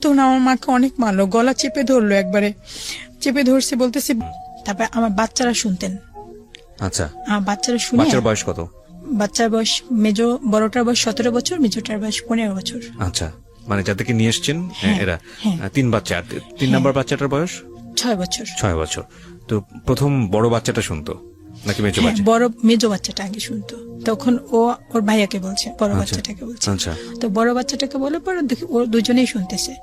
তখন আমার মাকে অনেক মারলো, গলা চেপে ধরলো, একবারে চেপে ধরছে, বলতেছে। তারপর আমার বাচ্চারা শুনতেন। আচ্ছা, আমার বাচ্চারা শুনে। বাচ্চার বয়স কত? বাচ্চার বয়স বড়টার বয়স 17 বছর, মেজোটার বয়স 15 বছর। আচ্ছা, মানে যাদেরকে নিয়ে এসছেন এরা 3 বাচ্চা, আর 3 নম্বর বাচ্চাটার বয়স 6 বছর। 6 বছর। তো প্রথম বড় বাচ্চাটা শুনতো নাকি মেজো বাচ্চা? বড় মেজো বাচ্চাটা আগে শুনতো, তখন ও ওর ভাইয়াকে বলছে, বড় বাচ্চাটাকে বলছে। আচ্ছা, তো বড় বাচ্চাটাকে বলে পরে দেখি ওর দুজনেই শুনতেছে।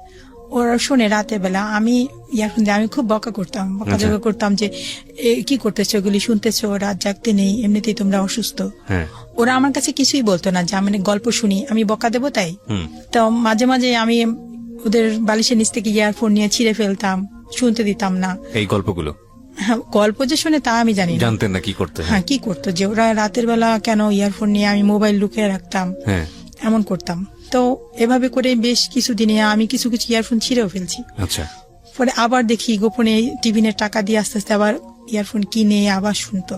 ওরা শুনে রাতের বেলা, আমি ইয়ারফোন দিয়ে আমি খুব বকা করতাম, বকাঝকা করতাম যে কি করতেছো, ওগুলি শুনতেছো, রাত জাগতে নেই, এমনিতেই তোমরা অসুস্থ। ওরা আমার কাছে কিছুই বলতো না, যে আমি গল্প শুনি, আমি বকা দেবো তাই। তো মাঝে মাঝে আমি ওদের বালিশের নিচ থেকে ইয়ারফোন নিয়ে ছিঁড়ে ফেলতাম, শুনতে দিতাম না এই গল্পগুলো। হ্যাঁ, গল্প যে শুনে তা আমি জানি না। জানতেন না কি করতে? হ্যাঁ, কি করতো, যে ওরা রাতের বেলা কেন ইয়ারফোন নিয়ে, আমি মোবাইল লুকিয়ে রাখতাম, এমন করতাম। তো এভাবে করে বেশ কিছুদিনে আমি কিছু কিছু ইয়ারফোন ছিঁড়েও ফেলছি। আচ্ছা, পরে আবার দেখি গোপনে টিফিনের টাকা দিয়ে আস্তে আস্তে আবার ইয়ারফোন কিনে আবার শুনতো।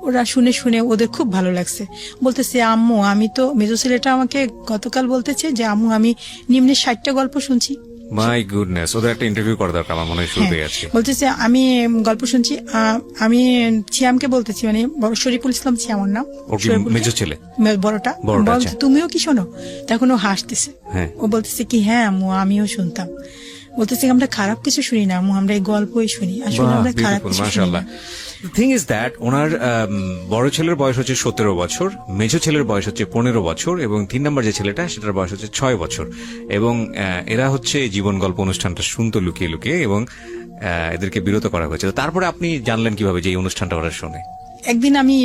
ওরা শুনে শুনে ওদের খুব ভালো লাগছে, বলতেছে আম্মু, আমি তো, মেজো ছেলেটা আমাকে গতকাল বলতেছে যে আম্মু আমি নিম্নে 60টা গল্প শুনছি। মাই গুডনেস, ওদের একটা ইন্টারভিউ করা দরকার আমার মনে হয় শুরুতে আছে। বলতেছে আমি গল্প শুনছি, আমি সিয়ামকে বলতেছি, মানে শরীফুল ইসলাম সিয়াম ওর নাম, মেজো ছেলে বড়টা, বলছে তুমিও কি শোনো? তখন ও হাসতেছে, ও বলতেছে কি হ্যাঁ আম্মু আমিও শুনতাম। বলতেছে আমরা খারাপ কিছু শুনি না আম্মু, আমরা এই গল্পই শুনি, আসলে আমরা খারাপ কিছু শুনি না। The thing is that ওনার বড় ছেলের বয়স হচ্ছে 17 বছর, মেজো ছেলের বয়স হচ্ছে 15 বছর, এবং 3 নম্বর যে ছেলেটা সেটার বয়স হচ্ছে 6 বছর। এবং এরা হচ্ছে জীবন গল্প অনুষ্ঠানটা শুনতো লুকিয়ে লুকিয়ে, এবং এদেরকে বিরত করা হয়েছে। তারপরে আপনি জানলেন কিভাবে যে এই অনুষ্ঠানটা ওরা শোনে? একদিন আমি,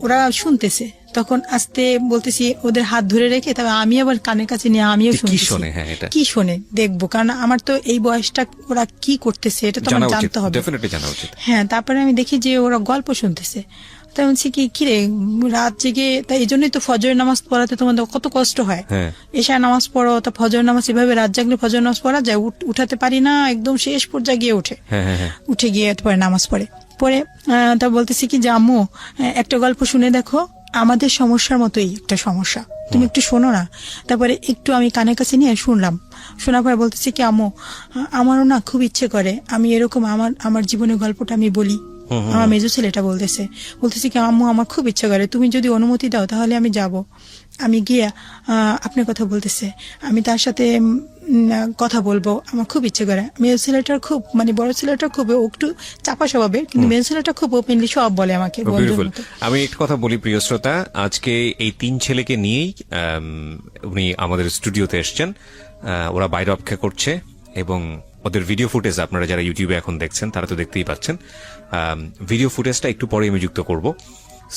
ওরা শুনতেছে, তখন আস্তে বলতেছি ওদের হাত ধরে রেখে, তবে আমি আবার কানের কাছে নিয়ে আমিও শুনতেছি। কি শোনে দেখবো, কারণ আমার তো এই বয়সটা, ওরা কি করতেছে এটা তো আমার জানতে হবে। হ্যাঁ, তারপরে আমি দেখি যে ওরা গল্প শুনতেছে। তাই বলছি কি রে, রাত জেগে, তাই এই জন্যই তো ফজরের নামাজ পড়াতে তোমাদের কত কষ্ট হয়। এশা নামাজ পড়ো, তা ফজর নামাজ, এভাবে রাত জাগলে ফজর নামাজ পড়া যায়, উঠাতে পারি না, একদম শেষ পর্যায়ে গিয়ে উঠে গিয়ে পরে নামাজ পড়ে। পরে তা বলতেছি কি যে আম্মু একটা গল্প শুনে দেখো, আমাদের সমস্যার মতোই একটা সমস্যা, তুমি একটু শোনো না। তারপরে একটু আমি কানের কাছে নিয়ে শুনলাম, শোনার পরে বলতেছি কি আম্মু আমারও না খুব ইচ্ছে করে আমি এরকম আমার জীবনের গল্পটা আমি বলি। আমার মেজো ছেলেটা বলতেছি কি আম্মু আমার খুব ইচ্ছে করে, তুমি যদি অনুমতি দাও তাহলে আমি যাব। আমি গিয়ে আপনার কথা বলতেছে, আমি তার সাথে কথা বলবো, আমার খুব ইচ্ছে করে। মেজো ছেলেটার খুব, মানে বড় ছেলেটার খুব একটু চাপা স্বভাবের, কিন্তু মেজো ছেলেটা খুব ওপেনলি সব বলে আমাকে। আমি একটা কথা বলি প্রিয় শ্রোতা, আজকে এই 3 ছেলেকে নিয়েই উনি আমাদের স্টুডিওতে এসছেন। ওরা বাইরে অপেক্ষা করছে, এবং ওদের ভিডিও ফুটেজ আপনারা যারা ইউটিউবে এখন দেখছেন তারা তো দেখতেই পাচ্ছেন। ভিডিও ফুটেজটা একটু পরে আমি যুক্ত করব।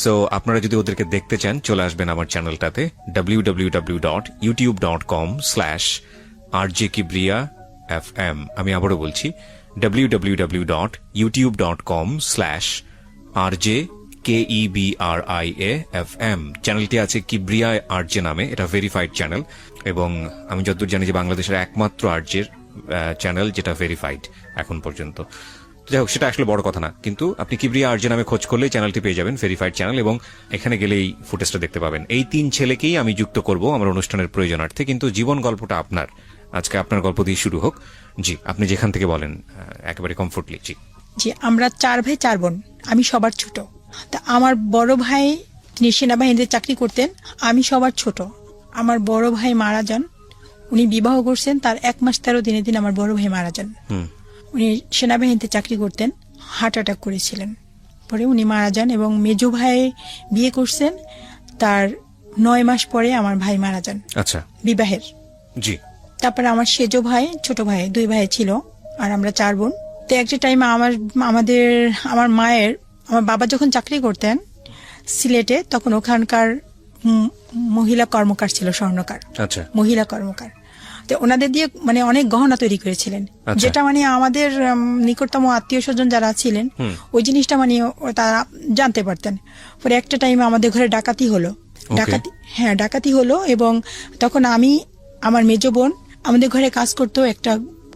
সো আপনারা যদি ওদেরকে দেখতে চান চলে আসবেন আমার চ্যানেলটাতে www.youtube.com/rjkibriya.fm। আমি আবারও বলছি www.youtube.com/rjkibriya.fm। চ্যানেলটি আছে কিব্রিয়া আরজে নামে, এটা ভেরিফাইড চ্যানেল, এবং আমি যতদূর জানি যে বাংলাদেশের একমাত্র আরজের চ্যানেল যেটা ভেরিফাইড এখন পর্যন্ত। যাই হোক, সেটা আসলে বড় কথা না, কিন্তু আপনি কিব্রিয়া আরজে নামে খোঁজ করলেই চ্যানেলটি পেয়ে যাবেন, ভেরিফাইড চ্যানেল, এবং এখানে গেলেই ফুটেজটা দেখতে পাবেন। এই 3 ছেলেকেই আমি যুক্ত করব আমার অনুষ্ঠানের প্রয়োজনার্থে, কিন্তু জীবন গল্পটা আপনার। আজকে আপনার গল্প দিয়ে শুরু হোক। জি, আপনি যেখান থেকে বলেন একেবারে কমফোর্টলি। জি, আমরা 4 ভাই 4 বোন, আমি সবার ছোট। তা আমার বড় ভাই তিনি সেনাবাহিনীতে চাকরি করতেন, আমি সবার ছোট। আমার বড় ভাই মারা যান, উনি বিবাহ করছেন, তার 1 মাস 13 দিনের দিন আমার বড় ভাই মারা যান। উনি সেনাবাহিনীতে চাকরি করতেন, হার্ট অ্যাটাক করেছিলেন, পরে উনি মারা যান। এবং মেজো ভাই বিয়ে করছেন, তার 9 মাস পরে আমার ভাই মারা যান। আচ্ছা, বিবাহের। জি। তারপরে আমার সেজো ভাই, ছোট ভাই, 2 ভাই ছিল, আর আমরা 4 বোন। তো একটা টাইমে আমার বাবা যখন চাকরি করতেন সিলেটে, তখন ওখানকার মহিলা কর্মকার ছিল, স্বর্ণকার। আচ্ছা, মহিলা কর্মকার। তো ওনাদের দিয়ে মানে অনেক গহনা তৈরি করেছিলেন, যেটা মানে আমাদের নিকটতম আত্মীয় স্বজন যারা ছিলেন ওই জিনিসটা মানে তারা জানতে পারতেন। পরে একটা টাইমে আমাদের ঘরে ডাকাতি হলো, এবং তখন আমি, আমার মেজো বোন, আমাদের ঘরে কাজ করতো একটা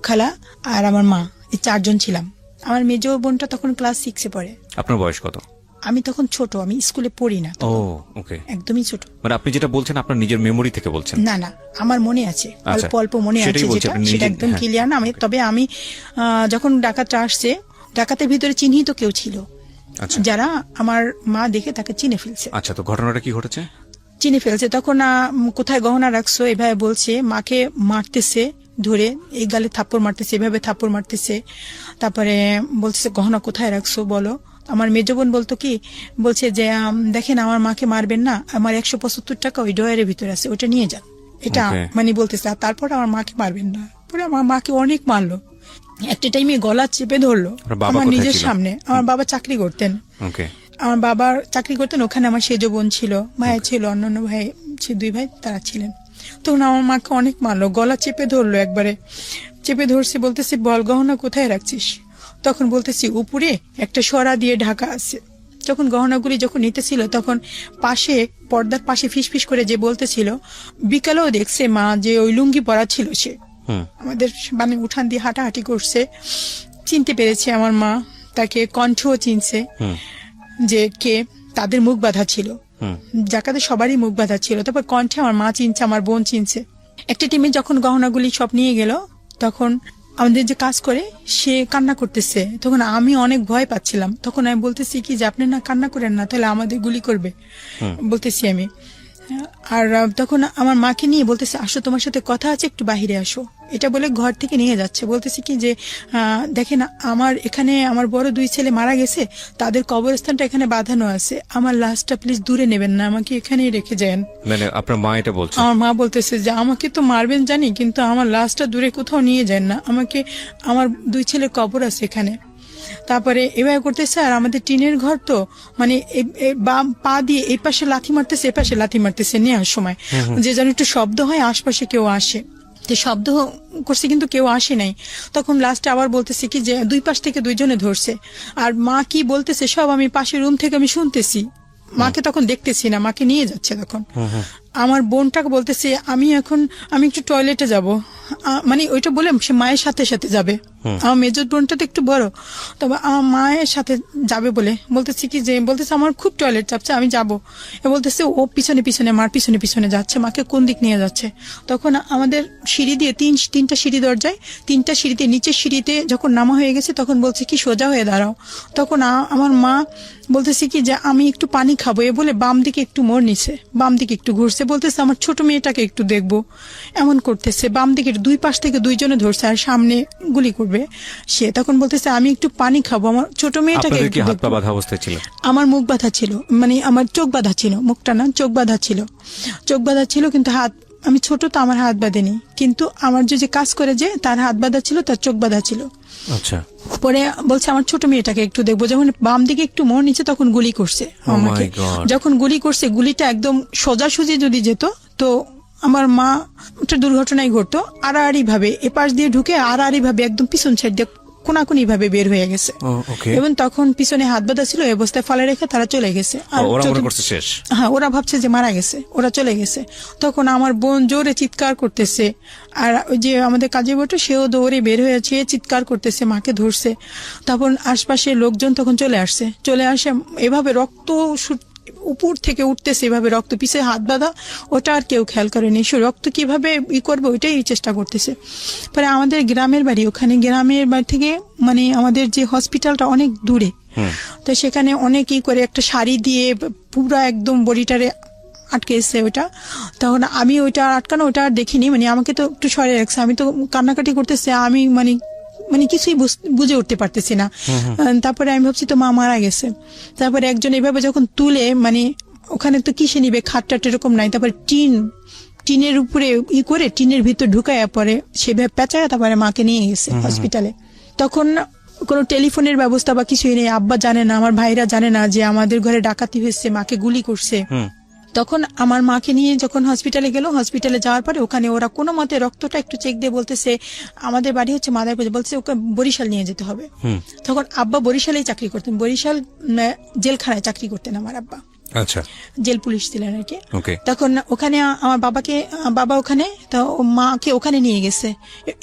খালা, আর আমার মা, এই 4 জন ছিলাম। আমার মেজো বোনটা তখন ক্লাস 6-এ পড়ে। আপনার বয়স কত? আমি তখন ছোট, আমি স্কুলে পড়ি না ও তখন, ওকে, একদমই ছোট। মানে আপনি যেটা বলছেন আপনার নিজের মেমোরি থেকে বলছেন? না না, আমার মনে আছে, আচ্ছা, অল্প অল্প মনে আছে, সেটাই বলছি, যেটা আপনি সেটা নিজে- একদম হ্যাঁ। ক্লিয়ার না। আমি তবে আমি যখন ডাকাতরা আসছে, ডাকাতের ভিতরে চিহ্নিত কেউ ছিল, আচ্ছা যারা আমার মা দেখে তাকে চিনে ফেলছে। আচ্ছা, তো ঘটনাটা কি ঘটেছে? চিনে ফেলছে। তখন কোথায় গহনা রাখছো এভাবে বলছে, মাকে মারতেছে ধরে, এই গালে থাপ্পড় মারতেছে, এভাবে থাপ্পড় মারতেছে। তারপরে বলতেছে গহনা কোথায় রাখছো বলো। আমার মেজ বোন বলতো কি, বলছে যে দেখেন আমার মাকে মারবেন না, আমার 175 টাকা ওই ডয়ারের ভিতরে আছে, ওটা নিয়ে যান, এটা Okay. মানে বলতেছে। আর তারপর আমার মাকে মারবেন না, পরে আমার মাকে অনেক মারলো, একটা টাইমে গলা চেপে ধরলো আপনার বাবা আমার কোথায় নিজের ছিল? সামনে। আমার বাবা চাকরি করতেন, ওকে, আমার বাবার চাকরি করতেন, ওখানে আমার সেজ বোন ছিল, ভাই ছিল, অন্যান্য ভাই 2 ভাই তারা ছিলেন। তখন আমার মাকে অনেক মারলো, গলা চেপে ধরলো, একবারে চেপে ধরছে, বলতেছে বল গহনা কোথায় রাখছিস। তখন বলতেছি উপরে একটা সরা দিয়ে ঢাকা আছে। যখন গহনাগুলি যখন নিতেছিল তখন পাশে পর্দার পাশে ফিসফিস করে যে বলতেছিল, বিকালেও দেখছে মা যে ওই লুঙ্গি পরা ছিল, সে আমাদের মানে উঠান দিয়ে হাঁটাহাঁটি করছে, চিনতে পেরেছে আমার মা, তাকে কণ্ঠও চিনছে যে কে, তাদের মুখ বাঁধা ছিল, জাকাতে সবারই মুখ বাঁধা ছিল। তারপর কণ্ঠে আমার মা চিনছে, আমার বোন চিনছে। একটা টিমে যখন গহনাগুলি সব নিয়ে গেল, তখন আমাদের যে কাজ করে সে কান্না করতেছে, তখন আমি অনেক ভয় পাচ্ছিলাম। তখন আমি বলতেছি কি যে আপনি না কান্না করেন না, তাহলে আমাদের গুলি করবে, বলতেছি আমি। আর তখন আমার মাকে নিয়ে বলতেছে আসো, তোমার সাথে কথা আছে, একটু বাহিরে আসো, এটা বলে ঘর থেকে নিয়ে যাচ্ছে। বলতেছি কি যে দেখেন আমার এখানে আমার বড় 2 ছেলে মারা গেছে, তাদের কবরস্থানটা এখানে বাঁধানো আছে, আমার লাশটা প্লিজ দূরে নেবেন না, আমাকে এখানেই রেখে যান। মানে আপনার মা এটা বলছে? আমার মা বলতেছে যে আমাকে তো মারবেন জানি, কিন্তু আমার লাশটা দূরে কোথাও নিয়ে যান না, আমাকে, আমার 2 ছেলের কবর আছে এখানে। তারপরে এভাবে করতেছে। আর আমাদের টিনের ঘর তো, মানে বাম পা দিয়ে এই পাশে লাথি মারতেছে, এ পাশে লাথি মারতেছে নেওয়ার সময়, যে যেন একটু শব্দ হয়, আশপাশে কেউ আসে, যে শব্দ করছে কিন্তু কেউ আসে নাই। তখন লাস্টে আবার বলতেছে কি যে 2 পাশ থেকে 2 জনে ধরছে। আর মা কি বলতেছে সব আমি পাশের রুম থেকে আমি শুনতেছি, মাকে তখন দেখতেছি না, মাকে নিয়ে যাচ্ছে তখন। আমার বোনটাকে বলতেছে আমি একটু টয়লেটে যাব, মানে ওইটা বলে সে মায়ের সাথে সাথে যাবে। আমার মেজর বোনটা তো একটু বড়, তবে আমার মায়ের সাথে যাবে বলে বলতেছি কি যে, বলতেছে আমার খুব টয়লেট চাপছে, আমি যাব। বলতেছে ও পিছনে পিছনে, মার পিছনে পিছনে যাচ্ছে, মাকে কোন দিক নিয়ে যাচ্ছে। তখন আমাদের সিঁড়ি দিয়ে তিনটা সিঁড়ি দরজায়, 3টা সিঁড়িতে, নিচের সিঁড়িতে যখন নামা হয়ে গেছে তখন বলছে কি সোজা হয়ে দাঁড়াও। তখন আমার মা বলতেছে কি যে আমি একটু পানি খাবো, এ বলে বাম দিকে একটু মোড় নিছে, বাম দিকে একটু ঘুরছে, বলতেছে আমার ছোট মেয়েটাকে একটু দেখবো, এমন করতেছে। বাম দিকে 2 পাশ থেকে 2 জনে ধরছে আর সামনে গুলি করবে সে। তখন বলতেছে আমি একটু পানি খাবো, আমার ছোট মেয়েটাকে একটু হাত পা দেখবো। বাঁধা অবস্থায় ছিল? আমার মুখ বাঁধা ছিল, মানে আমার চোখ বাঁধা ছিল, মুখটা না, চোখ বাঁধা ছিল, চোখ বাঁধা ছিল, কিন্তু হাত, আমি ছোট তো আমার হাত বাঁধেনি, কিন্তু আমার যে কাজ করে যে তার হাত বাঁধা ছিল, তার চোখ বাঁধা ছিল। আচ্ছা, পরে বলছে আমার ছোট মেয়েটাকে একটু দেখবো। যখন বাম দিকে একটু মোড় নিচ্ছে তখন গুলি করছে আমাকে। my God! যখন গুলি করছে, গুলিটা একদম সোজাসুজি যদি যেত তো আমার মা একটা দুর্ঘটনায় ঘটতো। আড়াআড়ি ভাবে এপাশ দিয়ে ঢুকে আড়াআড়ি ভাবে একদম পিছন সাইড দিয়ে কোনাকুনি ভাবে বের হয়ে গেছে। এবং তখন পিছনে হাত বাঁধা ছিল, এই অবস্থায় ফেলে রেখে তারা চলে গেছে। আর ওরা মনে করছে শেষ। হ্যাঁ, ওরা ভাবছে যে মারা গেছে, ওরা চলে গেছে। তখন আমার বোন জোরে চিৎকার করতেছে, আর ওই যে আমাদের কাজে বটে সেও দৌড়ে বের হয়েছে, চিৎকার করতেছে, মাকে ধরছে। তখন আশপাশে লোকজন তখন চলে আসে, এভাবে রক্ত উপর থেকে উঠতেছে, এভাবে রক্ত, পিছে হাত বাঁধা, ওটা আর কেউ খেয়াল করেনি। সে রক্ত কিভাবে করবে ওইটাই চেষ্টা করতেছে। পরে আমাদের গ্রামের বাড়ি, ওখানে গ্রামের বাড়ি থেকে মানে আমাদের যে হসপিটালটা অনেক দূরে, তো সেখানে অনেক করে একটা শাড়ি দিয়ে পুরো একদম বডিটারে আটকে এসছে ওটা। তখন আমি ওইটা আটকানো, ওটা আর দেখিনি, মানে আমাকে তো একটু সরে রাখছে, আমি তো কান্নাকাটি করতেছে, আমি মানে কিছুই বুঝে উঠতে পারতেছি না। তারপরে আমি ভাবছি তো মা মারা গেছে। তারপরে একজন এভাবে যখন তুলে, মানে ওখানে তো কিসে নিবে, খাটটাট এরকম নাই, তারপরে টিনের উপরে করে টিনের ভিতর ঢুকায়, পরে সেভাবে পেঁচায় তারপরে মাকে নিয়ে গেছে হসপিটালে। তখন কোনো টেলিফোনের ব্যবস্থা বা কিছুই নেই, আব্বা জানে না, আমার ভাইরা জানে না যে আমাদের ঘরে ডাকাতি হয়েছে, মাকে গুলি করছে। তখন আমার মাকে নিয়ে যখন হসপিটালে গেল, হসপিটালে যাওয়ার পরে ওখানে ওরা কোনো মতে রক্তটা একটু চেক দিয়ে বলতেছে, আমাদের বাড়ি হচ্ছে মাদারীপুর, বলছে ওকে বরিশাল নিয়ে যেতে হবে। তখন আব্বা বরিশালেই চাকরি করতেন, বরিশাল জেলখানায় চাকরি করতেন আমার আব্বা। আচ্ছা, জেল পুলিশ ছিলেন আর কি। ওকে। তখন ওখানে আমার বাবা ওখানে, তো মাকে ওখানে নিয়ে গেছে।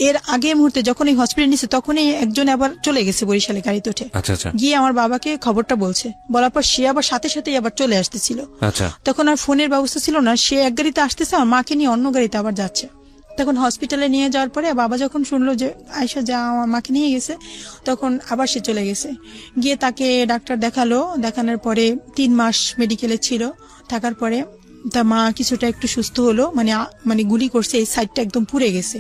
এর আগে মুহূর্তে যখন এই হসপিটাল নিছে তখনই একজন আবার চলে গেছে বরিশালে গাড়িতে উঠে। আচ্ছা আচ্ছা। গিয়ে আমার বাবাকে খবরটা বলছে, বলার পর সে আবার সাথে সাথেই আবার চলে আসতেছিল। আচ্ছা। তখন আর ফোনের ব্যবস্থা ছিল না, সে এক গাড়িতে আসতেছে আর মাকে নিয়ে অন্য গাড়িতে আবার যাচ্ছে। তখন হসপিটালে নিয়ে যাওয়ার পরে বাবা যখন শুনলো যে আয়শা যা আমার মাকে নিয়ে গেছে, তখন আবার সে চলে গেছে। গিয়ে তাকে ডাক্তার দেখালো, দেখানোর পরে 3 মাস মেডিকেলে ছিল। থাকার পরে তার মা কিছুটা একটু সুস্থ হলো, মানে গুলি করছে, এই সাইডটা একদম পুড়ে গেছে।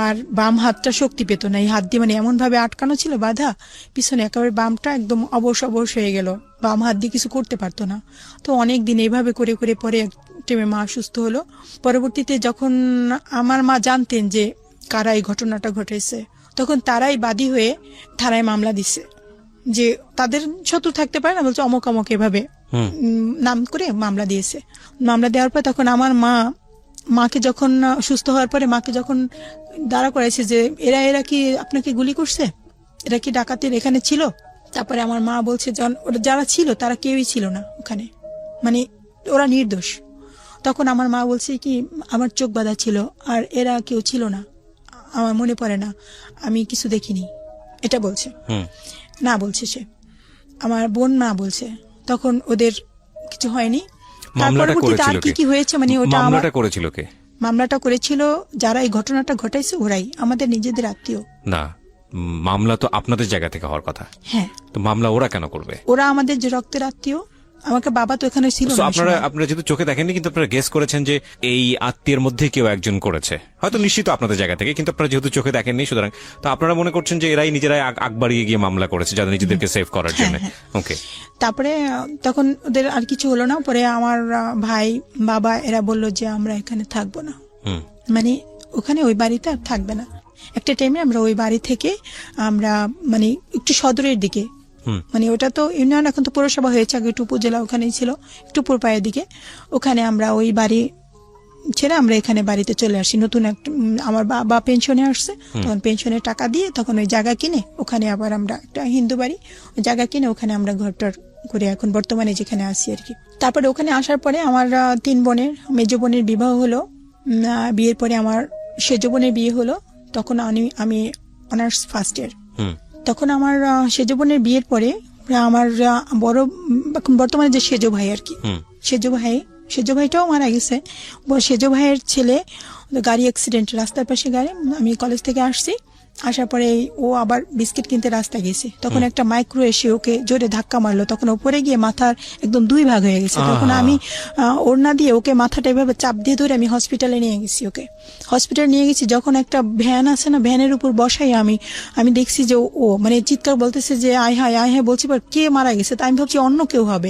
আর বাম হাতটা শক্তি পেত না, এই হাত দিয়ে মানে এমন ভাবে আটকানো ছিল বাধা, পিছনে একেবারে বামটা একদম অবশ হয়ে গেল, বাম হাত দিয়ে কিছু করতে পারতো না। তো অনেক দিন এইভাবে করে করে পরে টেমে মা সুস্থ হলো। পরবর্তীতে যখন আমার মা জানতেন যে কারা এই ঘটনাটা ঘটেছে, তখন তারাই বাদী হয়ে থানায় মামলা দিছে, যে তাদের শত্রু থাকতে পারে না, বলছে অমক অমক এভাবে নাম করে মামলা দিয়েছে। মামলা দেওয়ার পর তখন আমার মাকে যখন সুস্থ হওয়ার পরে মাকে যখন দাঁড়া করাইছে যে এরা কি আপনাকে গুলি করছে, এরা কি ডাকাতের এখানে ছিল? তারপরে আমার মা বলছে যারা ছিল তারা কেউই ছিল না ওখানে, মানে ওরা নির্দোষ। তখন আমার মা বলছে কি আমার চোখ বাঁধা ছিল আর এরা কেউ ছিল না, আমার মনে পড়ে না, আমি কিছু দেখিনি, এটা বলছে। না বলছে সে, আমার বোন না বলছে। তখন ওদের কিছু হয়নি। পরবর্তীতে আর কি হয়েছে, মানে ওটা মামলাটা করেছিল যারা এই ঘটনাটা ঘটাইছে ওরাই, আমাদের নিজেদের আত্মীয় না। মামলা তো আপনাদের জায়গা থেকে হওয়ার কথা। হ্যাঁ, তো মামলা ওরা কেন করবে? ওরা আমাদের যে রক্তের আত্মীয়। আমাকে বাবা তো এখানে ছিল না। আপনারা যেহেতু চোখে দেখেননি, কিন্তু আপনারা গেস করেছেন যে এই আত্মীয়ের মধ্যে কেউ একজন করেছে, হয়তো নিশ্চিত আপনাদের জায়গা থেকে, কিন্তু আপনারা যেহেতু চোখে দেখেননি, সুতরাং তো আপনারা মনে করছেন যে এরাই নিজেরাই আগ বাড়িয়ে গিয়ে মামলা করেছে যাদের নিজেদেরকে সেভ করার জন্য। ওকে। তারপরে তখন ওদের আর কিছু হলো না। পরে আমার ভাই বাবা এরা বলল যে আমরা এখানে থাকবো না, মানে ওখানে ওই বাড়িতে আর থাকবে না। একটা টাইমে আমরা ওই বাড়ি থেকে আমরা মানে একটু সদরের দিকে, মানে ওটা তো ইউনিয়ন, এখন তো পৌরসভা হয়েছে, আগে একটু উপজেলা ওখানেই ছিল, একটু পূর্বায়ের দিকে। ওখানে আমরা ওই বাড়ি ছেড়ে আমরা এখানে বাড়িতে চলে আসি। নতুন একটা আমার বাবা পেনশনে আসছে, তখন পেনশনের টাকা দিয়ে তখন ওই জায়গা কিনে ওখানে আবার আমরা একটা হিন্দু বাড়ি, ওই জায়গা কিনে ওখানে আমরা ঘরটার করে এখন বর্তমানে যেখানে আসি আর কি। তারপরে ওখানে আসার পরে আমার 3 বোনের, মেজ বোনের বিবাহ হলো। বিয়ের পরে আমার সেজ বোনের বিয়ে হলো, তখন আমি অনার্স ফার্স্ট ইয়ার। তখন আমার সেজ বোনের বিয়ের পরে আমার বড় বর্তমানে যে সেজ ভাই আর কি, সেজ ভাইটাও মারা গেছে। সেজ ভাইয়ের ছেলে গাড়ি অ্যাক্সিডেন্ট, রাস্তার পাশে গাড়ি, আমি কলেজ থেকে আসছি, আসার পরে ও আবার বিস্কিট কিনতে রাস্তায় গেছে, তখন একটা মাইক্রো এসে ওকে জোরে ধাক্কা মারলো, তখন উপরে গিয়ে মাথার একদম 2 ভাগ হয়ে গেছে। তখন আমি ওড়না দিয়ে ওকে মাথাটা এভাবে চাপ দিয়ে ধরে আমি হসপিটালে নিয়ে গেছি। ওকে হসপিটালে নিয়ে গেছি, যখন একটা ভ্যান আছে না, ভ্যানের উপর বসাই আমি দেখছি যে ও মানে চিৎকার বলতেছে যে আয় হায় বলছি, কে মারা গেছে? তা আমি ভাবছি অন্য কেউ হবে,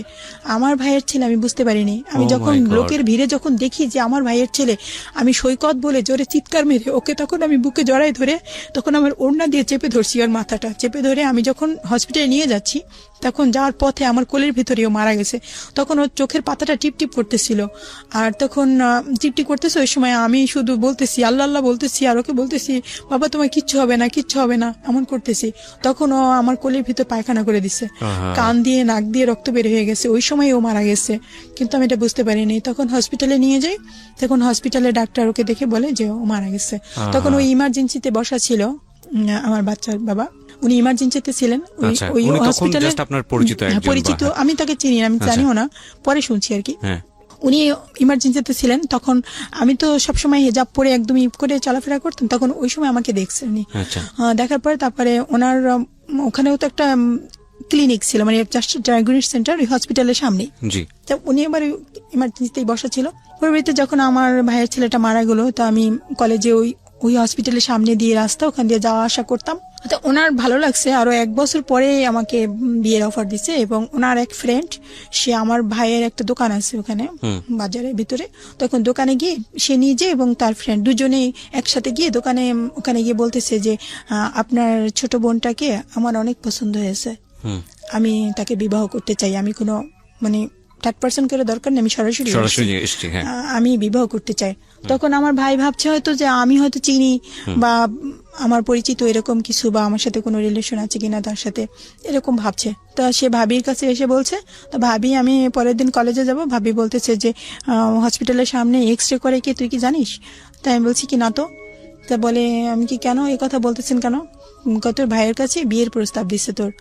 আমার ভাইয়ের ছেলে, আমি বুঝতে পারিনি। আমি যখন লোকের ভিড়ে যখন দেখি যে আমার ভাইয়ের ছেলে, আমি সৈকত বলে জোরে চিৎকার মেরে ওকে তখন আমি বুকে জড়াই ধরে তখন আমার ওড়না দিয়ে চেপে ধরছি, আর মাথাটা চেপে ধরে আমি যখন হসপিটালে নিয়ে যাচ্ছি, তখন যাওয়ার পথে আমার কোলের ভিতরেও মারা গেছে। তখন ওর চোখের পাতাটা টিপটিপ করতেছিল, আর তখন টিপটিপ করতেছে, ওই সময় আমি শুধু বলতেছি আল্লাহ আল্লাহ বলতেছি, আর ওকে বলতেছি বাবা তোমার কিচ্ছু হবে না, কিচ্ছু হবে না, এমন করতেছি। তখন ও আমার কোলের ভিতর পায়খানা করে দিছে, কান দিয়ে নাক দিয়ে রক্ত বের হয়ে গেছে, ওই সময় ও মারা গেছে, কিন্তু আমি এটা বুঝতে পারিনি। তখন হসপিটালে নিয়ে যাই, তখন হসপিটালে ডাক্তার ওকে দেখে বলে যে ও মারা গেছে। তখন ওই ইমার্জেন্সিতে বসা ছিল আমার বাচ্চার বাবা, উনি ইমার্জেন্সিতে ছিলেন ওই হসপিটালে। পরিচিত, আমি তাকে চিনি না, আমি জানিও না, পরে শুনছি আর কি। উনি ইমার্জেন্সিতে ছিলেন, তখন আমি তো সবসময় হিজাব পরে একদম করে চলাফেরা করতাম, তখন ওই সময় আমাকে দেখছেন উনি। দেখার পরে তারপরে ওনার ওখানেও তো একটা ক্লিনিক ছিল, মানে ডায়াগনস্টিক সেন্টার, ওই হসপিটালের সামনে। উনি আবার ইমার্জেন্সিতেই বসা ছিল। পরবর্তীতে যখন আমার ভাইয়ের ছেলেটা মারা গেল, তো আমি কলেজে ওই হসপিটালের সামনে দিয়ে রাস্তা, ওখান দিয়ে যাওয়া আসা করতাম। তো ওনার ভালো লাগছে, আরো 1 বছর পরে আমাকে বিয়ের অফার দিছে। এবং ওনার এক ফ্রেন্ড, সে আমার ভাইয়ের একটা দোকান আছে ওখানে বাজারের ভিতরে, তখন দোকানে গিয়ে সে নিজে এবং তার ফ্রেন্ড দুজনেই একসাথে গিয়ে ওখানে গিয়ে বলতেছে যে আপনার ছোট বোনটাকে আমার অনেক পছন্দ হয়েছে, আমি তাকে বিবাহ করতে চাই, আমি কোনো মানে থার্ড পার্সন করে দরকার নেই, আমি সরাসরি এসেছি, হ্যাঁ। আমি বিবাহ করতে চাই। তখন আমার ভাই ভাবছে হয়তো যে আমি হয়তো চিনি বা আমার পরিচিত এরকম কিছু, বা আমার সাথে কোনো রিলেশন আছে কিনা তার সাথে, এরকম ভাবছে। তা সে ভাবির কাছে এসে বলছে, তো ভাবি আমি পরের দিন কলেজে যাব, ভাবি বলতেছে যে হসপিটালের সামনে এক্স রে করে কি, তুই কি জানিস? তাই আমি বলছি কি না তো। তা বলে আমি কি, কেন এই কথা বলতেছেন কেন? তোর ভাইয়ের কাছে বিয়ের প্রস্তাব দিচ্ছে তোর।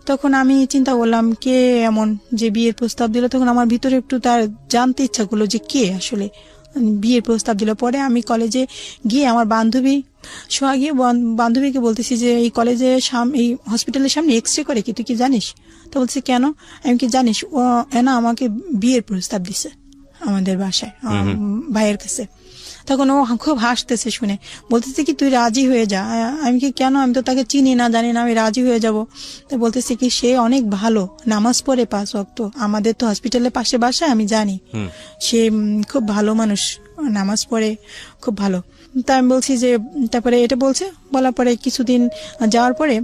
তখন আমি চিন্তা করলাম কে এমন যে বিয়ের প্রস্তাব দিল। তখন আমার ভিতরে একটু তার জানতে ইচ্ছা করলো যে কে আসলে বিয়ের প্রস্তাব দিল। পরে আমি কলেজে গিয়ে আমার বান্ধবী সোহাগী বান্ধবীকে বলতেছি যে এই কলেজে এই হসপিটালের সামনে এক্স রে করে কি, তুই কি জানিস? তো বলছে কেন? আমি কি জানিস, ও এনা আমাকে বিয়ের প্রস্তাব দিছে আমাদের বাসায় ভাইয়ের কাছে। তখন ও খুব হাসতেছে শুনে, বলতেছে কি তুই রাজি হয়ে যা। আমি কি কেন, আমি তো তাকে চিনি না জানি না, আমি রাজি হয়ে যাব। তো বলতেছে কি সে অনেক ভালো, নামাজ পড়ে 5 ওয়াক্ত, আমাদের তো হসপিটালের পাশে বাসা, আমি জানি সে খুব ভালো মানুষ, নামাজ পড়ে খুব ভালো। তা আমি বলছি যে, তারপরে এটা বলছে, বলার পরে কিছুদিন যাওয়ার পরে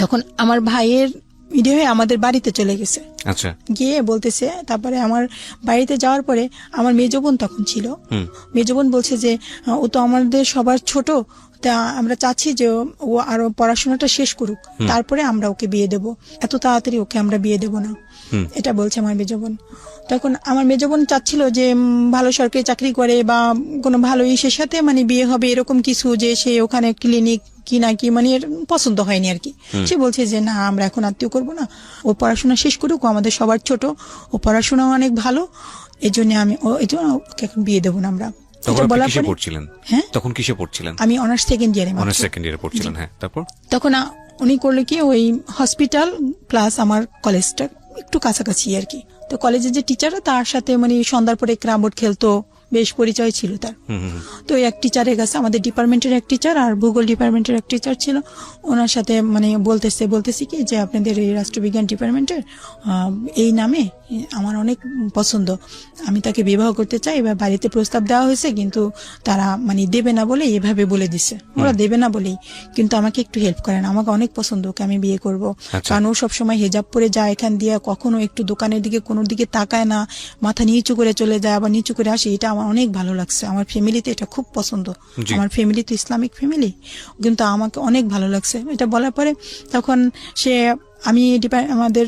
তখন আমার ভাইয়ের ভিডিও হয়ে আমাদের বাড়িতে চলে গেছে। আচ্ছা, গিয়ে বলতেছে, তারপরে আমার বাড়িতে যাওয়ার পরে আমার মেজো বোন তখন ছিল, মেজো বোন বলছে যে ও তো আমাদের সবার ছোট, তা আমরা চাচ্ছি যে ও আরো পড়াশোনাটা শেষ করুক, তারপরে আমরা ওকে বিয়ে দেব, এত তাড়াতাড়ি ওকে আমরা বিয়ে দেব না, এটা বলছে আমার মেজো বোন। তখন আমার মেজো বোন চাচ্ছিল যে ভালো সরকারি চাকরি করে বা কোনো ভালো ইসের সাথে মানে বিয়ে হবে, এরকম কিছু, যে সে ওখানে ক্লিনিক কি না কি, মানে এর পছন্দ হয়নি আর কি। সে বলছে যে না, আমরা এখন আত্মীয় করবো না, ও পড়াশোনা শেষ করুক, ও আমাদের সবার ছোট, ও পড়াশোনাও অনেক ভালো, এই জন্য ওকে এখন বিয়ে দেবো না আমরা। তখন কিসে পড়ছিলেন? আমি অনার্স সেকেন্ড ইয়ারে পড়ছিলাম। হ্যাঁ, তারপর তখন উনি করলো কি, ওই হসপিটাল প্লাস আমার কলেজটা একটু কাছাকাছি আর কি। তো কলেজের যে টিচাররা তার সাথে মানে সন্ধ্যার পরে ক্যারাম বোর্ড খেলতো, বেশ পরিচয় ছিল তার। তো এক টিচারের কাছে, আমাদের ডিপার্টমেন্টের এক টিচার আর ভূগোল ডিপার্টমেন্টের এক টিচার ছিল, ওনার সাথে মানে বলতেছি কি যে আপনাদের এই রাষ্ট্রবিজ্ঞান ডিপার্টমেন্টের এই নামে আমার অনেক পছন্দ, আমি তাকে বিবাহ করতে চাই। এবার বাড়িতে প্রস্তাব দেওয়া হয়েছে, কিন্তু তারা মানে দেবে না বলে এভাবে বলে দিছে, ওরা দেবে না বলেই, কিন্তু আমাকে একটু হেল্প করেন, আমাকে অনেক পছন্দ, ওকে আমি বিয়ে করব। কারণ ও সবসময় হেজাব পরে যায়, এখান দিয়ে কখনো একটু দোকানের দিকে কোনো দিকে তাকায় না, মাথা নিচু করে চলে যায়, আবার নিচু করে আসে, এটা আমার অনেক ভালো লাগছে, আমার ফ্যামিলিতে এটা খুব পছন্দ, আমার ফ্যামিলি তো ইসলামিক ফ্যামিলি, কিন্তু আমাকে অনেক ভালো লাগছে। এটা বলার পরে তখন আমি আমাদের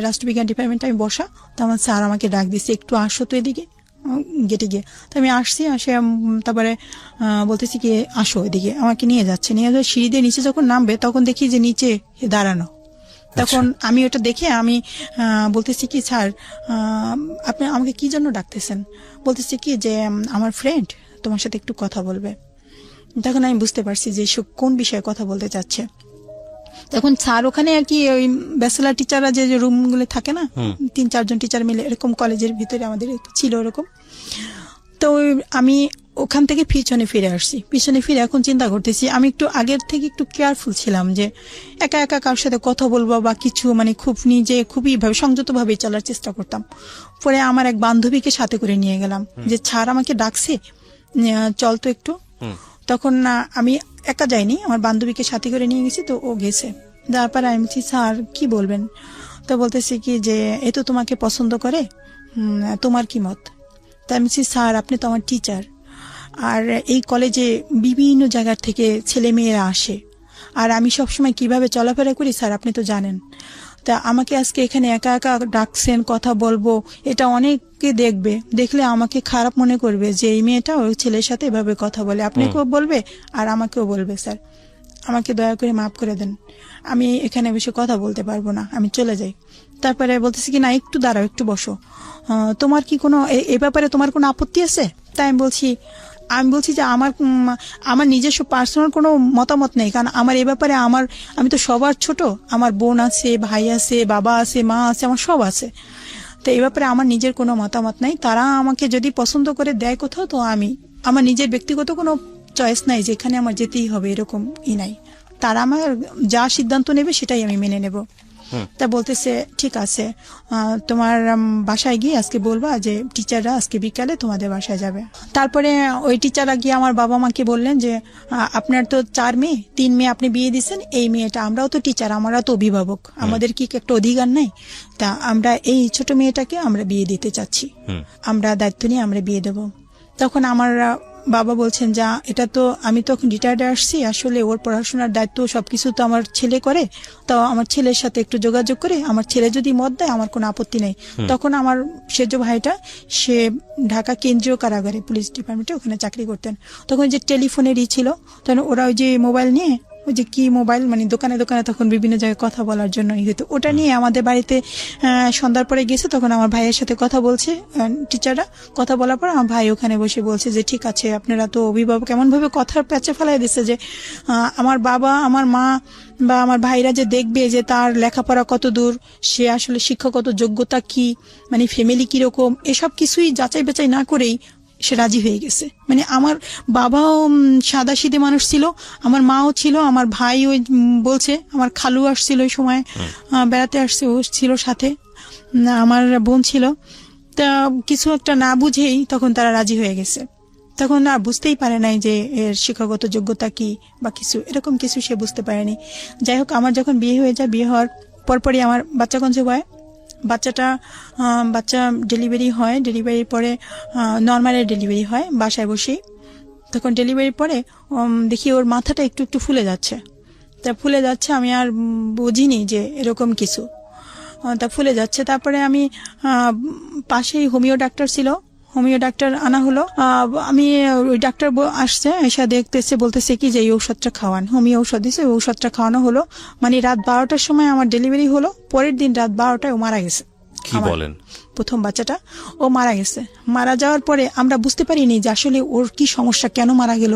রাষ্ট্রবিজ্ঞান ডিপার্টমেন্টে আমি বসা, তো আমার স্যার আমাকে ডাক দিচ্ছে, একটু আসো তো এদিকে, গেটে গিয়ে। তো আমি আসছি, তারপরে বলতেছি কি আসো এদিকে, আমাকে নিয়ে যাচ্ছে, সিঁড়ি দিয়ে নিচে যখন নামবে তখন দেখি যে নিচে দাঁড়ানো। তখন আমি ওটা দেখে আমি বলতেছি কি স্যার আপনি আমাকে কি জন্য ডাকতেছেন? বলতেছি কি যে আমার ফ্রেন্ড তোমার সাথে একটু কথা বলবে। তখন আমি বুঝতে পারছি যে কোন বিষয়ে কথা বলতে চাচ্ছে। তখন স্যার ওখানে আর কি ওই ব্যাচেলার টিচাররা যে রুমগুলো থাকে না, 3-4 জন টিচার মিলে এরকম কলেজের ভিতরে আমাদের ছিল এরকম। তো আমি ওখান থেকে পিছনে ফিরে আসছি, পিছনে ফিরে এখন চিন্তা করতেছি, আমি একটু আগের থেকে একটু কেয়ারফুল ছিলাম যে একা একা কারোর সাথে কথা বলবো বা কিছু, মানে খুব নিজে খুবই সংযত ভাবে চলার চেষ্টা করতাম। পরে আমার এক বান্ধবীকে সাথে করে নিয়ে গেলাম, যে স্যার আমাকে ডাকছে চল তো একটু। তখন আমি একা যাইনি, আমার বান্ধবীকে সাথে করে নিয়ে গেছি, তো ও গেছে। তারপরে আমি বলছি স্যার কি বলবেন? তো বলতেছি কি যে এ তো তোমাকে পছন্দ করে, তোমার কি মত? তা আমি বলছি স্যার আপনি তো আমার টিচার, আর এই কলেজে বিভিন্ন জায়গার থেকে ছেলে মেয়েরা আসে, আর আমি সবসময় কিভাবে চলাফেরা করি স্যার আপনি তো জানেন। তা আমাকে আজকে এখানে একা একা ডাকছেন, কথা বলবো, এটা অনেকে দেখবে, দেখলে আমাকে খারাপ মনে করবে যে এই মেয়েটা ওই ছেলের সাথে এভাবে কথা বলে, আপনাকেও বলবে আর আমাকেও বলবে। স্যার আমাকে দয়া করে মাফ করে দেন, আমি এখানে বসে কথা বলতে পারবো না, আমি চলে যাই। তারপরে বলতেছি কি না একটু দাঁড়াও, একটু বসো, তোমার কি কোনো এ ব্যাপারে তোমার কোনো আপত্তি আছে? তাই আমি বলছি যে আমার নিজস্ব পার্সোনাল কোনো মতামত নেই, কারণ আমার এ ব্যাপারে আমি তো সবার ছোট, আমার বোন আছে, ভাই আছে, বাবা আছে, মা আছে, আমার সব আছে, তো এই ব্যাপারে আমার নিজের কোনো মতামত নাই। তারা আমাকে যদি পছন্দ করে দেয় কোথাও, তো আমার নিজের ব্যক্তিগত কোনো চয়েস নাই যে এখানে আমার যেতেই হবে, এরকম নাই। তারা আমার যা সিদ্ধান্ত নেবে সেটাই আমি মেনে নেব। তা বলতেছে ঠিক আছে, তোমার বাসায় গিয়ে আজকে বলবা যে টিচাররা আজকে বিকালে তোমাদের বাসায় যাবে। তারপরে ওই টিচাররা গিয়ে আমার বাবা মাকে বললেন যে আপনার তো 4 মেয়ে, 3 মেয়ে আপনি বিয়ে দিচ্ছেন, এই মেয়েটা, আমরাও তো টিচার, আমরা তো অভিভাবক, আমাদের কি একটা অধিকার নাই? তা আমরা এই ছোট মেয়েটাকে আমরা বিয়ে দিতে চাচ্ছি, আমরা দায়িত্ব নিয়ে আমরা বিয়ে দেব। তখন আমার বাবা বলছেন যা, এটা তো আমি তখন রিটায়ার্ডে আসছি, আসলে ওর পড়াশোনার দায়িত্ব সবকিছু তো আমার ছেলে করে, তো আমার ছেলের সাথে একটু যোগাযোগ করে আমার ছেলে যদি মত দেয় আমার কোনো আপত্তি নেই। তখন আমার সেজ ভাইটা সে ঢাকা কেন্দ্রীয় কারাগারে পুলিশ ডিপার্টমেন্টে ওখানে চাকরি করতেন। তখন যে টেলিফোনেরই ছিল, তখন ওরা ওই যে মোবাইল নিয়ে, ওই যে কি মোবাইল মানে দোকানে দোকানে তখন বিভিন্ন জায়গায় কথা বলার জন্য হতো, ওটা নিয়ে আমাদের বাড়িতে সন্ধ্যার পরে গেছে। তখন আমার ভাইয়ের সাথে কথা বলছে টিচাররা, কথা বলার পর আমার ভাই ওখানে বসে বলছে যে ঠিক আছে, আপনারা তো অভিভাবক, এমন ভাবে কথার প্যাচে ফেলাই দিচ্ছে যে আমার বাবা, আমার মা বা আমার ভাইরা যে দেখবে যে তার লেখাপড়া কত দূর, সে আসলে শিক্ষাগত যোগ্যতা কি, মানে ফ্যামিলি কিরকম, এসব কিছুই যাচাই বাছাই না করেই সে রাজি হয়ে গেছে। মানে আমার বাবাও সাদাসিধে মানুষ ছিল, আমার মাও ছিল, আমার ভাই ওই বলছে, আমার খালু আসছিল ওই সময় বেড়াতে আসছে, ও ছিল সাথে, আমার বোন ছিল। তা কিছু একটা না বুঝেই তখন তারা রাজি হয়ে গেছে। তখন আর বুঝতেই পারে নাই যে এর শিক্ষাগত যোগ্যতা কি বা কিছু, এরকম কিছু সে বুঝতে পারেনি। যাই হোক, আমার যখন বিয়ে হয়ে যায়, বিয়ে হওয়ার পরপরই আমার বাচ্চা কনসিভ হয়। বাচ্চা ডেলিভারি হয়, ডেলিভারির পরে নর্মালের ডেলিভারি হয় বাসায় বসেই। তখন ডেলিভারির পরে দেখি ওর মাথাটা একটু একটু ফুলে যাচ্ছে। তা ফুলে যাচ্ছে, আমি আর বুঝিনি যে এরকম কিছু, তা ফুলে যাচ্ছে। তারপরে আমি পাশেই হোমিও ডাক্তার ছিল, হোমিও ডাক্তার আনা হলো। আমি ওই ডাক্তার আসছে, এসে দেখতেছে, বলতেছে কি যে এই ঔষধটা খাওয়ান, হোমিও ঔষধ দিছে, ওই ঔষধটা খাওয়ানো হলো। মানে রাত 12টার সময় আমার ডেলিভারি হলো, পরের দিন রাত 12টায় ও মারা গেছে। কি বলেন? প্রথম বাচ্চাটা ও মারা গেছে। মারা যাওয়ার পরে আমরা বুঝতে পারিনি যে আসলে ওর কি সমস্যা, কেন মারা গেল।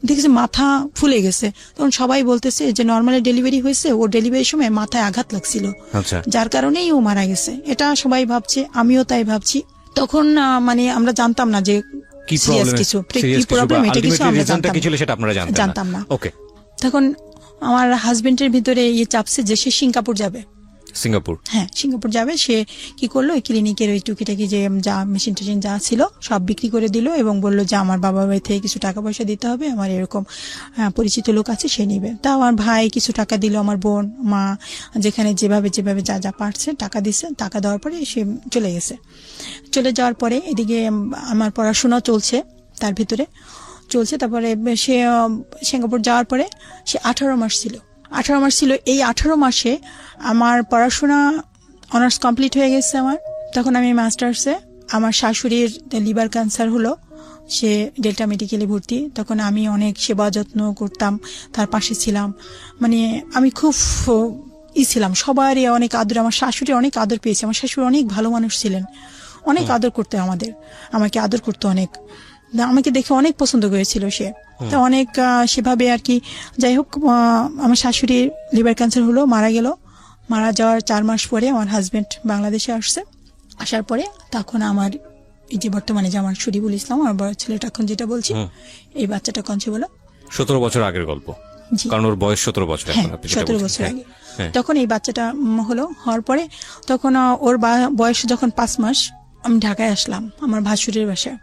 দেখেছি মাথা ফুলে গেছে। তখন সবাই বলতেছে যে নর্মালি ডেলিভারি হয়েছে, ওর ডেলিভারির সময় মাথায় আঘাত লাগছিল, যার কারণেই ও মারা গেছে। এটা সবাই ভাবছে, আমিও তাই ভাবছি। তখন মানে আমরা জানতাম না যে কি প্রবলেম, এটা কিছু আমরা জানতাম না। তখন আমার হাজবেন্ডের ভিতরে চাপছে যে সে সিঙ্গাপুর যাবে। হ্যাঁ, সিঙ্গাপুর যাবে। সে কি করলো, ওই ক্লিনিকের ওই টুকিটাকি যে যা মেশিন টেশিন যা ছিল সব বিক্রি করে দিল এবং বললো যে আমার বাবা বাড়ি থেকে কিছু টাকা পয়সা দিতে হবে, আমার এরকম পরিচিত লোক আছে, সে নিবে। তা আমার ভাই কিছু টাকা দিল, আমার বোন, মা, যেখানে যেভাবে যা যা পারছে টাকা দিচ্ছে। টাকা দেওয়ার পরে সে চলে গেছে। চলে যাওয়ার পরে এদিকে আমার পড়াশোনা চলছে, তার ভিতরে চলছে। তারপরে সে সিঙ্গাপুর যাওয়ার পরে সে 18 মাস ছিল। এই 18 মাসে আমার পড়াশোনা অনার্স কমপ্লিট হয়ে গেছে আমার। তখন আমি মাস্টার্সে, আমার শাশুড়ির লিভার ক্যান্সার হলো, সে ডেল্টা মেডিকেলে ভর্তি। তখন আমি অনেক সেবা যত্ন করতাম, তার পাশে ছিলাম। মানে আমি খুব ছিলাম, সবারই অনেক আদর, আমার শাশুড়ি অনেক আদর পেয়েছে। আমার শাশুড়ি অনেক ভালো মানুষ ছিলেন, অনেক আদর করতে আমাকে আদর করতো অনেক, আমাকে দেখে অনেক পছন্দ করেছিল সে। তো অনেক সেভাবে আর কি। যাই হোক, আমার শাশুড়ির লিভার ক্যান্সার হলো, মারা গেল। মারা যাওয়ার 4 মাস পরে আমার হাজবেন্ড বাংলাদেশে আসছে। আসার পরে তখন আমার এই যে বর্তমানে যে আমার শরীফুল ইসলাম, আমার বড় ছেলেটা এখন যেটা বলছি, এই বাচ্চাটা কনসিভ হলো। 17 বছর আগের গল্প, কারণ ওর বয়স 17 বছর। 17 বছর আগে তখন এই বাচ্চাটা হলো। হওয়ার পরে তখন ওর বয়স যখন 5 মাস, আমি ঢাকায় আসলাম, আমার ভাসুরের বাসায়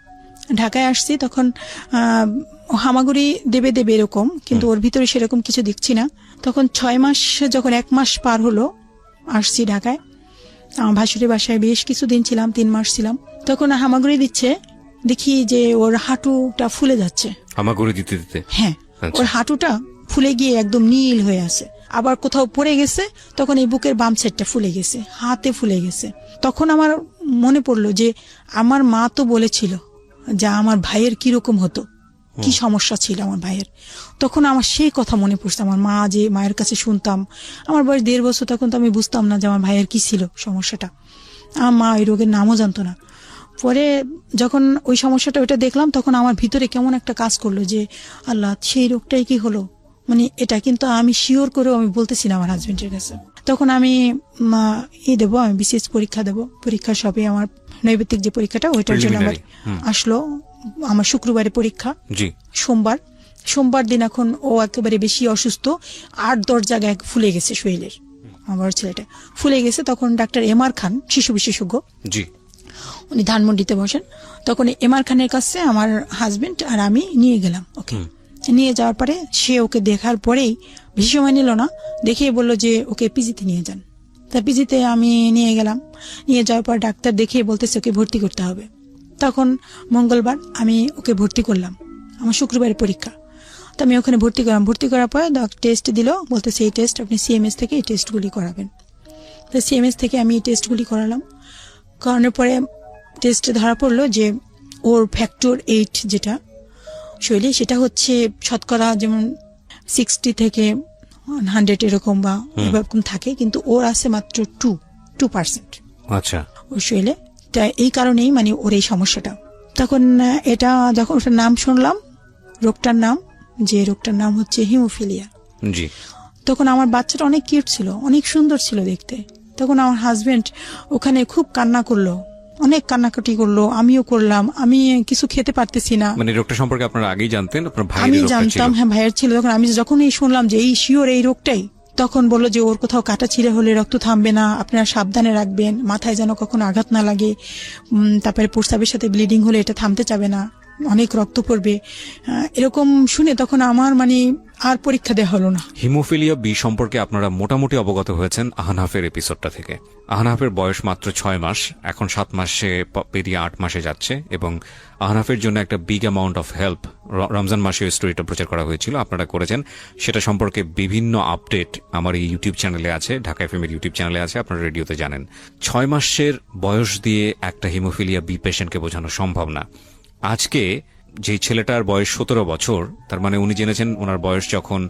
ঢাকায় আসছি। তখন হামাগুড়ি দেবে এরকম, কিন্তু ওর ভিতরে সেরকম কিছু দেখছি না। তখন 6 মাস, যখন 1 মাস পার হলো, আসছি ঢাকায়। আমার ভাসুরের বাসায় বেশ কিছুদিন ছিলাম, 3 মাস ছিলাম। তখন হামাগুড়ি দিচ্ছে, দেখি যে ওর হাঁটুটা ফুলে যাচ্ছে। হামাগুড়ি দিতে দিতে? হ্যাঁ, ওর হাঁটুটা ফুলে গিয়ে একদম নীল হয়ে আছে। আবার কোথাও পড়ে গেছে, তখন এই বুকের বাম সাইডটা ফুলে গেছে, হাতে ফুলে গেছে। তখন আমার মনে পড়লো যে আমার মা তো বলেছিল যে আমার ভাইয়ের কিরকম হতো, কি সমস্যা ছিল আমার ভাইয়ের। তখন আমার সেই কথা মনে পড়ছে, আমার মা যে মায়ের কাছে শুনতাম। আমার বয়স 1.5 বছর, তখন তো আমি বুঝতাম না যে আমার ভাইয়ের কি ছিল সমস্যাটা। আমার মা ওই রোগের নামও জানতো না। পরে যখন ওই সমস্যাটা ওইটা দেখলাম, তখন আমার ভিতরে কেমন একটা কাজ করলো যে আল্লাহ, সেই রোগটাই কি হলো, মানে এটা কিন্তু আমি শিওর করেও আমি বলতেছি না আমার হাজবেন্ডের কাছে। তখন আমি দেবো, আমি বিসিএস পরীক্ষা দেবো। পরীক্ষা সবে আমার নৈবেদিক যে পরীক্ষাটা, ওইটার জন্য আমার আসলো। আমার শুক্রবারে পরীক্ষা, সোমবার দিন এখন ও একেবারে বেশি অসুস্থ, 8-10 জায়গায় ফুলে গেছে শরীরের, আমার বড় ছেলেটা ফুলে গেছে। তখন ডাক্তার এমআর খান, শিশু বিশেষজ্ঞ, জি, উনি ধানমন্ডিতে বসেন। তখন এমআর খানের কাছে আমার হাজবেন্ড আর আমি নিয়ে গেলাম ওকে। নিয়ে যাওয়ার পরে সে ওকে দেখার পরেই বেশি সময় নিল না, দেখিয়ে বললো যে ওকে পিজিতে নিয়ে যান। তা পিজিতে আমি নিয়ে গেলাম। নিয়ে যাওয়ার পর ডাক্তার দেখিয়ে বলতেছে ওকে ভর্তি করতে হবে। তখন মঙ্গলবার আমি ওকে ভর্তি করলাম, আমার শুক্রবারের পরীক্ষা। তো আমি ওখানে ভর্তি করলাম। ভর্তি করার পর টেস্ট দিল, বলতেছে এই টেস্ট আপনি সিএমএস থেকে এই টেস্টগুলি করাবেন। তো সিএমএস থেকে আমি এই টেস্টগুলি করালাম। করানোর পরে টেস্টে ধরা পড়লো যে ওর ফ্যাক্টর 8 যেটা শৈলী, সেটা হচ্ছে শতকরা যেমন 60 থেকে 100 এরকম বা এরকম থাকে, কিন্তু ওর আছে মাত্র 2%। আচ্ছা, ওর শৈলে। তা এই কারণেই মানে ওর এই সমস্যাটা। তখন এটা যখন ওটার নাম শুনলাম, রোগটার নাম, যে রোগটার নাম হচ্ছে হিমোফিলিয়া। জি। তখন আমার বাচ্চাটা অনেক কিউট ছিল, অনেক সুন্দর ছিল দেখতে। তখন আমার হাজবেন্ড ওখানে খুব কান্না করলো, অনেক কান্নাকাটি করলো, আমিও করলাম। আমি কিছু খেতে পারতেছি না। মানে রোগটা সম্পর্কে আপনারা আগেই জানতেন? আপনার ভাই? আমি জানতাম, হ্যাঁ ভাইয়ের ছিল। তখন আমি যখন এই শুনলাম যে এই শিওর এই রোগটাই, তখন বললো যে ওর কোথাও কাটা ছিঁড়ে হলে রক্ত থামবে না, আপনারা সাবধানে রাখবেন, মাথায় যেন কখনো আঘাত না লাগে, তারপরে প্রস্রাবের সাথে ব্লিডিং হলে এটা থামতে চাবে না, অনেক রক্ত পড়বে। এরকম শুনে তখন আমার মানে আর পরীক্ষা দেওয়া হলো না। হিমোফিলিয়া বি সম্পর্কে আপনারা মোটামুটি অবগত হয়েছেন আহনাফের এপিসোডটা থেকে। আহনাফের বয়স মাত্র 6 মাস, এখন 7 মাসে পেরিয়ে 8 মাসে যাচ্ছে, এবং আহনাফের জন্য একটা big amount of help Ramzan মাসে স্টোরিটা প্রচার করা হয়েছিল, আপনারা করেছেন। সেটা সম্পর্কে বিভিন্ন আপডেট আমার এই ইউটিউব চ্যানেলে আছে, ঢাকা এফএম এর ইউটিউব চ্যানেলে আছে, আপনারা রেডিওতে জানেন। 6 মাসের বয়স দিয়ে একটা হিমোফিলিয়া বি পেশেন্টকে বোঝানো সম্ভব না। আজকে যে ছেলেটার বয়স 17 বছর, তার মানে উনি জেনেছেন ওনার বয়স যখন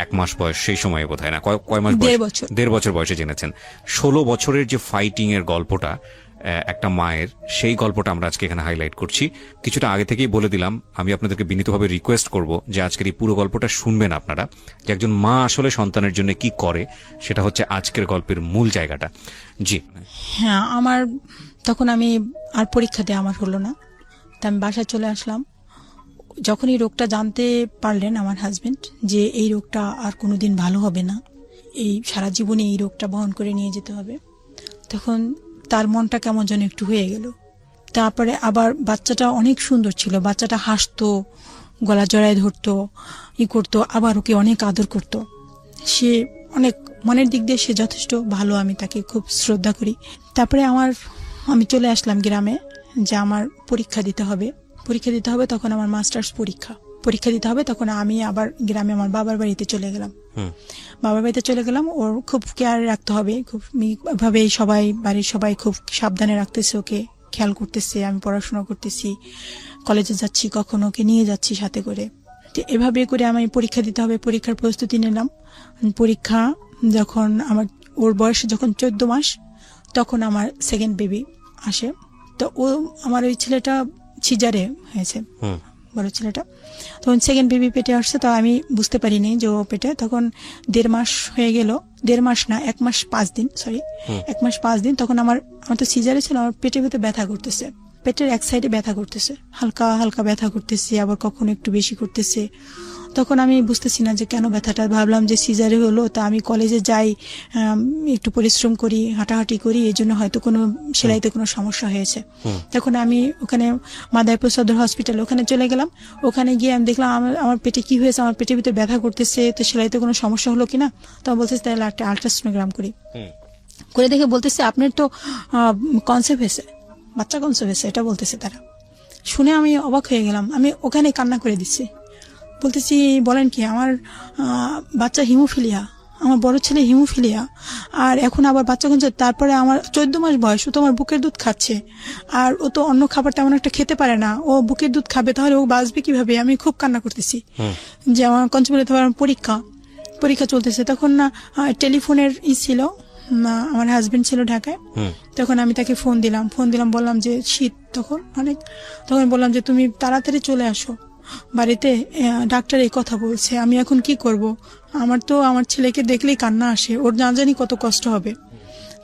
1 মাস বয়স, সেই সময় বোধহয় না, কয় মাস বয়স? 1.5 বছর বয়সে জেনেছেন। 16 বছরের যে ফাইটিং এর গল্পটা একটা মায়ের, সেই গল্পটা আমরা আজকে এখানে হাইলাইট করছি। কিছুটা আগে থেকেই বলে দিলাম, আমি আপনাদেরকে বিনীতভাবে রিকোয়েস্ট করব যে আজকের এই পুরো গল্পটা শুনবেন আপনারা, যে একজন মা আসলে সন্তানের জন্য কি করে, সেটা হচ্ছে আজকের গল্পের মূল জায়গাটা। জি হ্যাঁ, আমার তখন আমি আর পরীক্ষা দেওয়া আমার হলো না, তা আমি বাসায় চলে আসলাম। যখন এই রোগটা জানতে পারলেন আমার হাজবেন্ড যে এই রোগটা আর কোনোদিন ভালো হবে না, এই সারা জীবনে এই রোগটা বহন করে নিয়ে যেতে হবে, তখন তার মনটা কেমন যেন একটু হয়ে গেল। তারপরে আবার বাচ্চাটা অনেক সুন্দর ছিল, বাচ্চাটা হাসতো, গলা জড়ায় ধরতো, করতো, আবার ওকে অনেক আদর করতো। সে অনেক মনের দিক দিয়ে সে যথেষ্ট ভালো, আমি তাকে খুব শ্রদ্ধা করি। তারপরে আমি চলে আসলাম গ্রামে, যে আমার পরীক্ষা দিতে হবে। তখন আমার মাস্টার্স পরীক্ষা দিতে হবে। তখন আমি আবার গ্রামে আমার বাবার বাড়িতে চলে গেলাম। ওর খুব কেয়ার রাখতে হবে, খুব ভাবে সবাই, বাড়ির সবাই খুব সাবধানে রাখতেছে, ওকে খেয়াল করতেছে। আমি পড়াশোনা করতেছি, কলেজে যাচ্ছি, কখনো ওকে নিয়ে যাচ্ছি সাথে করে। তো এভাবে করে আমি পরীক্ষা দিতে হবে, পরীক্ষার প্রস্তুতি নিলাম। পরীক্ষা যখন ওর বয়স যখন 14 মাস, তখন আমার সেকেন্ড বেবি আসে। তো আমার ওই ছেলেটা সিজারে হয়েছে, বড় ছেলেটা। তখন সেকেন্ড বেবি পেটে আসছে, তো আমি বুঝতে পারিনি যে ও পেটে। তখন 1.5 মাস হয়ে গেল, 1.5 মাস না, 1 মাস 5 দিন, 1 মাস 5 দিন। তখন আমার তো সিজারে ছিল, আমার পেটের ভিতরে ব্যথা করতেছে, পেটের এক সাইডে ব্যথা করতেছে, হালকা হালকা ব্যথা করতেছে, আবার কখনো একটু বেশি করতেছে। তখন আমি বুঝতেছি না যে কেন ব্যথাটা। ভাবলাম যে সিজারে হলো, তা আমি কলেজে যাই, একটু পরিশ্রম করি, হাঁটাহাঁটি করি, এই জন্য হয়তো কোনো সেলাইতে কোনো সমস্যা হয়েছে। তখন আমি ওখানে মাদারীপুর সদর হসপিটাল ওখানে চলে গেলাম। ওখানে গিয়ে আমি দেখলাম আমার পেটে কি হয়েছে, আমার পেটের ভিতরে ব্যথা করতেছে, তো সেলাইতে কোনো সমস্যা হলো কিনা। তখন বলতেছে তাহলে একটা আল্ট্রাসোনোগ্রাম করে দেখে বলতেছে আপনার তো কনসেপ্ট হয়েছে, বাচ্চা কনসেপ্ট হয়েছে, এটা বলতেছে তারা। শুনে আমি অবাক হয়ে গেলাম, আমি ওখানে কান্না করে দিচ্ছি, বলতেছি বলেন কি, আমার বাচ্চা হিমোফিলিয়া, আমার বড় ছেলে হিমোফিলিয়া, আর এখন আবার বাচ্চা কনসেপ্ট। তারপরে আমার 14 মাস বয়স, ও তো আমার বুকের দুধ খাচ্ছে, আর ও তো অন্য খাবার তেমন একটা খেতে পারে না, ও বুকের দুধ খাবে, তাহলে ও বাঁচবে কিভাবে। আমি খুব কান্না করতেছি যে আমার কনসেপ্ট পরীক্ষা চলতেছে। তখন না টেলিফোনের ছিল, আমার হাজবেন্ড ছিল ঢাকায়। তখন আমি তাকে ফোন দিলাম, বললাম যে শীত তখন অনেক, তখন বললাম যে তুমি তাড়াতাড়ি চলে আসো বাড়িতে, ডাক্তার এই কথা বলছে, আমি এখন কি করব। আমার ছেলেকে দেখলেই কান্না আসে, ওর না জানি কত কষ্ট হবে।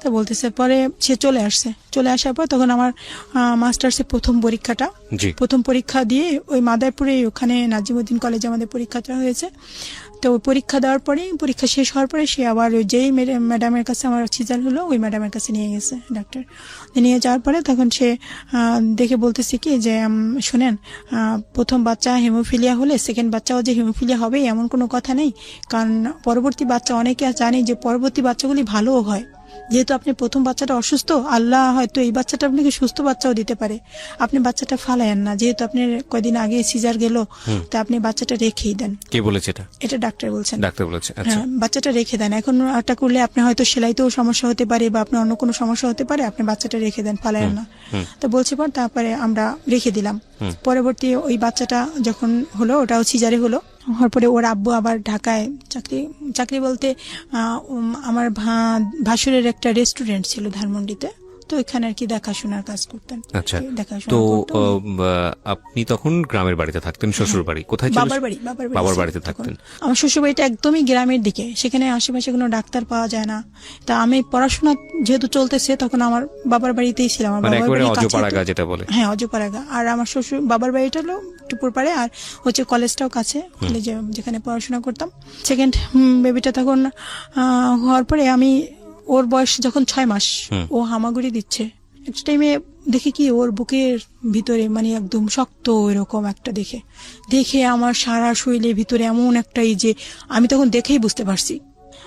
তা বলতেছে, পরে সে চলে আসার পর তখন আমার মাস্টার্সের প্রথম পরীক্ষা দিয়ে ওই মাদারপুরে ওখানে নাজিমুদ্দিন কলেজে আমাদের পরীক্ষাটা হয়েছে। তো ওই পরীক্ষা দেওয়ার পরে, পরীক্ষা শেষ হওয়ার পরে সে আবার ওই যেই ম্যাডামের কাছে আমার সিজার হলো, ওই ম্যাডামের কাছে নিয়ে গেছে ডাক্তার। নিয়ে যাওয়ার পরে তখন সে দেখে বলতেছে কি যে শোনেন, প্রথম বাচ্চা হিমোফিলিয়া হলে সেকেন্ড বাচ্চাও যে হিমোফিলিয়া হবে এমন কোনো কথা নেই, কারণ পরবর্তী বাচ্চা, অনেকে জানি যে পরবর্তী বাচ্চাগুলি ভালোও হয়। যেহেতু আপনি প্রথম বাচ্চাটা অসুস্থ, আল্লাহ হয়তো এই বাচ্চাটা আপনাকে সুস্থ বাচ্চাও দিতে পারে, আপনি বাচ্চাটা ফালায়েন না। যেহেতু আপনার কয়দিন আগে সিজার গেল, তা আপনি বাচ্চাটা রেখেই দেন। কে বলেছে এটা ডাক্তার বলছেন। আচ্ছা, বাচ্চাটা রেখে দেন। এখন একটা করলে আপনি হয়তো সেলাইতেও সমস্যা হতে পারে বা আপনার অন্য কোনো সমস্যা হতে পারে, আপনি বাচ্চাটা রেখে দেন, ফালায়েন না। তো বলছে পর তারপরে আমরা রেখে দিলাম। পরবর্তী ওই বাচ্চাটা যখন হলো, ওটাও সিজারে হলো। হওয়ার পরে ওর আব্বু আবার ঢাকায় চাকরি বলতে আমার ভাসুরের একটা রেস্টুরেন্ট ছিল ধানমন্ডিতে, তো এখানে আর কি দেখাশোনার কাজ করতেন। আচ্ছা, তো আপনি তখন গ্রামের বাড়িতে থাকতেন, শ্বশুর বাড়ি কোথায় ছিল? বাবার বাড়িতে থাকতেন। আমার শ্বশুর বাড়িটা একদমই গ্রামের দিকে, সেখানে আশেপাশে কোনো ডাক্তার পাওয়া যায় না। তা আমি পড়াশোনা যেহেতু চলতেছে, তখন আমার বাবার বাড়িতেই ছিলাম। যেটা বলে, হ্যাঁ, অজপাড়াগা। আর আমার শ্বশুর বাবার বাড়িটা হলো টুপুর পাড়ে, আর হচ্ছে কলেজটাও কাছে, কলেজে যেখানে পড়াশোনা করতাম। সেকেন্ড বেবিটা তখন হওয়ার পরে আমি, ওর বয়স যখন 6 মাস, ও হামাগুড়ি দিচ্ছে। একটা টাইমে দেখে কি ওর বুকের ভিতরে মানে একদম শক্ত এরকম একটা দেখে আমার সারা শরীরের ভিতরে এমন একটা, এই যে আমি তখন দেখেই বুঝতে পারছি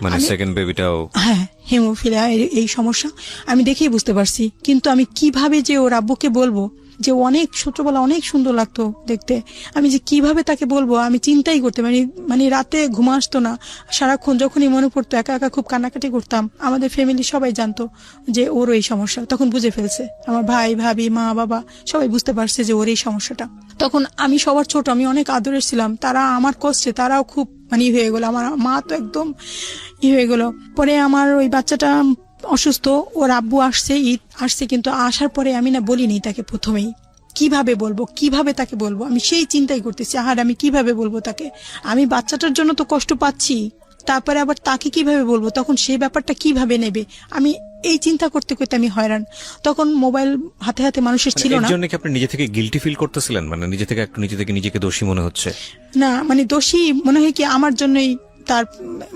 মানে সেকেন্ড বেবিটাও হ্যাঁ হিমোফিলিয়া এই সমস্যা, আমি দেখেই বুঝতে পারছি। কিন্তু আমি কিভাবে যে ওর আব্বুকে বলবো, যে অনেক ছোটবেলা অনেক সুন্দর লাগতো দেখতে, আমি যে কিভাবে তাকে বলবো আমি চিন্তাই করতে মানে রাতে ঘুম আসতো না, সারাক্ষণ যখনই মনে পড়তো একা একা খুব কান্নাকাটি করতাম। আমাদের ফ্যামিলি সবাই জানতো যে ওর এই সমস্যা, তখন বুঝে ফেলছে আমার ভাই ভাবি মা বাবা সবাই বুঝতে পারছে যে ওর এই সমস্যাটা। তখন আমি সবার ছোট, আমি অনেক আদরের ছিলাম, তারা আমার কষ্টে তারাও খুব মানে হয়ে গেল, আমার মা তো একদম হয়ে গেল। পরে আমার ওই বাচ্চাটা অসুস্থ, ওর আব্বু আসছে কিন্তু আসার পরে আমি না বলিনি তাকে প্রথমেই, কিভাবে তাকে বলবো, আমি সেই চিন্তাই করতেছি, আমি কিভাবে বলবো তাকে, আমি বাচ্চাটার জন্য তো কষ্ট পাচ্ছি, তারপরে আবার তাকে কিভাবে বলবো, তখন সেই ব্যাপারটা কিভাবে নেবে, আমি এই চিন্তা করতে করতে আমি হয়রান। তখন মোবাইল হাতে মানুষের ছিল না। আপনি নিজে থেকে গিল্টি ফিল করতেছিলেন, মানে নিজেকে দোষী মনে হচ্ছে? না, মানে দোষী মনে হয় কি আমার জন্যই, তার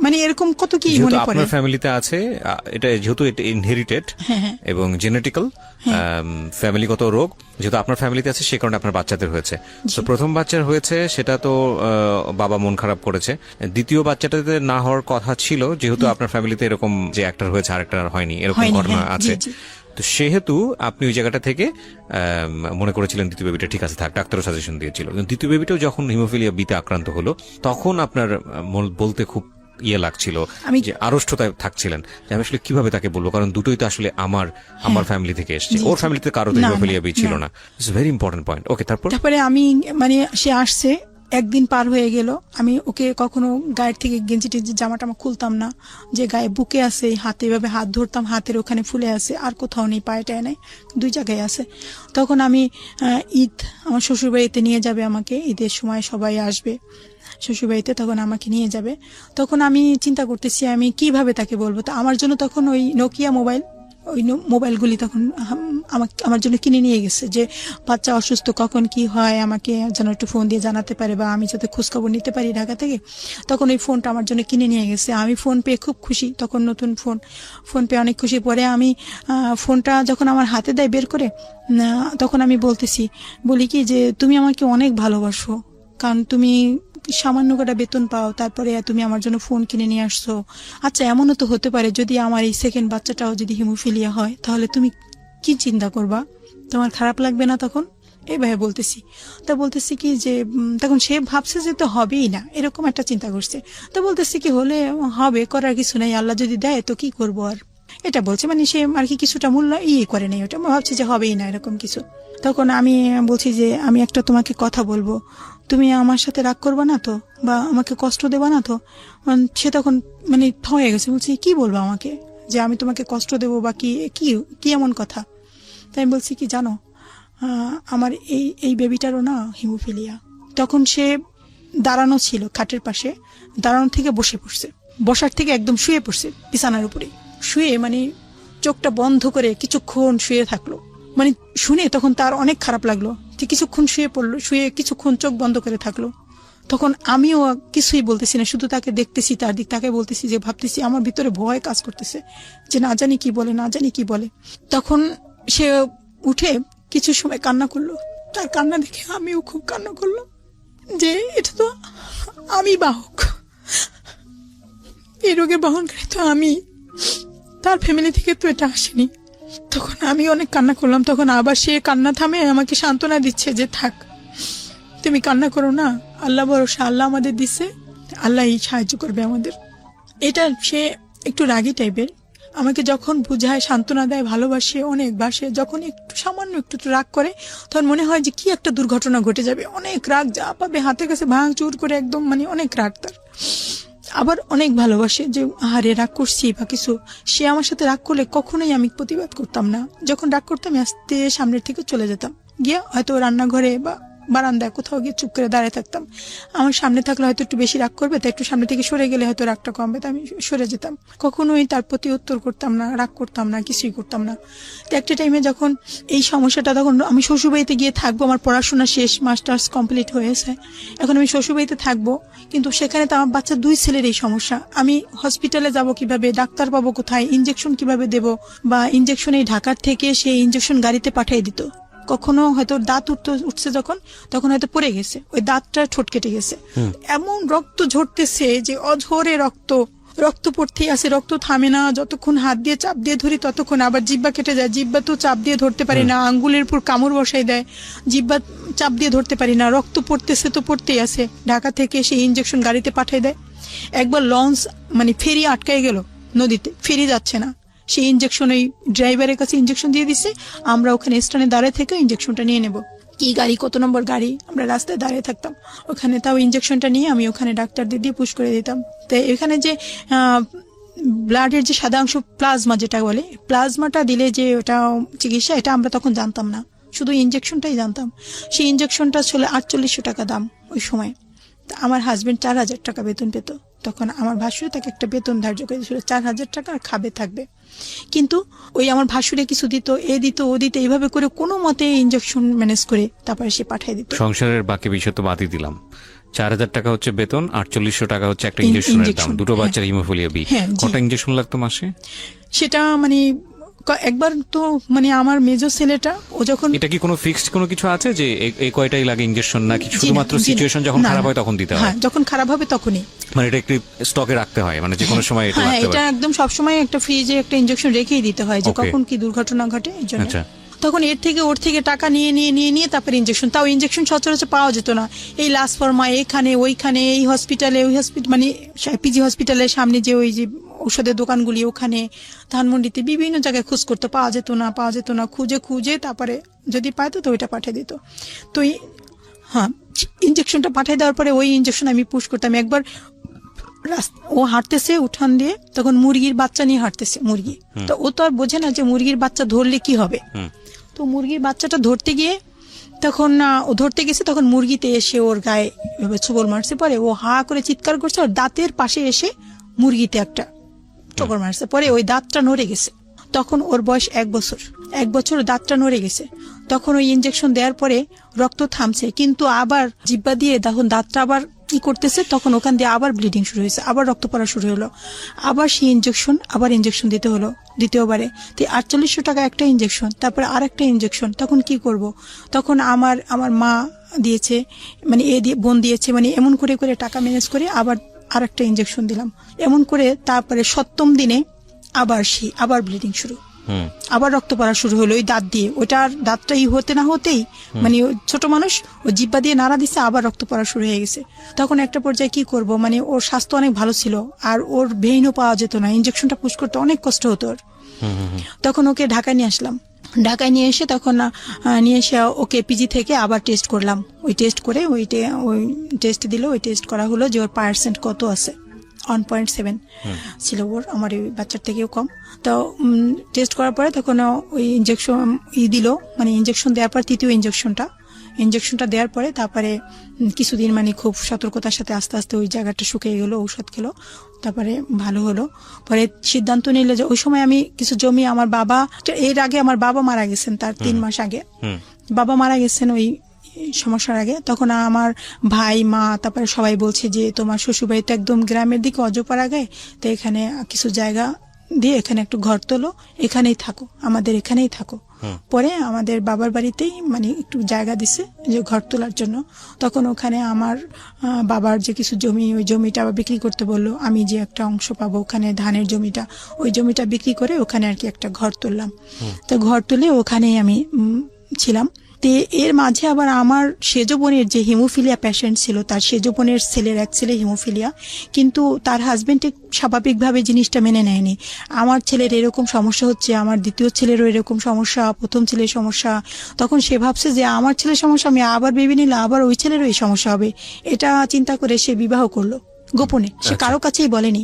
মানে এরকম কত কি মনে পড়ে। আপনার ফ্যামিলিতে আছে এটা, যেহেতু এটা ইনহেরিটেড এবং জেনেটিক্যাল ফ্যামিলিগত রোগ, যেহেতু আপনার ফ্যামিলিতে আছে সে কারণে আপনার বাচ্চাদের হয়েছে। তো প্রথম বাচ্চার হয়েছে, সেটা তো বাবা মন খারাপ করেছে। দ্বিতীয় বাচ্চাটাতে না হওয়ার কথা ছিল, যেহেতু আপনার ফ্যামিলিতে এরকম যে একটার হয়েছে আরেকটার হয়নি, এরকম ঘটনা আছে। তো সেহেতু আপনি ওই জায়গাটা থেকে মনে করেছিলেন দ্বিতীয় বেবিটা ঠিক আছে থাক, ডাক্তারও সাজেশন দিয়েছিল। দ্বিতীয় বেবিটাও যখন হিমোফিলিয়া বিতে আক্রান্ত হলো, তখন আপনার বলতে খুব লাগছিল, যে আড়ষ্টতায় থাকছিলেন, যে আমি আসলে কিভাবে তাকে বলবো, কারণ দুটোই তো আসলে আমার ফ্যামিলি থেকে এসছে, ওর ফ্যামিলিতে কারো হিমোফিলিয়া বি ছিল না। It's very important point. Okay, তারপরে আমি মানে সে আসছে, একদিন পার হয়ে গেল, আমি ওকে কখনো গায়ের থেকে গেঞ্জি টেঞ্জি জামাটা খুলতাম না, যে গায়ে বুকে আছে, হাতে এভাবে হাত ধরতাম, হাতের ওখানে ফুলে আছে, আর কোথাও নেই, পায়ে টায় নেই, 2 জায়গায় আছে। তখন আমি ঈদ, আমার শ্বশুরবাড়িতে নিয়ে যাবে আমাকে, ঈদের সময় সবাই আসবে শ্বশুরবাড়িতে, তখন আমাকে নিয়ে যাবে। তখন আমি চিন্তা করতেছি আমি কিভাবে তাকে বলবো। তো আমার জন্য তখন ওই নোকিয়া মোবাইলগুলি তখন আমার জন্য কিনে নিয়ে গেছে, যে বাচ্চা অসুস্থ কখন কি হয় আমাকে যেন একটু ফোন দিয়ে জানাতে পারে, বা আমি যাতে খোঁজখবর নিতে পারি ঢাকা থেকে। তখন ওই ফোনটা আমার জন্য কিনে নিয়ে গেছে। আমি ফোন পেয়ে খুব খুশি, তখন নতুন ফোন পেয়ে অনেক খুশি। পরে আমি ফোনটা যখন আমার হাতে দেয় বের করে, তখন আমি বলি কি যে তুমি আমাকে অনেক ভালোবাসো, কারণ তুমি সামান্য কটা বেতন পাও, তারপরে তুমি আমার জন্য ফোন কিনে নিয়ে আসছো। আচ্ছা, এমনও তো হতে পারে যদি আমার এই সেকেন্ড বাচ্চাটাও যদি হিমোফিলিয়া হয়, তাহলে তুমি কি চিন্তা করবা, তোমার খারাপ লাগবে না? তখন এইভাবে বলতেছি কি যে তখন সে ভাবছে যে তো হবেই না, এরকম একটা চিন্তা করছে। তো বলতেছি কি হলে হবে, করার কিছু নাই, আল্লাহ যদি দেয় তো কি করবো আর, এটা বলছে। মানে সে আর কি কিছুটা মূল্য করে নেই, ওটা ভাবছে যে হবেই না এরকম কিছু। তখন আমি বলছি যে আমি একটা তোমাকে কথা বলবো, তুমি আমার সাথে রাগ করবা না তো, বা আমাকে কষ্ট দেবা না তো? সে তখন মানে হয়ে গেছে, বলছি কি বলবো আমাকে, যে আমি তোমাকে কষ্ট দেবো বা কি এমন কথা? তাই আমি বলছি কি জানো, আমার এই বেবিটারও না হিমোফিলিয়া। তখন সে দাঁড়ানো ছিল খাটের পাশে, দাঁড়ানো থেকে বসার থেকে একদম শুয়ে পড়ছে বিছানার উপরে, শুয়ে মানে চোখটা বন্ধ করে কিছুক্ষণ শুয়ে থাকলো। মানে শুনে তখন তার অনেক খারাপ লাগলো যে কিছুক্ষণ শুয়ে পড়লো, শুয়ে কিছুক্ষণ চোখ বন্ধ করে থাকলো। তখন আমিও কিছুই বলতেছি না, শুধু তাকে দেখতেছি, তার দিক তাকে বলতেছি, যে ভাবতেছি আমার ভিতরে ভয় কাজ করতেছে যে না জানি কি বলে, না জানি কি বলে। তখন সে উঠে কিছু সময় কান্না করলো। তার কান্না দেখে আমিও খুব কান্না করলাম যে এটা তো আমি বাহক, এই রোগের বহনকারী তো আমি, তার ফ্যামিলি থেকে তো এটা আসেনি। তখন আমি অনেক কান্না করলাম। তখন আবার সে কান্না থামে আমাকে সান্ত্বনা দিচ্ছে যে থাক, তুমি কান্না করো না, আল্লাহ ভরসা, আল্লাহ আমাদের দিচ্ছে, আল্লাহ সাহায্য করবে আমাদের। এটা সে একটু রাগী টাইপের, আমাকে যখন বুঝায়, সান্ত্বনা দেয়, ভালোবাসে, অনেক বাসে। যখন একটু সামান্য একটু রাগ করে তখন মনে হয় যে কি একটা দুর্ঘটনা ঘটে যাবে, অনেক রাগ, যা পাবে হাতের কাছে ভাঙচুর করে একদম, মানে অনেক রাগ তার। আবার অনেক ভালোবাসে, যে আরে রাগ করছি বা কিছু, সে আমার সাথে রাগ করলে কখনোই আমি প্রতিবাদ করতাম না। যখন রাগ করতাম আস্তে সামনের থেকে চলে যেতাম, গিয়ে হয়তো রান্নাঘরে বা বারান্দায় কোথাও গিয়ে চুপ করে দাঁড়িয়ে থাকতাম। আমার সামনে থাকলে হয়তো একটু বেশি রাগ করবে, তাই একটু সামনে থেকে সরে গেলে হয়তো রাগটা কমবে, তাই আমি সরে যেতাম। কখনোই তার প্রতি উত্তর করতাম না, রাগ করতাম না, কিছুই করতাম না। তো একটা টাইমে যখন এই সমস্যাটা, তখন আমি শ্বশুরবাড়িতে গিয়ে থাকবো, আমার পড়াশোনা শেষ, মাস্টার্স কমপ্লিট হয়েছে, এখন আমি শ্বশুরবাড়িতে থাকবো। কিন্তু সেখানে তো আমার বাচ্চা 2 ছেলের এই সমস্যা, আমি হসপিটালে যাব কিভাবে, ডাক্তার পাবো কোথায়, ইনজেকশন কিভাবে দেব, বা ইনজেকশন এই ঢাকার থেকে সেই ইনজেকশন গাড়িতে পাঠিয়ে দিত। কখনো হয়তো দাঁত উঠছে তখন হয়তো পড়ে গেছে, ওই দাঁতটা ঠোঁট কেটে গেছে, এমন রক্ত ঝরতেছে যে অঝরে রক্ত পড়তেই আছে, রক্ত থামে না। যতক্ষণ হাত দিয়ে চাপ দিয়ে ধরি ততক্ষণ আবার জিব্বা কেটে যায়, জিব্বা তো চাপ দিয়ে ধরতে পারি না, আঙ্গুলের উপর কামড় বসাই দেয়, জিব্বা চাপ দিয়ে ধরতে পারি না, রক্ত পড়তেছে তো পড়তেই আছে। ঢাকা থেকে সেই ইনজেকশন গাড়িতে পাঠিয়ে দেয়। একবার লঞ্চ, মানে ফেরি আটকাই গেল নদীতে, ফেরি যাচ্ছে না, সেই ইনজেকশন ওই ড্রাইভারের কাছে ইনজেকশন দিয়ে দিচ্ছে, আমরা ওখানে স্টেশনে দাঁড়িয়ে থেকে ইনজেকশনটা নিয়ে নেব। কি গাড়ি, কত নম্বর গাড়ি, আমরা রাস্তায় দাঁড়িয়ে থাকতাম ওখানে, তাও ইনজেকশনটা নিয়ে আমি ওখানে ডাক্তারদের দিয়ে পুশ করে দিতাম। তো এখানে যে ব্লাডের যে সাদা অংশ, প্লাজমা যেটা বলে, প্লাজমাটা দিলে যে ওটা চিকিৎসা, এটা আমরা তখন জানতাম না, শুধু ইনজেকশনটাই জানতাম। সেই ইনজেকশনটা ছিল 4800 টাকা দাম ওই সময়। আমার হাজবেন্ড 4000 টাকা বেতন পেত। তখন আমার ভাসুর তাকে একটা বেতন ধার্য করে দিয়েছিল 4000 টাকা, খাবে থাকবে। কিন্তু ওই আমার ভাসুরে কিছু দিত, এ দিত, ও দিত, এইভাবে করে কোনো মতে ইনজেকশন ম্যানেজ করে তারপরে সে পাঠিয়ে দিত। সংসারের বাকি বিষয় তো বাদই দিলাম, 4000 টাকা হচ্ছে বেতন, 4800 টাকা হচ্ছে একটা ইনজেকশনের দাম, দুটো বাচ্চার হিমোফিলিয়া বি। কটা ইনজেকশন লাগতো মাসে? সেটা মানে একবার তো, মানে আমার মেজর ছেলেটা, ও যখন, এটা কি কোনো ফিক্সড কোনো কিছু আছে যে এই কয়টাই লাগে ইনজেকশন, নাকি শুধুমাত্র সিচুয়েশন যখন খারাপ হয় তখন দিতে হয়? হ্যাঁ, যখন খারাপ হবে তখনই, মানে এটা একটু স্টকে রাখতে হয়, মানে যে কোনো সময় এটা রাখতে হয়? এটা একদম সব সময় একটা ফ্রিজে একটা ইনজেকশন রেখেই দিতে হয়, যে কখন কি দুর্ঘটনা ঘটে এই জন্য। তখন ওর থেকে টাকা নিয়ে তারপরে ইনজেকশন, তাও ইনজেকশন সচরাচর পাওয়া যেত না। এই লাস্ট ফর্মা, এখানে ওইখানে, এই হসপিটালে ওই হসপিটাল, মানে পিজি হসপিটালের সামনে যে ওই যে ঔষধের দোকানগুলি, ওখানে ধানমন্ডিতে বিভিন্ন জায়গায় খোঁজ করতে, পাওয়া যেত না, খুঁজে তারপরে যদি পাইতো তো ওইটা পাঠিয়ে দিত। তো হ্যাঁ, ইনজেকশনটা পাঠিয়ে দেওয়ার পরে ওই ইনজেকশন আমি পুশ করতাম। একবার ও হাঁটতেছে উঠান দিয়ে, তখন মুরগির বাচ্চা নিয়ে হাঁটতেছে, মুরগি তো ও তো আর বোঝে না যে মুরগির বাচ্চা ধরলে কি হবে। তো মুরগির বাচ্চাটা ধরতে গিয়ে তখন ও ধরতে গেছে, তখন মুরগিতে এসে ওর গায়ে ছোবল মারছে। পরে ও হা করে চিৎকার করছে, ওর দাঁতের পাশে এসে মুরগিতে একটা ঠোকর মারছে। পরে ওই দাঁতটা নড়ে গেছে। তখন ওর বয়স 1 বছর, 1 বছর দাঁতটা নড়ে গেছে। তখন ওই ইনজেকশন দেওয়ার পরে রক্ত থামছে, কিন্তু আবার জিব্বা দিয়ে তখন দাঁতটা আবার কি করতেছে, তখন ওখান দিয়ে আবার ব্লিডিং শুরু হয়েছে, আবার রক্ত পড়া শুরু হলো, আবার সেই ইনজেকশন দিতে হলো দ্বিতীয়বারে। তো 4800 টাকা একটা ইনজেকশন, তারপরে আর একটা ইনজেকশন। তখন কি করব? তখন আমার মা দিয়েছে, মানে বোন দিয়েছে, মানে এমন করে টাকা ম্যানেজ করে আবার আর একটা ইনজেকশন দিলাম। এমন করে তারপরে 7ম দিনে আবার ব্লিডিং শুরু, আবার রক্ত পড়া শুরু হলো ওই দাঁত দিয়ে। ওইটার দাঁতটা হতে না হতেই, মানে ছোট মানুষ, ও জিব্বা দিয়ে নাড়া দিছে, আবার রক্ত পড়া শুরু হয়ে গেছে। তখন একটা পর্যায়ে কি করব, মানে ওর স্বাস্থ্য অনেক ভালো ছিল, আর ওর ভেইনও পাওয়া যেত না, ইনজেকশনটা পুশ করতে অনেক কষ্ট হতো ওর। তখন ওকে ঢাকায় নিয়ে আসলাম। ঢাকায় নিয়ে এসে ওকে পিজি থেকে আবার টেস্ট করলাম। ওই টেস্ট করে ওই টেস্ট দিল, ওই টেস্ট করা হলো যে ওর পার্সেন্ট কত আছে, 1.7 ছিল ওর, আমার ওই বাচ্চার থেকেও কম। তো টেস্ট করার পরে তখন ওই ইনজেকশন দিল, মানে ইনজেকশন দেওয়ার পর তৃতীয় ইনজেকশনটা ইনজেকশনটা দেওয়ার পরে তারপরে কিছুদিন মানে খুব সতর্কতার সাথে আস্তে আস্তে ওই জায়গাটা শুকিয়ে গেল, ঔষধ খেলো, তারপরে ভালো হলো। পরে সিদ্ধান্ত নিলে যে ওই সময় আমি কিছু জমি আমার বাবা, এর আগে আমার বাবা মারা গেছেন, তার 3 মাস আগে বাবা মারা গেছেন ওই সমস্যার আগে। তখন আমার ভাই মা তারপরে সবাই বলছে যে তোমার শ্বশুরবাড়ি তো একদম গ্রামের দিকে অজপাড়া গায়ে, তো এখানে কিছু জায়গা দিয়ে এখানে একটু ঘর তোলো, এখানেই থাকো, আমাদের এখানেই থাকো। পরে আমাদের বাবার বাড়িতেই মানে একটু জায়গা দিছে যে ঘর তোলার জন্য। তখন ওখানে আমার বাবার যে কিছু জমি, ওই জমিটা আবার বিক্রি করতে বললো, আমি যে একটা অংশ পাবো ওখানে ধানের জমিটা, ওই জমিটা বিক্রি করে ওখানে আর কি একটা ঘর তুললাম। তো ঘর তুলে ওখানেই আমি ছিলাম। এর মাঝে আবার আমার সেজ বোনের যে হিমোফিলিয়া পেশেন্ট ছিল, তার সেজ বোনের ছেলের এক ছেলে হিমোফিলিয়া, কিন্তু তার হাজবেন্ড স্বাভাবিকভাবে জিনিসটা মেনে নেয়নি। আমার ছেলের এরকম সমস্যা হচ্ছে, আমার দ্বিতীয় ছেলেরও এরকম সমস্যা, প্রথম ছেলের সমস্যা। তখন সে ভাবছে যে আমার ছেলের সমস্যা, আমি আবার বেবি নিলে আবার ওই ছেলেরও এই সমস্যা হবে। এটা চিন্তা করে সে বিবাহ করলো গোপনে, সে কারো কাছেই বলেনি।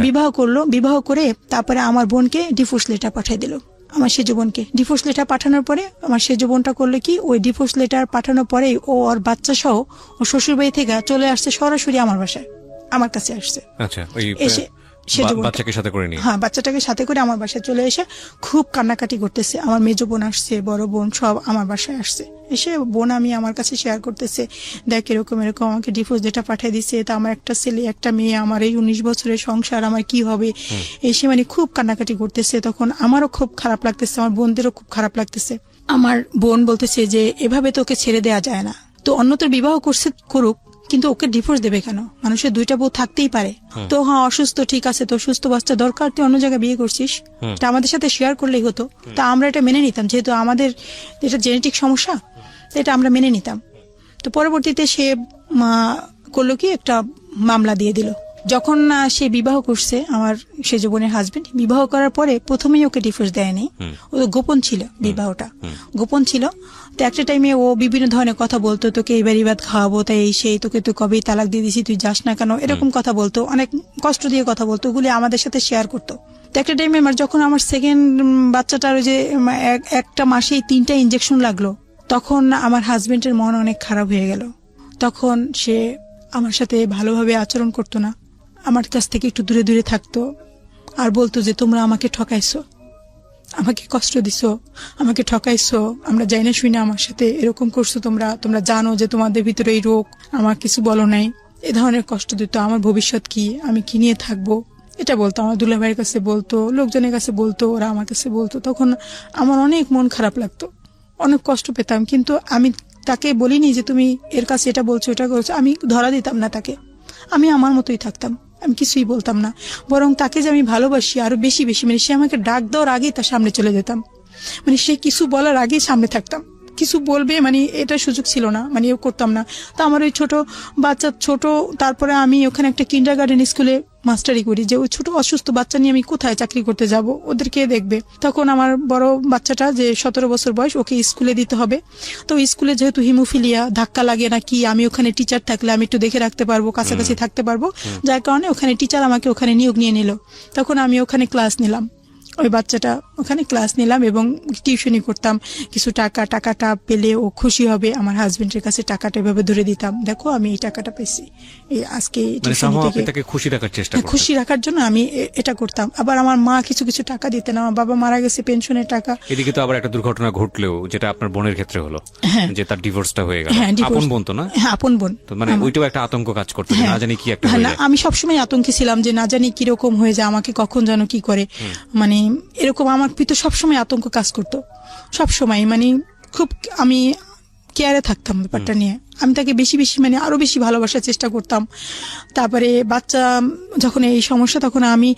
বিবাহ করলো, বিবাহ করে তারপরে আমার বোনকে ডিভোর্স লেটার পাঠিয়ে দিল। আমার সেজ বোনকে ডিভোর্স লেটার পাঠানোর পরে আমার সেজ বোনটা করলো কি, ওই ডিভোর্স লেটার পাঠানোর পরেই ও ওর বাচ্চা সহ ও শ্বশুর বাড়ি থেকে চলে আসছে সরাসরি আমার বাসায়, আমার কাছে আসছে। এসে বাচ্চাকে সাথে করে নিয়ে, হ্যাঁ বাচ্চাটাকে সাথে করে আমার বাসায় চলে এসে খুব কান্নাকাটি করতেছে। আমার মেজ বোন আসছে, বড় বোন সব আমার বাসায় আসছে। এসে বোন আমি আমার কাছে শেয়ার করতেছে, দেখ এরকম এরকম আমাকে ডিভোর্স যেটা পাঠিয়ে দিচ্ছে, তা আমার একটা ছেলে একটা মেয়ে, আমার এই 19 বছরের সংসার, আমার কি হবে। এসে মানে খুব কান্নাকাটি করতেছে। তখন আমারও খুব খারাপ লাগতেছে, আমার বোনদেরও খুব খারাপ লাগতেছে। আমার বোন বলতেছে যে এভাবে তো ওকে ছেড়ে দেওয়া যায় না, তো অন্যত্র বিবাহ করছে করুক, কিন্তু ওকে ডিভোর্স দেবে কেন? মানুষের 2টা বউ থাকতেই পারে। তো হ্যাঁ অসুস্থ, ঠিক আছে, তো সুস্থ বাচ্চা দরকার, তুই অন্য জায়গায় বিয়ে করছিস, এটা আমাদের সাথে শেয়ার করলেই হতো। তা আমরা এটা মেনে নিতাম, যেহেতু আমাদের এটা জেনেটিক সমস্যা, এটা আমরা মেনে নিতাম। তো পরবর্তীতে সে করলো কি, একটা মামলা দিয়ে দিল। যখন সে বিবাহ করছে, আমার সেজ বোনের হাজবেন্ড বিবাহ করার পরে প্রথমেই ওকে ডিভোর্স দেয়নি, ও গোপন ছিল, বিবাহটা গোপন ছিল। তো একটা টাইমে ও বিভিন্ন ধরনের কথা বলতো, তোকে এই বাড়ি বাদ খাওয়াবো, তাই এই সেই, তোকে তো কবেই তালাক দিয়ে দিছি, তুই যাস না কেন, এরকম কথা বলতো, অনেক কষ্ট দিয়ে কথা বলতো, ওগুলি আমাদের সাথে শেয়ার করতো। তো একটা টাইমে আমার যখন আমার সেকেন্ড বাচ্চাটার যে একটা মাসেই 3টা ইনজেকশন লাগলো, তখন আমার হাজবেন্ডের মন অনেক খারাপ হয়ে গেল। তখন সে আমার সাথে ভালোভাবে আচরণ করতো না, আমার কাছ থেকে একটু দূরে দূরে থাকতো, আর বলতো যে তোমরা আমাকে ঠকাইছো, আমাকে কষ্ট দিছো, আমাকে ঠকাইছো, আমরা যাই না শুই না আমার সাথে এরকম করছো, তোমরা জানো যে তোমাদের ভিতরে এই রোগ, আমার কিছু বলো নাই, এ ধরনের কষ্ট দিত। আমার ভবিষ্যৎ কি, আমি কি নিয়ে থাকবো, এটা বলতো। আমার দুলাভাইয়ের কাছে বলতো, লোকজনের কাছে বলতো, ওরা আমার কাছে বলতো। তখন আমার অনেক মন খারাপ লাগতো, অনেক কষ্ট পেতাম। কিন্তু আমি তাকে বলিনি যে তুমি এর কাছে এটা বলছো, এটা করছো, আমি ধরা দিতাম না তাকে, আমি আমার মতোই থাকতাম, আমি কিছুই বলতাম না। বরং তাকে যে আমি ভালোবাসি আরো বেশি বেশি, মানে সে আমাকে ডাক দেওয়ার আগেই তার সামনে চলে যেতাম, মানে সে কিছু বলার আগেই সামনে থাকতাম, কিছু বলবে মানে এটা সুযোগ ছিল না, মানে এও করতাম না। তো আমার ওই ছোট বাচ্চা ছোট, তারপরে আমি ওখানে একটা কিন্ডারগার্টেন স্কুলে মাস্টারি করি, যে ওই ছোট অসুস্থ বাচ্চা নিয়ে আমি কোথায় চাকরি করতে যাব, ওদের কে দেখবে। তখন আমার বড় বাচ্চাটা যে 17 বছর বয়স, ওকে স্কুলে দিতে হবে। তো স্কুলে যেহেতু হিমোফিলিয়া, ধাক্কা লাগে না কি, আমি ওখানে টিচার থাকলে আমি একটু দেখে রাখতে পারবো, কাছাকাছি থাকতে পারবো, যার কারণে ওখানে টিচার আমাকে ওখানে নিয়োগ নিয়ে নিল। তখন আমি ওখানে ক্লাস নিলাম, ওই বাচ্চাটা ওখানে ক্লাস নিলাম এবং টিউশনি করতাম। কিছু টাকাটা পেলে ও খুশি হবে, আমার হাজবেন্ডের কাছে টাকাটা এভাবে ধরে দিতাম, দেখো আমি এই টাকাটা পেয়েছি, এই আজকে খুশি রাখার জন্য আমি এটা করতাম। আবার আমার মা কিছু কিছু টাকা দিতেন, আমার বাবা মারা গেছে, পেনশনের টাকা। এদিকে তো আবার একটা দুর্ঘটনা ঘটলেও, যেটা আপনার বোনের ক্ষেত্রে হলো, যে তার ডিভোর্সটা হয়ে গেল। আপন বোন তো না? হ্যাঁ আপন বোন। মানে ওইটাও একটা আতঙ্ক কাজ করতো, না জানি কি একটা। আমি সবসময় আতঙ্কে ছিলাম যে না জানি কিরকম হয়ে যায়, আমাকে কখন যেন কি করে, মানে এরকম আমার ভিতর সবসময় আতঙ্ক কাজ করতো, সবসময় মানে খুব আমি কেয়ারে থাকতাম ব্যাপারটা নিয়ে। আমি তাকে বেশি বেশি মানে আরো বেশি ভালোবাসার চেষ্টা করতাম। তারপরে বাচ্চা যখন এই সমস্যা, তখন আমি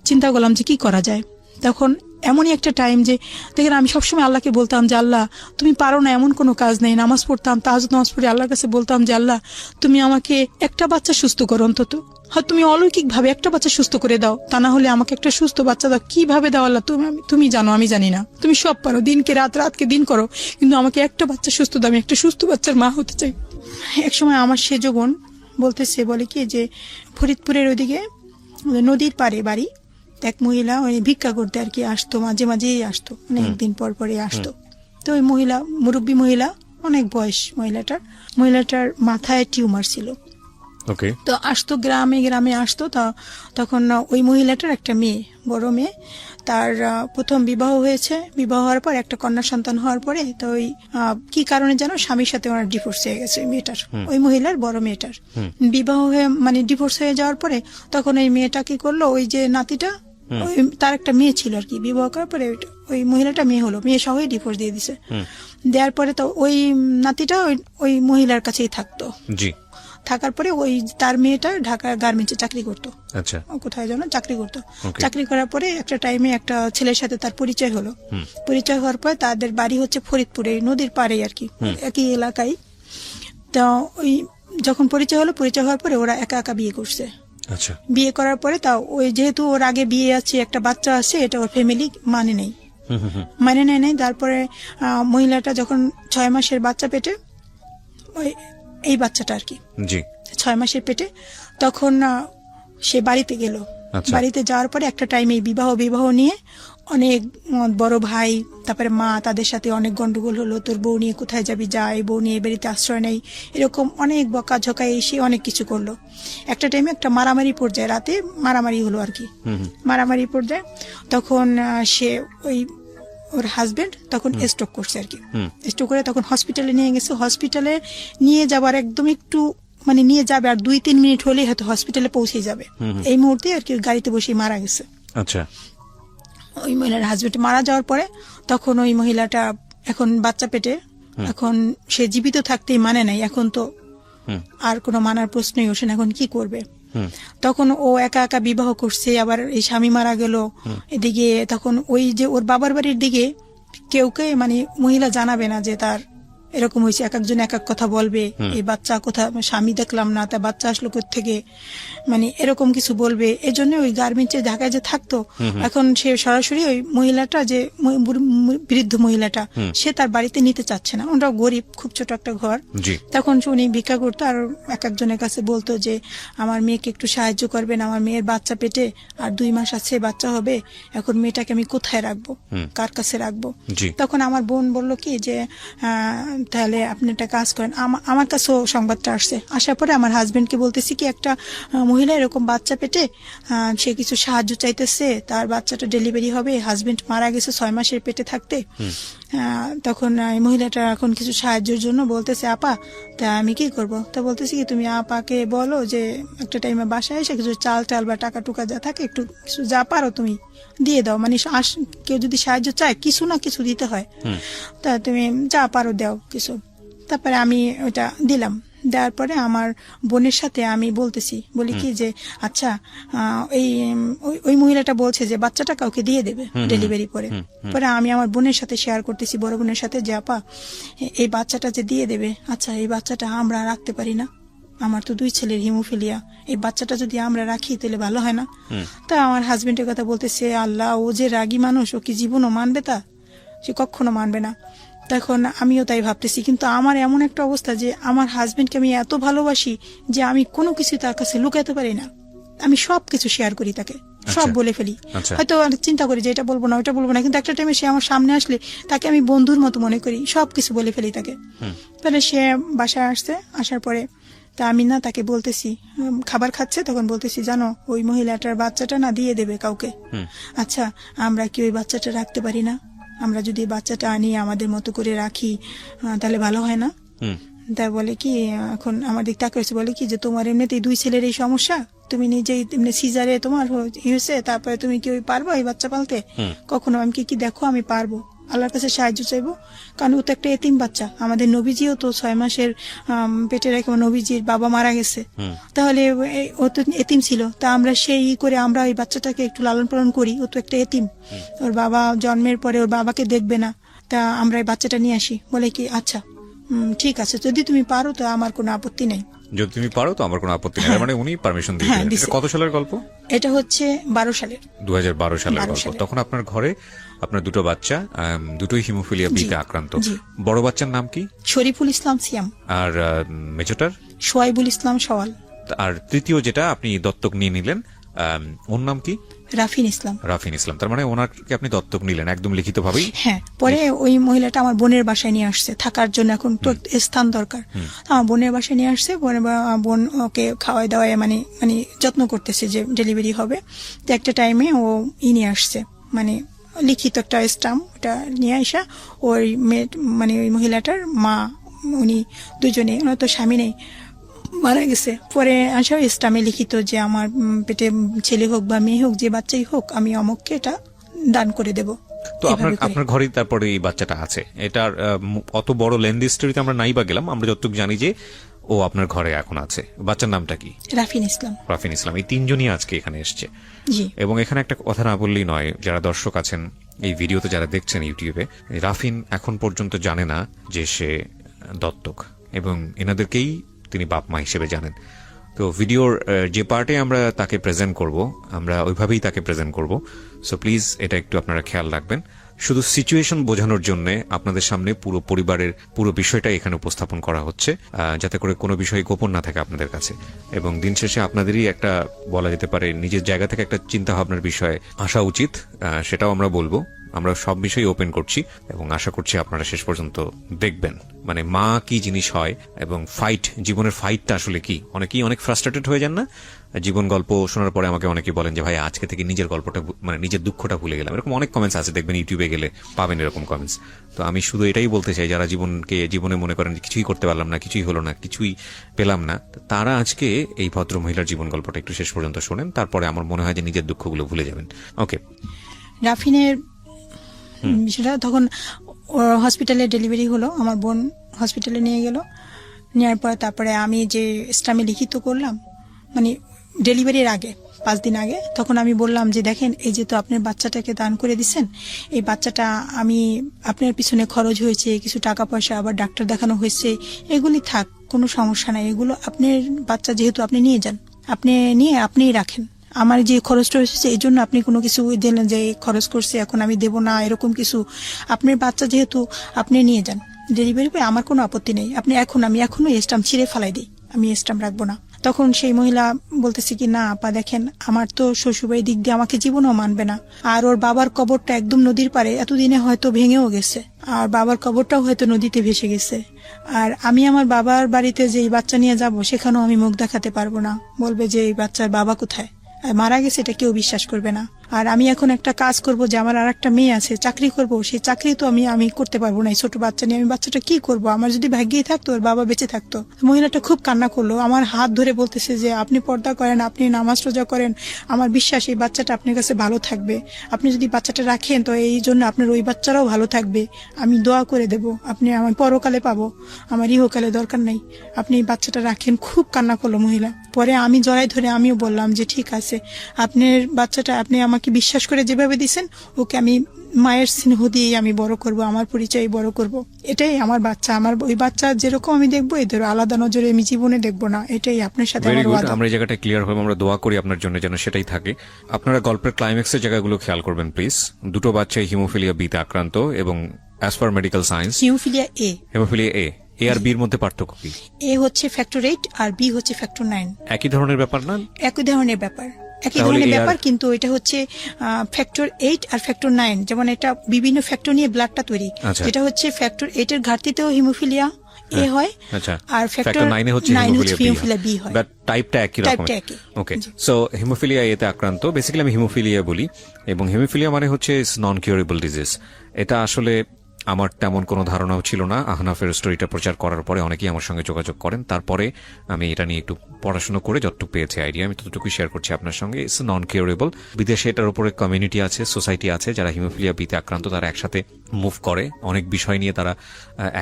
চিন্তা করলাম যে কি করা যায়। তখন এমনই একটা টাইম যে দেখেন, আমি সবসময় আল্লাহকে বলতাম যে আল্লাহ তুমি পারো না, এমন কোনো কাজ নেই। নামাজ পড়তাম, তাহাজ্জুদ নামাজ পড়ে আল্লাহর কাছে বলতাম যে আল্লাহ তুমি আমাকে একটা বাচ্চা সুস্থ করো, অন্তত হয় তুমি অলৌকিক ভাবে একটা বাচ্চা সুস্থ করে দাও, তা না হলে আমাকে একটা সুস্থ বাচ্চা দাও। কিভাবে দাও আল্লাহ, তুমি জানো, আমি জানি না, তুমি সব পারো, দিনকে রাত, রাতকে দিন করো, কিন্তু আমাকে একটা বাচ্চা সুস্থ দাও, আমি একটা সুস্থ বাচ্চার মা হতে চাই। একসময় আমার সেজ বোন বলতেছে, বলে কি যে ফরিদপুরের ওইদিকে নদীর পাড়ে বাড়ি, এক মহিলা ওই ভিক্ষা করতে আর কি আসতো, মাঝে মাঝেই আসতো, অনেকদিন পর পরে আসতো। তো ওই মহিলা, মুরব্বী মহিলা, অনেক বয়স মহিলাটার মাথায় টিউমার ছিল। ওকে। তো আসতো গ্রামে আসতো, তখন ওই মহিলাটার একটা মেয়ে, বড় মেয়ে, তার প্রথম বিবাহ হয়েছে। বিবাহ হওয়ার পর একটা কন্যা সন্তান হওয়ার পরে তো ওই কি কারণে যেন স্বামীর সাথে ওনার ডিভোর্স হয়ে গেছে মেয়েটার, ওই মহিলার বড় মেয়েটার বিবাহ হয়ে মানে ডিভোর্স হয়ে যাওয়ার পরে তখন ওই মেয়েটা কি করলো, ওই যে নাতিটা, তার একটা মেয়ে ছিল আর কি, বিবাহ করার পরে ওই মহিলাটা মেয়ে হলো, মেয়ে সহই ডিভোর্স দিয়ে দিছে। দেওয়ার পরে তো ওই নাতিটা ওই মহিলার কাছেই থাকতো। জি। থাকার পরে ওই তার মেয়েটা ঢাকা গার্মেন্টসে চাকরি করতো। আচ্ছা। কোথায় যেন চাকরি করতো। চাকরি করার পরে একটা টাইমে একটা ছেলের সাথে তার পরিচয় হলো। পরিচয় হওয়ার পরে তাদের বাড়ি হচ্ছে ফরিদপুরে, নদীর পাড়ে আর কি, একই এলাকায়। তো ওই যখন পরিচয় হওয়ার পরে ওরা একা একা বিয়ে করছে। আচ্ছা। বিয়ে করার পরে তা ওই যেহেতু ওর আগে বিয়ে আছে, একটা বাচ্চা আছে, এটা ওর ফ্যামিলি মানে নেই। তারপরে মহিলাটা যখন 6 মাসের বাচ্চা পেটে, ওই এই বাচ্চাটা আর কি, জি, 6 মাসের পেটে, তখন সে বাড়িতে গেল। বাড়িতে যাওয়ার পরে একটা টাইমে বিবাহ নিয়ে অনেক বড় ভাই, তারপরে মা, তাদের সাথে অনেক গন্ডগোল হলো। তোর বউ নিয়ে কোথায় যাবি, যা, এই বউ নিয়ে বাড়িতে আশ্রয় নেই, এরকম অনেক বকা ঝকায় এসে অনেক কিছু করলো। একটা টাইমে একটা মারামারি পর্যায়ে, রাতে মারামারি হলো আর কি, মারামারি পর্যায়ে তখন সে ওর হাজবেন্ড তখন স্ট্রোক করছে আর কি। স্ট্রোক করে তখন হসপিটালে নিয়ে গেছে। হসপিটালে নিয়ে যাবার একদম একটু মানে নিয়ে যাবে আর 2-3 মিনিট হলেই হয়তো হসপিটালে পৌঁছে যাবে, এই মুহূর্তে আর কি গাড়িতে বসে মারা গেছে। আচ্ছা। ওই মহিলার হাজবেন্ড মারা যাওয়ার পরে তখন ওই মহিলাটা এখন বাচ্চা পেটে, এখন সে জীবিত থাকতেই মানে নাই, এখন তো আর কোনো মানার প্রশ্নই ওঠে না, এখন কি করবে। তখন ও একা একা বিবাহ করছে, আবার এই স্বামী মারা গেল। এদিকে তখন ওই যে ওর বাবার বাড়ির দিকে কেউকে মানে মহিলা জানাবে না যে তার এরকম হয়েছে, এক একজন এক এক কথা বলবে, এই বাচ্চা কোথা, স্বামী দেখলাম না, তার বাচ্চা আসলো থেকে, মানে এরকম কিছু বলবে। এজন্য ওই গার্মেন্টসে ঢাকায় যে থাকতো, এখন সে সরাসরি ওই মহিলাটা, যে বৃদ্ধ মহিলাটা, সে তার বাড়িতে নিতে চাচ্ছে না। ওনারা গরিব, খুব ছোট একটা ঘর। তখন উনি ভিক্ষা করতো আর এক একজনের কাছে বলতো যে আমার মেয়েকে একটু সাহায্য করবেন, আমার মেয়ের বাচ্চা পেটে আর 2 মাস আছে, বাচ্চা হবে, এখন মেয়েটাকে আমি কোথায় রাখবো, কার কাছে রাখবো। তখন আমার বোন বলল কি যে তাহলে আপনি একটা কাজ করেন, আমার কাছেও সংবাদটা আসছে। আসার পরে আমার হাজবেন্ডকে বলতেছি কি একটা মহিলা এরকম বাচ্চা পেটে, সে কিছু সাহায্য চাইতেছে, তার বাচ্চাটা ডেলিভারি হবে, হাজবেন্ড মারা গেছে 6 মাসের পেটে থাকতে। তখন এই মহিলাটা এখন কিছু সাহায্যের জন্য বলতেছে, আপা তা আমি কি করব। তা বলতেছি কি তুমি আপাকে বলো যে একটা টাইমে বাসায় এসে কিছু চাল বা টাকা টুকা যা থাকে একটু কিছু যা পারো তুমি দিয়ে দাও, মানে কেউ যদি সাহায্য চায় কিছু না কিছু দিতে হয়, তা তুমি যা পারো দাও কিছু। তারপরে আমি ওটা দিলাম। দেওয়ার পরে আমার বোনের সাথে আমি বলি কি যে আচ্ছা ওই মহিলাটা বলছে যে বাচ্চাটা কাউকে দিয়ে দেবে ডেলিভারি পরে। পরে আমি আমার বোনের সাথে শেয়ার করতেছি, বড় বোনের সাথে, যে আপা এই বাচ্চাটা যে দিয়ে দেবে, আচ্ছা এই বাচ্চাটা আমরা রাখতে পারি না, আমার তো 2 ছেলের হিমোফিলিয়া, এই বাচ্চাটা যদি আমরা রাখি তাহলে ভালো হয় না। তা আমার হাজবেন্ডের কথা বলতেছে, আল্লাহ, ও যে রাগী মানুষ, ও কি জীবনও মানবে, তা সে কখনো মানবে না। তখন আমিও তাই ভাবতেছি, কিন্তু আমার এমন একটা অবস্থা যে আমার হাজবেন্ডকে আমি এত ভালোবাসি যে আমি কোনো কিছু তার কাছে লুকাতে পারি না, আমি সবকিছু শেয়ার করি, তাকে সব বলে ফেলি। হয়তো চিন্তা করি যে এটা বলবো না, ওটা বলবো না, কিন্তু একটা টাইমে সে আমার সামনে আসলে তাকে আমি বন্ধুর মতো মনে করি, সবকিছু বলে ফেলি তাকে। তাহলে সে বাসায় আসার পরে তা আমি না তাকে বলতেছি, খাবার খাচ্ছে, তখন বলতেছি জানো ওই মহিলাটার বাচ্চাটা না দিয়ে দেবে কাউকে, আচ্ছা আমরা কি ওই বাচ্চাটা রাখতে পারি না, আমরা যদি বাচ্চাটা আনি আমাদের মতো করে রাখি তাহলে ভালো হয় না। তা বলে কি, এখন আমার দিক তাকাইছে, বলে কি যে তোমার এমনিতেই 2 ছেলের এই সমস্যা, তুমি নিজেই এমনি সিজারে তোমার হয়েছে, তারপরে তুমি কি ওই পারবো এই বাচ্চা পালতে, কখনো আমি কি দেখো আমি পারবো, আল্লাহর কাছে সাহায্য চাইবো, কারণ ও তো একটা এতিম বাচ্চা, আমাদের নবীজিও তো 6 মাসের পেটে রেখে নবীজির বাবা মারা গেছে, তাহলে ও তো এতিম ছিল, তা আমরা সেই করে আমরা ওই বাচ্চাটাকে একটু লালন পালন করি, ও তো একটা এতিম, ওর বাবা জন্মের পরে ওর বাবাকে দেখবে না, তা আমরা এই বাচ্চাটা নিয়ে আসি। বলে কি আচ্ছা ঠিক আছে, যদি তুমি পারো তো আমার কোনো আপত্তি নেই, যদি তুমি পারো তো আমার কোনো আপত্তি নেই। মানে উনি পারমিশন দিয়েছেন। এটা কত সালের গল্প? এটা হচ্ছে 12 সালের, 2012 সালের গল্প। তখন আপনার ঘরে আপনার 2টো বাচ্চা, দুটোই হিমোফিলিয়া বিতে আক্রান্ত। বড় বাচ্চার নাম কি? শরীফুল ইসলাম সিয়াম। আর মেজোটার? সোয়াইবুল ইসলাম সওয়াল। আর তৃতীয় যেটা আপনি দত্তক নিয়ে নিলেন, ওর নাম কি? রাফিন ইসলাম। রাফিন ইসলাম, তার মানে ওনাকে আপনি দত্তক নিলেন একদম লিখিতভাবেই? হ্যাঁ, পরে ওই মহিলাটা আমার বোনের বাসায় নিয়ে আসছে থাকার জন্য, এখন তো স্থান দরকার। আমার বোনের বাসায় নিয়ে আসছে, বোন ওকে খাওয়াই দাওয়াই মানে মানে যত্ন করতেছে যে ডেলিভারি হবে। তো একটা টাইমে ও নিয়ে আসছে মানে লিখিত একটা স্টাম্প, ওটা নিয়ে আসা ওই মানে ওই মহিলাটার মা, উনি দুজনে, ওনার তো স্বামী নেই, মারা গেছে। পরে আসা স্টামে লিখিত যে আমার পেটে ছেলে হোক বা মেয়ে হোক, যে বাচ্চাই হোক, আমি অমুককে এটা দান করে দেব। তো আপনার ঘরে তারপরে এই বাচ্চাটা আছে, এটার অত বড় লেন্দি স্টোরিতে আমরা নাই বা গেলাম, আমরা যতটুকু জানি যে ও আপনার ঘরে এখন আছে। বাচ্চার নামটা কি? রাফিন ইসলাম। রাফিন ইসলাম। এই তিনজনই আজকে এখানে এসছে। জি। এবং এখানে একটা কথা না বললেই নয়, যারা দর্শক আছেন এই ভিডিওতে, যারা দেখছেন ইউটিউবে, রাফিন এখন পর্যন্ত জানে না যে সে দত্তক, এবং এনাদেরকেই তিনি বাপ মা হিসেবে জানেন। তো ভিডিওর যে পার্টে আমরা তাকে প্রেজেন্ট করব, আমরা ওইভাবেই তাকে প্রেজেন্ট করব। সো প্লিজ এটা একটু আপনারা খেয়াল রাখবেন। শুধু সিচুয়েশন বোঝানোর জন্য আপনাদের সামনে পুরো পরিবারের পুরো বিষয়টা এখানে উপস্থাপন করা হচ্ছে, যাতে করে কোনো বিষয় গোপন না থাকে আপনাদের কাছে। এবং দিন শেষে আপনাদেরই একটা বলা যেতে পারে নিজের জায়গা থেকে একটা চিন্তা ভাবনার বিষয় আসা উচিত, সেটাও আমরা বলবো। আমরা সব বিষয় ওপেন করছি এবং আশা করছি আপনারা শেষ পর্যন্ত দেখবেন মানে মা কি জিনিস হয় এবং ফাইট, জীবনের ফাইটটা আসলে কি। অনেকেই অনেক ফ্রাস্ট্রেটেড হয়ে যান না জীবন গল্প শোনার পরে? আমাকে অনেকে বলেন যে ভাই আজকে থেকে নিজের গল্পটা মানে নিজের দুঃখটা ভুলে গেলাম। এরকম অনেক কমেন্টস আছে, দেখবেন ইউটিউবে গেলে পাবেন এরকম কমেন্টস। তো আমি শুধু এটাই বলতে চাই, যারা জীবনে মনে করেন কিছুই করতে পারলাম না, কিছুই হলো না, কিছুই পেলাম না, তারা আজকে এই ভদ্র মহিলার জীবন গল্পটা একটু শেষ পর্যন্ত শোনেন, তারপরে আমার মনে হয় যে নিজের দুঃখগুলো ভুলে যাবেন। ওকে। রাফিনের বিষয়টা, তখন হসপিটালে ডেলিভারি হলো, আমার বোন হসপিটালে নিয়ে গেল, নেওয়ার পর তারপরে আমি যে স্টামে লিখিত করলাম মানে ডেলিভারির আগে 5 দিন আগে, তখন আমি বললাম যে দেখেন, এই যে তো আপনার বাচ্চাটাকে দান করে দিচ্ছেন, এই বাচ্চাটা আমি আপনার পিছনে খরচ হয়েছে, কিছু টাকা পয়সা, আবার ডাক্তার দেখানো হয়েছে, এগুলি থাক, কোনো সমস্যা নাই, এগুলো আপনার বাচ্চা যেহেতু আপনি নিয়ে যান, আপনি নিয়ে আপনিই রাখেন, আমার যে খরচটা হয়েছে এই জন্য আপনি কোনো কিছু দিলেন যে খরচ করছে এখন আমি দেব না, এরকম কিছু। আপনার বাচ্চা যেহেতু আপনি নিয়ে যান, ডেলিভারি পেয়ে আমার কোনো আপত্তি নেই, আপনি আমি এখনো স্টাম্প ছিঁড়ে ফেলাই দিই, আমি স্টাম্প রাখবো না। তখন সেই মহিলা বলতেছে কি, না আপা দেখেন, আমার তো শ্বশুরবাড়ির দিক দিয়ে আমাকে জীবনও মানবে না, আর ওর বাবার কবরটা একদম নদীর পারে, এতদিনে হয়তো ভেঙেও গেছে, আর বাবার কবরটাও হয়তো নদীতে ভেসে গেছে, আর আমি আমার বাবার বাড়িতে যে বাচ্চা নিয়ে যাব সেখানেও আমি মুখ দেখাতে পারবো না, বলবে যে এই বাচ্চার বাবা কোথায়, মারা গেছে, এটা কেউ বিশ্বাস করবে না। আর আমি এখন একটা কাজ করব যে আমার আর একটা মেয়ে আছে, চাকরি করব, সেই চাকরি তো আমি করতে পারবো না, এই ছোট বাচ্চা নিয়ে আমি বাচ্চাটা কি করব, আমার যদি ভাগ্যেই থাকতো ওর বাবা বেঁচে থাকতো। মহিলাটা খুব কান্না করলো, আমার হাত ধরে বলতেছে যে আপনি পর্দা করেন, আপনি নামাজ রোজা করেন, আমার বিশ্বাস এই বাচ্চাটা আপনার কাছে ভালো থাকবে, আপনি যদি বাচ্চাটা রাখেন তো এই জন্য আপনার ওই বাচ্চারাও ভালো থাকবে, আমি দোয়া করে দেব, আপনি আমার পরকালে পাবো, আমার ইহকালে দরকার নেই, আপনি এই বাচ্চাটা রাখেন। খুব কান্না করলো মহিলা। পরে আমি জড়াই ধরে আমিও বললাম যে ঠিক আছে, আপনার বাচ্চাটা আপনি আমাকে বিশ্বাস করে যেভাবে দিচ্ছেন, ওকে আমি মায়ের স্নেহ দিয়ে আমি বড় করব, আমার পরিচয় বড় করব, এটাই আমার বাচ্চা, আমার ওই বাচ্চা যেরকম আমি দেখবো এদের আলাদা নজরে আমি জীবনে দেখবো না, এটাই আপনার সাথে আমার ওয়াদা। আমরা এই জায়গাটা ক্লিয়ার হবো, আমরা দোয়া করি আপনার জন্য যেন সেটাই থাকে। আপনারা গল্পের ক্লাইম্যাক্সের জায়গাগুলো খেয়াল করবেন প্লিজ। দুটো বাচ্চাই হিমোফিলিয়া বিতে আক্রান্ত এবং as per medical science haemophilia A. Haemophilia A আর বির মধ্যে পার্থক্য কি? এ হচ্ছে ফ্যাক্টর 8 আর বি হচ্ছে ফ্যাক্টর 9। একই ধরনের ব্যাপার না? একই ধরনের ব্যাপার, একই ধরনের ব্যাপার, কিন্তু এটা হচ্ছে ফ্যাক্টর 8 আর ফ্যাক্টর 9, যেমন এটা বিভিন্ন ফ্যাক্টর নিয়ে ব্লাডটা তৈরি, যেটা হচ্ছে ফ্যাক্টর 8 এর ঘাটতিতেও হিমোফিলিয়া এ হয়, আর ফ্যাক্টর 9 এ হচ্ছে হিমোফিলিয়া বি হয়, বাট টাইপটা একই রকম। ওকে, সো হিমোফিলিয়া এতে আক্রান্ত, বেসিক্যালি আমি হিমোফিলিয়া বলি, এবং হিমোফিলিয়া মানে হচ্ছে নন কিউরেবল ডিজিজ। এটা আসলে আমার তেমন কোনো ধারণাও ছিল না। আহনাফের স্টোরিটা প্রচার করার পরে অনেকেই আমার সঙ্গে যোগাযোগ করেন, তারপরে আমি এটা নিয়ে একটু পড়াশোনা করে যতটুকু পেয়েছি আইডিয়া, আমি ততটুকুই শেয়ার করছি আপনার সঙ্গে। It's non curable. বিদেশে এটার উপরে কমিউনিটি আছে, সোসাইটি আছে, যারা হিমোফিলিয়া বিতে আক্রান্ত, তারা একসাথে মুভ করে, অনেক বিষয় নিয়ে তারা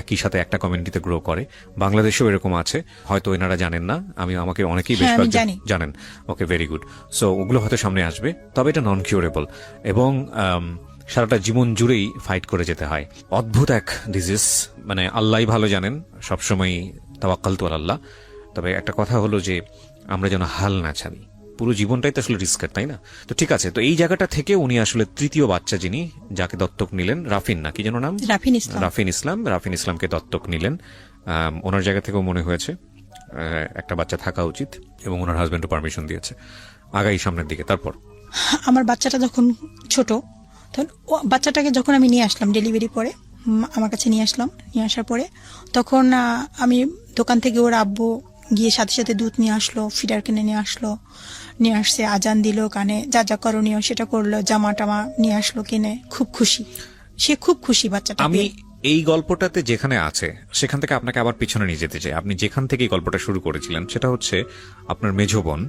একই সাথে একটা কমিউনিটিতে গ্রো করে। বাংলাদেশেও এরকম আছে, হয়তো এনারা জানেন না, আমাকে অনেকেই বেশ জানেন। ওকে, ভেরি গুড। সো ওগুলো হয়তো সামনে আসবে, তবে এটা নন কিউরেবল এবং সারাটা জীবন জুড়েই ফাইট করে যেতে হয়। অদ্ভুত এক ডিজিজ, মানে আল্লাহ ভালো জানেন, সবসময় তাওয়াক্কালতু আলাল্লাহ। তবে একটা কথা হলো যে আমরা যেন হাল না ছাড়ি, পুরো জীবনটাই তো আসলে রিস্কের, তাই না? তো ঠিক আছে, তো এই জায়গাটা থেকে উনি আসলে তৃতীয় বাচ্চা যিনি, যাকে দত্তক নিলেন, রাফিন না কি যেন নাম? রাফিন ইসলামকে দত্তক নিলেন। ওনার জায়গা থেকেও মনে হয়েছে একটা বাচ্চা থাকা উচিত এবং ওনার হাজবেন্ডও পারমিশন দিয়েছে। আগাই সামনের দিকে, তারপর আমার বাচ্চাটা যখন ছোট, তখন বাচ্চাটাকে যখন আমি নিয়ে আসলাম ডেলিভারি পরে, আমার কাছে নিয়ে আসলাম, নিয়ে আসার পরে তখন আমি দোকান থেকে ওর আব্বু গিয়ে সাথে সাথে দুধ নিয়ে আসলো, ফিডার কিনে নিয়ে আসলো, নিয়ে আসছে, আজান দিল, কানে যা যা করণীয় সেটা করলো, জামা টামা নিয়ে আসলো কিনে, খুব খুশি, সে খুব খুশি বাচ্চাটা। আমি এই গল্পটাতে যেখানে আছে সেখান থেকে আপনাকে আবার পিছনে নিয়ে যেতে চাই। আপনি যেখান থেকে এই গল্পটা শুরু করেছিলেন সেটা হচ্ছে আপনার মেজো বোন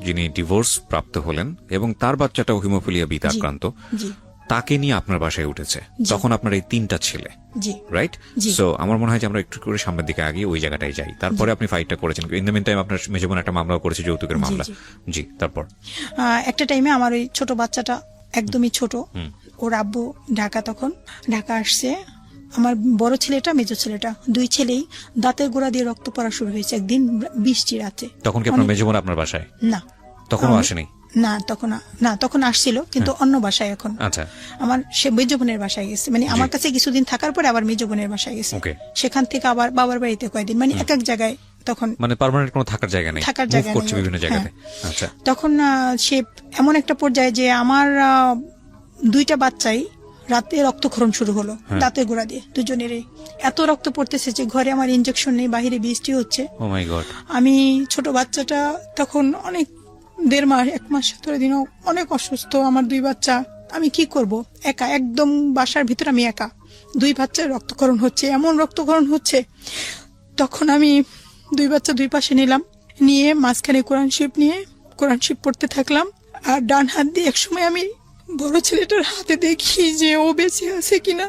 যিনি ডিভোর্স প্রাপ্ত হলেন এবং তার বাচ্চাটাও হিমোফিলিয়া বিতে আক্রান্ত, তাকে নিয়ে আপনার বাসায় উঠেছে, তখন আপনার এই 3টা ছেলে, রাইট? সো আমার মনে হয় যে আমরা একটু করে সামনের দিকে আগে ওই জায়গাটাই যাই। তারপরে আপনি ফাইটটা করেছেন, ইন দ্য মিন টাইম আপনার মেজো বোন একটা মামলাও করেছে, যৌতুকের মামলা। জি, তারপর একটা টাইমে আমার ওই ছোট বাচ্চাটা একদমই ছোট, ওর আব্বু ঢাকা আসছে, আমার বড় ছেলেটা মেজো ছেলেটা দুই ছেলেই দাঁতের গোড়া দিয়ে রক্ত পড়া শুরু হয়েছে একদিন বৃষ্টি রাতে। তখন কি আপনার মেজো বোন আপনার বাসায়? না, তখনও আসেনি। তখন আসছিল কিন্তু অন্য বাসায়। এখন আচ্ছা, আমার সে মেজো বোনের বাসায় গেছে, মানে আমার কাছে কিছুদিন থাকার পরে আবার মেজো বোনের বাসায় গেছে, সেখান থেকে আবার বাবার বাড়িতে কয়েকদিন, মানে এক এক জায়গায়, তখন মানে পার্মানেন্ট কোনো থাকার জায়গা নেই, থাকার জায়গা করছে বিভিন্ন জায়গাতে। আচ্ছা, তখন সে এমন একটা পর্যায়ে যে আমার 2টা বাচ্চাই রাতে রক্তক্ষরণ শুরু হলো, দাঁতের গোড়া দিয়ে দুজনেরই এত রক্ত পড়তেছে যে ঘরে আমার ইনজেকশন নেই, বাহিরে বৃষ্টি হচ্ছে। ও মাই গড। আমি ছোট বাচ্চাটা তখন অনেক 1.5 মাস 1 মাস 17 দিনও অনেক অসুস্থ, আমার 2 বাচ্চা, আমি কি করব, একা একদম বাসার ভিতরে, আমি একা, 2 বাচ্চার রক্তক্ষরণ হচ্ছে, এমন রক্তক্ষরণ হচ্ছে। তখন আমি 2 বাচ্চা 2 পাশে নিলাম, নিয়ে মাঝখানে কোরআন শরীফ পড়তে থাকলাম। আর ডান হাত দিয়ে একসময় আমি বড় ছেলেটার হাতে দেখি যে ও বেঁচে আছে কিনা,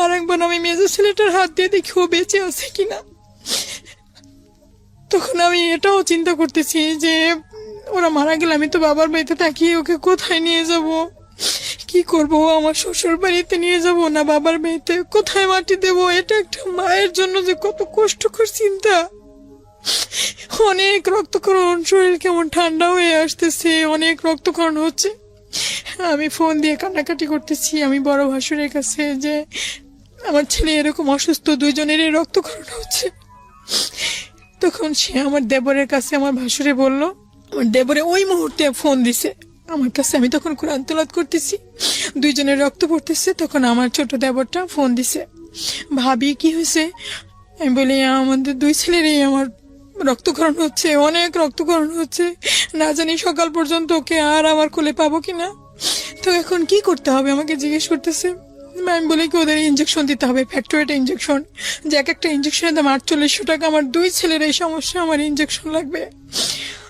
আর একবার আমি মেজো ছেলেটার হাত দিয়ে দেখি ও বেঁচে আছে কিনা। তখন আমি এটাও চিন্তা করতেছি যে ওরা মারা গেলে আমি তো বাবার বাড়িতে থাকি, ওকে কোথায় নিয়ে যাব, কি করব, আমার শ্বশুর বাড়িতে নিয়ে যাব না বাবার বাড়িতে, কোথায় মাটি দেব, এটা একটা মায়ের জন্য যে কত কষ্টকর চিন্তা। অনেক রক্তক্ষরণ, শরীর কেমন ঠান্ডা হয়ে আসতেছে, অনেক রক্তক্ষরণ হচ্ছে। আমি ফোন দিয়ে কান্নাকাটি করতেছি আমি বড় ভাসুরের কাছে যে আমার ছেলে এরকম অসুস্থ, 2 জনেরই রক্তক্ষরণ হচ্ছে। তখন সে আমার দেবরের কাছে, আমার ভাসুরে বলল, আমার দেবরে ওই মুহূর্তে ফোন দিছে আমার কাছে, আমি তখন কোরআন তেলাওয়াত করতেছি, 2 জনের রক্ত পড়তেছে। তখন আমার ছোট দেবরটা ফোন দিছে, ভাবি কি হয়েছে? আমি বলি আমাদের 2 ছেলেরই আমার রক্তক্ষরণ হচ্ছে, অনেক রক্তক্ষরণ হচ্ছে, না জানি সকাল পর্যন্ত ওকে আর আমার কোলে পাবো কিনা, তো এখন কি করতে হবে আমাকে জিজ্ঞেস করতেছে। আমি বলি কি ওদের ইঞ্জেকশন দিতে হবে, ফ্যাক্টরিটা ইঞ্জেকশন, যে একটা ইঞ্জেকশনের দাম 4800 টাকা, আমার 2 ছেলের এই সমস্যা, আমার ইঞ্জেকশন লাগবে।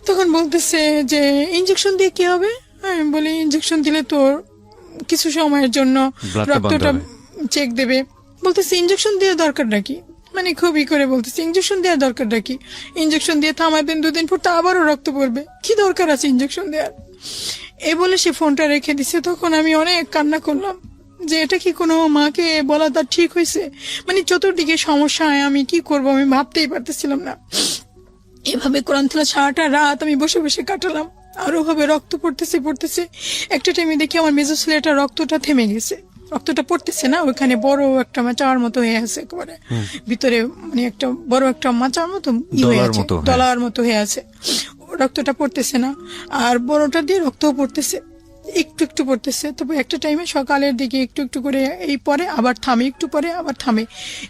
তখন বলতেছে যে ইঞ্জেকশন দিয়ে কি হবে? আমি বলি ইঞ্জেকশন দিলে তোর কিছু সময়ের জন্য রক্তটা চেক দেবে। বলতেছে ইঞ্জেকশন দিয়ে দরকার নাকি, মানে খুবই করে বলতেছে ইঞ্জেকশন দেওয়ার দরকার নাকি, ইঞ্জেকশন দিয়ে থামাবেন 2 দিন পর তো আবারও রক্ত পড়বে, কি দরকার আছে ইঞ্জেকশন দেওয়ার, এ বলে সে ফোনটা রেখে দিছে। তখন আমি অনেক কান্না করলাম যে এটা কি কোনো মাকে বলা তার ঠিক হয়েছে, মানে চতুর্দিকে সমস্যা, আমি কি করব আমি ভাবতেই পারতেছিলাম না। এভাবে কোরআন তেলাওয়াত সারাটা রাত আমি বসে বসে কাটালাম, আর ওভাবে রক্ত পড়তেছে। একটা টাইমে দেখি আমার মেজো ছেলেটা রক্তটা থেমে গেছে, রক্তটা পড়তেছে না, ওইখানে বড় একটা মাচার মতো হয়ে আছে, একেবারে ভিতরে, মানে একটা বড় একটা মাচার মতো ডলার মতো হয়ে আছে, রক্তটা পড়তেছে না, আর বড়টা দিয়ে রক্তও পড়তেছে, একটু একটু পড়তেছে। তবে একটা টাইমে সকালের দিকে একটু একটু করে এই পরে আবার থামে, একটু পরে আবার থামে,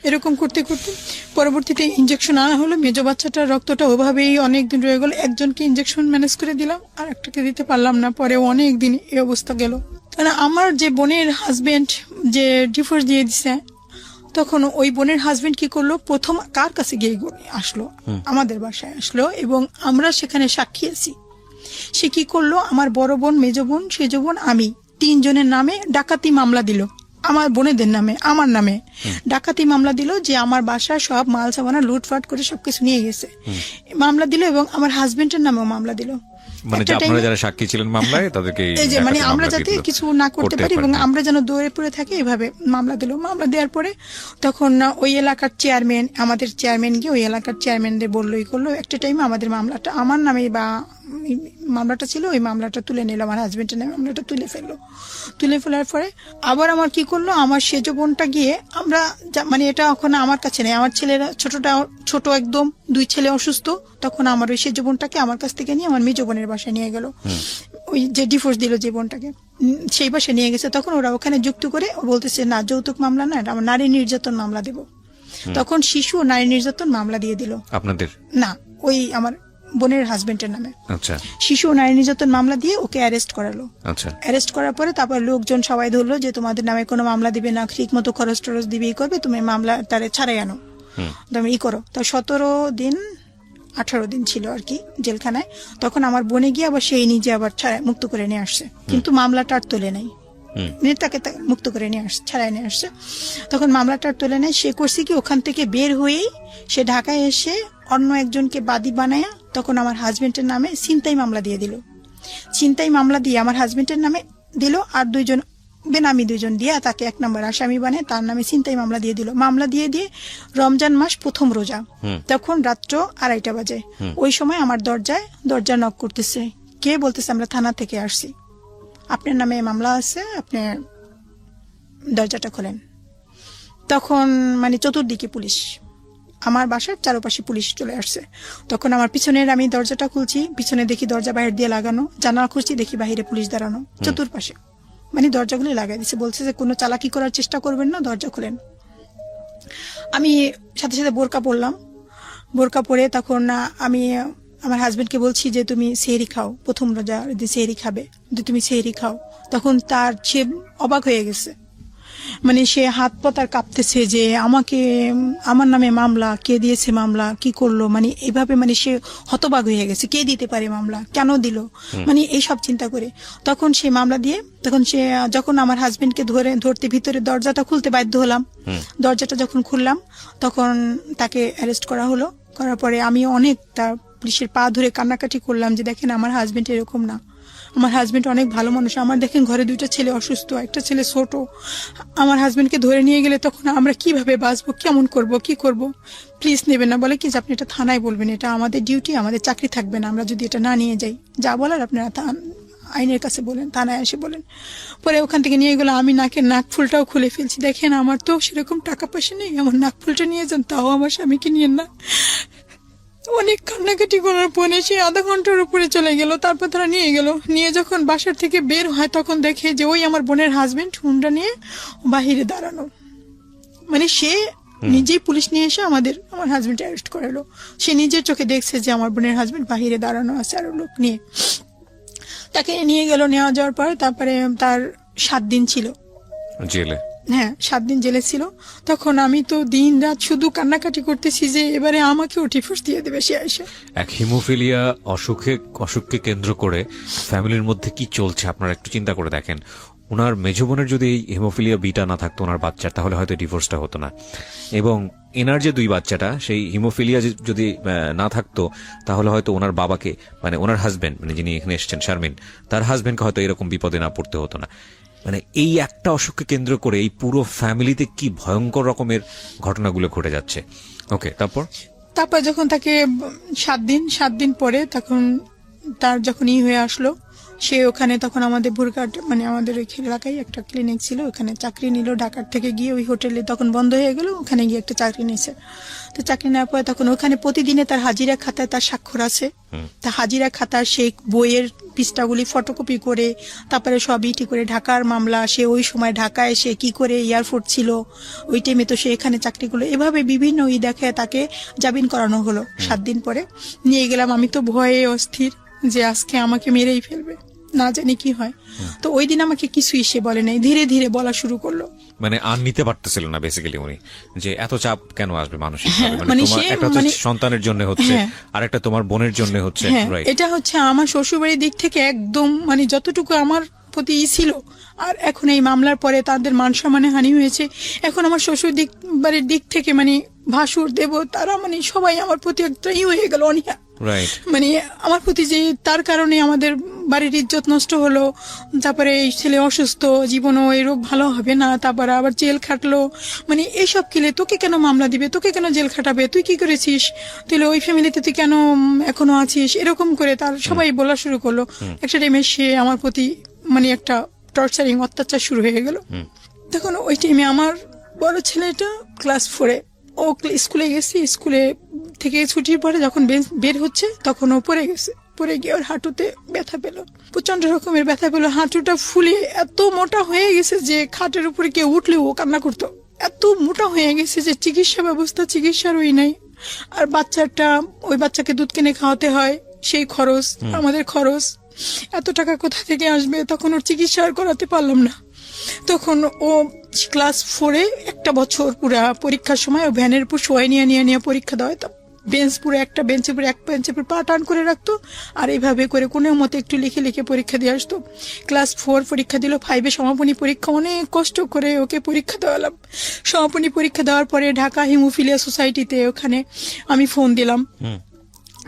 এরকম করতে করতে পরবর্তীতে ইঞ্জেকশন আনা হলো। মেজো বাচ্চাটার রক্তটা ওভাবেই অনেকদিন রয়ে গেল, একজনকে ইঞ্জেকশন ম্যানেজ করে দিলাম, আর একটাকে দিতে পারলাম না, পরে অনেকদিন এই অবস্থা গেল। কারণ আমার যে বোনের হাজবেন্ড যে ডিভোর্স দিয়ে দিছে, তখন ওই বোনের হাজবেন্ড কি করলো, প্রথম কার কাছে গিয়ে আসলো, আমাদের বাসায় আসলো, এবং আমরা সেখানে সাক্ষী আছি। সে কি করলো, আমার বড় বোন, মেজো বোন, সেজো বোন, আমি 3 জনের নামে ডাকাতি মামলা দিল, আমার বোনেদের নামে, আমার নামে ডাকাতি মামলা দিল, যে আমার বাসায় সব মাল সামানা লুটফাট করে সবকিছু নিয়ে গেছে, মামলা দিল, এবং আমার হাজবেন্ডের নামেও মামলা দিল। মানে আপনারা যারা সাক্ষী ছিলেন মামলায় তাদেরকে, এই যে মানে আমরা যাতে কিছু না করতে পারি এবং আমরা যেন দৌড়ে পড়ে থাকি, এভাবে মামলা দিল। মামলা দেওয়ার পরে তখন ওই এলাকার চেয়ারম্যান, আমাদের চেয়ারম্যান গিয়ে ওই এলাকার চেয়ারম্যানদের বললোই করলো, একটা টাইমে আমাদের মামলাটা আমার নামে বা মামলাটা ছিল, ওই মামলাটা তুলে নিল, আমার হাজবেন্ডের নামে মামলাটা তুলে ফেলার পরে আবার আমার কি করলো, আমার সেজো বোনটা গিয়ে, আমরা মানে এটা এখন আমার কাছে নেই, আমার ছেলেরা ছোট একদম, 2 ছেলে অসুস্থ, তখন আমার ওই সেজো বোনটাকে আমার কাছ থেকে নিয়ে আমার মেজো বোনের বাসায় নিয়ে গেল। ওই ওই যে ডিভোর্স দিল যে বোনটাকে, সেই পাশে নিয়ে গেছে। তখন ওরা ওখানে যুক্ত করে ও বলতেছে না যৌতুক মামলা না, এটা আমার নারী নির্যাতন মামলা দেব। তখন শিশু ও নারী নির্যাতন মামলা দিয়ে দিল। আপনাদের না, ওই আমার বোনের হাজবেন্ডের নামে। আচ্ছা। শিশু ও নারী নির্যাতন মামলা দিয়ে ওকে অ্যারেস্ট করালো। আচ্ছা। অ্যারেস্ট করার পরে তারপর লোকজন সবাই ধরলো যে তোমাদের নামে কোনো মামলা দিবে না, ঠিক মতো খরচ টরচ দিবে, করবে, তুমি মামলা তারে ছাড়াই আনো, তুমি করো। তো 17 দিন 18 দিন ছিল আর কি জেলখানায়। তখন আমার বোনে গিয়ে আবার সেই নিজে আবার মুক্ত করে নিয়ে আসছে, কিন্তু মামলাটা আর তোলে নাই। তাকে মুক্ত করে নিয়ে আসছে, ছাড়াই নিয়ে আসছে। তখন মামলাটা আর তোলে নাই। সে করছে কি, ওখান থেকে বের হয়েই সে ঢাকায় এসে অন্য একজনকে বাদী বানায়া তখন আমার হাজবেন্ডের নামে ছিনতাই মামলা দিয়ে দিল। ছিনতাই মামলা দিয়ে আমার হাজবেন্ডের নামে দিল, আর 2 জন বেনামি 2 জন দিয়ে তাকে 1 নম্বর আসামি বানিয়ে তার নামে ছিনতাই মামলা দিয়ে দিল। মামলা দিয়ে দিয়ে রমজান মাস প্রথম রোজা, তখন রাত্র 2:30 বাজে। ওই সময় আমার দরজা নক করতেছে। কে? বলতেছে আমরা থানা থেকে আসছি, আপনার নামে মামলা আছে, আপনি দরজাটা খোলেন। তখন মানে চতুর্দিকে পুলিশ, আমার বাসার চারপাশে পুলিশ চলে আসছে। তখন আমার পিছনের আমি দরজাটা খুলছি, পিছনে দেখি দরজা বাহির দিয়ে লাগানো, জানালা খুলছি দেখি বাহিরে পুলিশ দাঁড়ানো চতুর্পাশে, মানে দরজাগুলি লাগাই দিচ্ছে। বলছে যে কোনো চালাকি করার চেষ্টা করবেন না, দরজা খোলেন। আমি সাথে সাথে বোরকা পরলাম। বোরকা পরে তখন আমি আমার হাজবেন্ডকে বলছি যে তুমি সেহরি খাও, প্রথম রোজা যদি সেহরি খাবে, যদি তুমি সেহরি খাও। তখন সে অবাক হয়ে গেছে, মানে সে হাত পাতার কাঁপতেছে যে আমার নামে মামলা, কে দিয়েছে মামলা, কি করলো, মানে এইভাবে মানে সে হতবাক হয়ে গেছে, কে দিতে পারে মামলা, কেন দিল, মানে এইসব চিন্তা করে। তখন সে মামলা দিয়ে তখন সে যখন আমার হাজবেন্ডকে ধরতে ভিতরে দরজাটা খুলতে বাধ্য হলাম। দরজাটা যখন খুললাম তখন তাকে অ্যারেস্ট করা হলো। করার পরে আমি অনেক তার পুলিশের পা ধরে কান্নাকাটি করলাম যে দেখেন আমার হাজবেন্ড এরকম না, আমার হাজবেন্ড অনেক ভালো মানুষ, আমার দেখেন ঘরে 2টা ছেলে অসুস্থ, একটা ছেলে ছোট, আমার হাজবেন্ডকে ধরে নিয়ে গেলে তখন আমরা কিভাবে বাঁচবো, কেমন করব, কি করব, প্লিজ নেবেন না। বলে কি যে আপনি এটা থানায় বলবেন, এটা আমাদের ডিউটি, আমাদের চাকরি থাকবে না আমরা যদি এটা না নিয়ে যাই, যা বলার আপনারা আইনের কাছে বলেন, থানায় এসে বলেন। পরে ওখান থেকে নিয়ে গেলো। আমি নাক ফুলটাও খুলে ফেলছি, দেখেন আমার তো সেরকম টাকা পয়সা নেই, আমার নাক ফুলটা নিয়ে যান, তাও আমার স্বামীকে নিয়েন না। অনেক কান্নাকাটি করার পরে সে আধা ঘন্টার উপরে চলে গেল। তারপর তারা নিয়ে যখন বাসার থেকে বের হয় তখন দেখে যে ওই আমার বোনের হাজবেন্ড হুন্ডা নিয়ে বাহিরে দাঁড়ানো, মানে সে নিজেই পুলিশ নিয়ে এসে আমার হাজবেন্ড অ্যারেস্ট করালো। সে নিজের চোখে দেখছে যে আমার বোনের হাজবেন্ড বাহিরে দাঁড়ানো আছে আরো লোক নিয়ে। তাকে নিয়ে যাওয়ার পরে তারপরে তার 7 দিন ছিল জেলে। হ্যাঁ, 7 দিন জেলে ছিল। তখন আমি তো দিন রাত শুধু কান্নাকাটি করতেছি যে এবারে আমাকেও ডিভোর্স দিয়ে দেবে সে এসে। এক হিমোফিলিয়া অসুখকে কেন্দ্র করে ফ্যামিলির মধ্যে কি চলছে আপনারা একটু চিন্তা করে দেখেন। ওনার মেজ বোনের যদি এই হিমোফিলিয়া বিটা না থাকতো ওনার বাচ্চার, তাহলে হয়তো ডিভোর্সটা হতো না। এবং এনার যে 2 বাচ্চাটা, সেই হিমোফিলিয়া যদি না থাকতো তাহলে হয়তো ওনার বাবাকে, মানে ওনার হাজবেন্ড, মানে যিনি এখানে এসেছেন শারমিন, তার হাজবেন্ডকে হয়তো এরকম বিপদে না পড়তে হতো না। মানে এই একটা অসুখকে কেন্দ্র করে এই পুরো ফ্যামিলিতে কি ভয়ঙ্কর রকমের ঘটনাগুলো ঘটে যাচ্ছে। ওকে, তারপর যখন তাকে 7 দিন পরে তখন তার যখন হয়ে আসলো, সে ওখানে তখন আমাদের ভুরঘাট, মানে আমাদের ওই এলাকায় একটা ক্লিনিক ছিল, ওখানে চাকরি নিল। ঢাকার থেকে গিয়ে ওই হোটেলে তখন বন্ধ হয়ে গেল, ওখানে গিয়ে একটা চাকরি নিয়েছে। তো চাকরি নেওয়ার পরে তখন ওখানে প্রতিদিনে তার হাজিরা খাতায় তার স্বাক্ষর আছে। তা হাজিরা খাতার সেই বইয়ের পৃষ্ঠাগুলি ফটোকপি করে তারপরে সব করে ঢাকার মামলা, সে ওই সময় ঢাকায় সে কি করে এয়ারপোর্ট ছিল ওই টাইমে, তো সে এখানে চাকরিগুলো এভাবে বিভিন্ন দেখে তাকে জামিন করানো হলো। 7 দিন পরে নিয়ে গেলাম। আমি তো ভয়ে অস্থির যে আজকে আমাকে মেরেই ফেলবে, না জানি কি হয়। তো ওই দিন আমাকে কিছুই সে বলে নাই, ধীরে ধীরে বলা শুরু করলো। মানে আর নিতে পারতেছিল না বেসিক্যালি উনি, যে এত চাপ কেন আসবে মানসিক ভাবে, মানে তোমার একটা তো সন্তানের জন্য হচ্ছে, আর একটা তোমার বোনের জন্য হচ্ছে। এটা হচ্ছে আমার শ্বশুরবাড়ির দিক থেকে একদম মানে যতটুকু আমার প্রতি ছিল, আর এখন এই মামলার পরে তাদের মান সম্মানে হানি হয়েছে। এখন আমার শ্বশুর বাড়ির দিক থেকে মানে ভাসুর দেব তারা মানে সবাই আমার প্রতি একটা হয়ে গেল অনীহা, মানে আমার প্রতি যে তার কারণে আমাদের বাড়ির ইজ্জত নষ্ট হলো। তারপরে এই ছেলে অসুস্থ, জীবনও এই রোগ ভালো হবে না, তারপরে আবার জেল খাটলো, মানে এইসব কিলে তোকে কেন মামলা দিবে, তোকে কেন জেল খাটাবে, তুই কি করেছিস, তুই ওই ফ্যামিলিতে তুই কেন এখনো আছিস, এরকম করে তার সবাই বলা শুরু করলো। একটা টাইমে সে আমার প্রতি মানে একটা টর্চারিং অত্যাচার শুরু হয়ে গেল। তখন ওই টাইমে আমার বড় ছেলেটা ক্লাস 4-এ, ও স্কুলে গেছে, স্কুলে থেকে ছুটির পরে যখন বের হচ্ছে তখন ও পড়ে গেছে পরে গিয়ে ওর হাঁটুতে ব্যথা পেল, প্রচন্ড রকমের ব্যথা পেল, হাঁটুটা ফুলে এত মোটা হয়ে গেছে যে খাটের উপরে কেউ উঠলেও ও কান্না করতো, এত মোটা হয়ে গেছে যে চিকিৎসা ব্যবস্থা, চিকিৎসার ওই নাই। আর ওই বাচ্চাকে দুধ কিনে খাওয়াতে হয়, সেই খরচ, আমাদের খরচ, এত টাকা কোথা থেকে আসবে? তখন ওর চিকিৎসা আর করাতে পারলাম না। তখন ও ক্লাস 4-এ একটা বছর পুরা পরীক্ষার সময় ও ভ্যানের উপর শোয়াই নিয়ে পরীক্ষা দেওয়া, বেঞ্চ পুরো একটা বেঞ্চের উপর এক বেঞ্চের উপর পা টান করে রাখতো, আর এইভাবে করে কোনো মতে একটু লিখে লিখে পরীক্ষা দিয়ে আসতো। ক্লাস 4 পরীক্ষা দিল, 5-এ সমাপনী পরীক্ষা, অনেক কষ্ট করে ওকে পরীক্ষা দেওয়ালাম। সমাপনী পরীক্ষা দেওয়ার পরে ঢাকা হিমোফিলিয়া সোসাইটিতে ওখানে আমি ফোন দিলাম,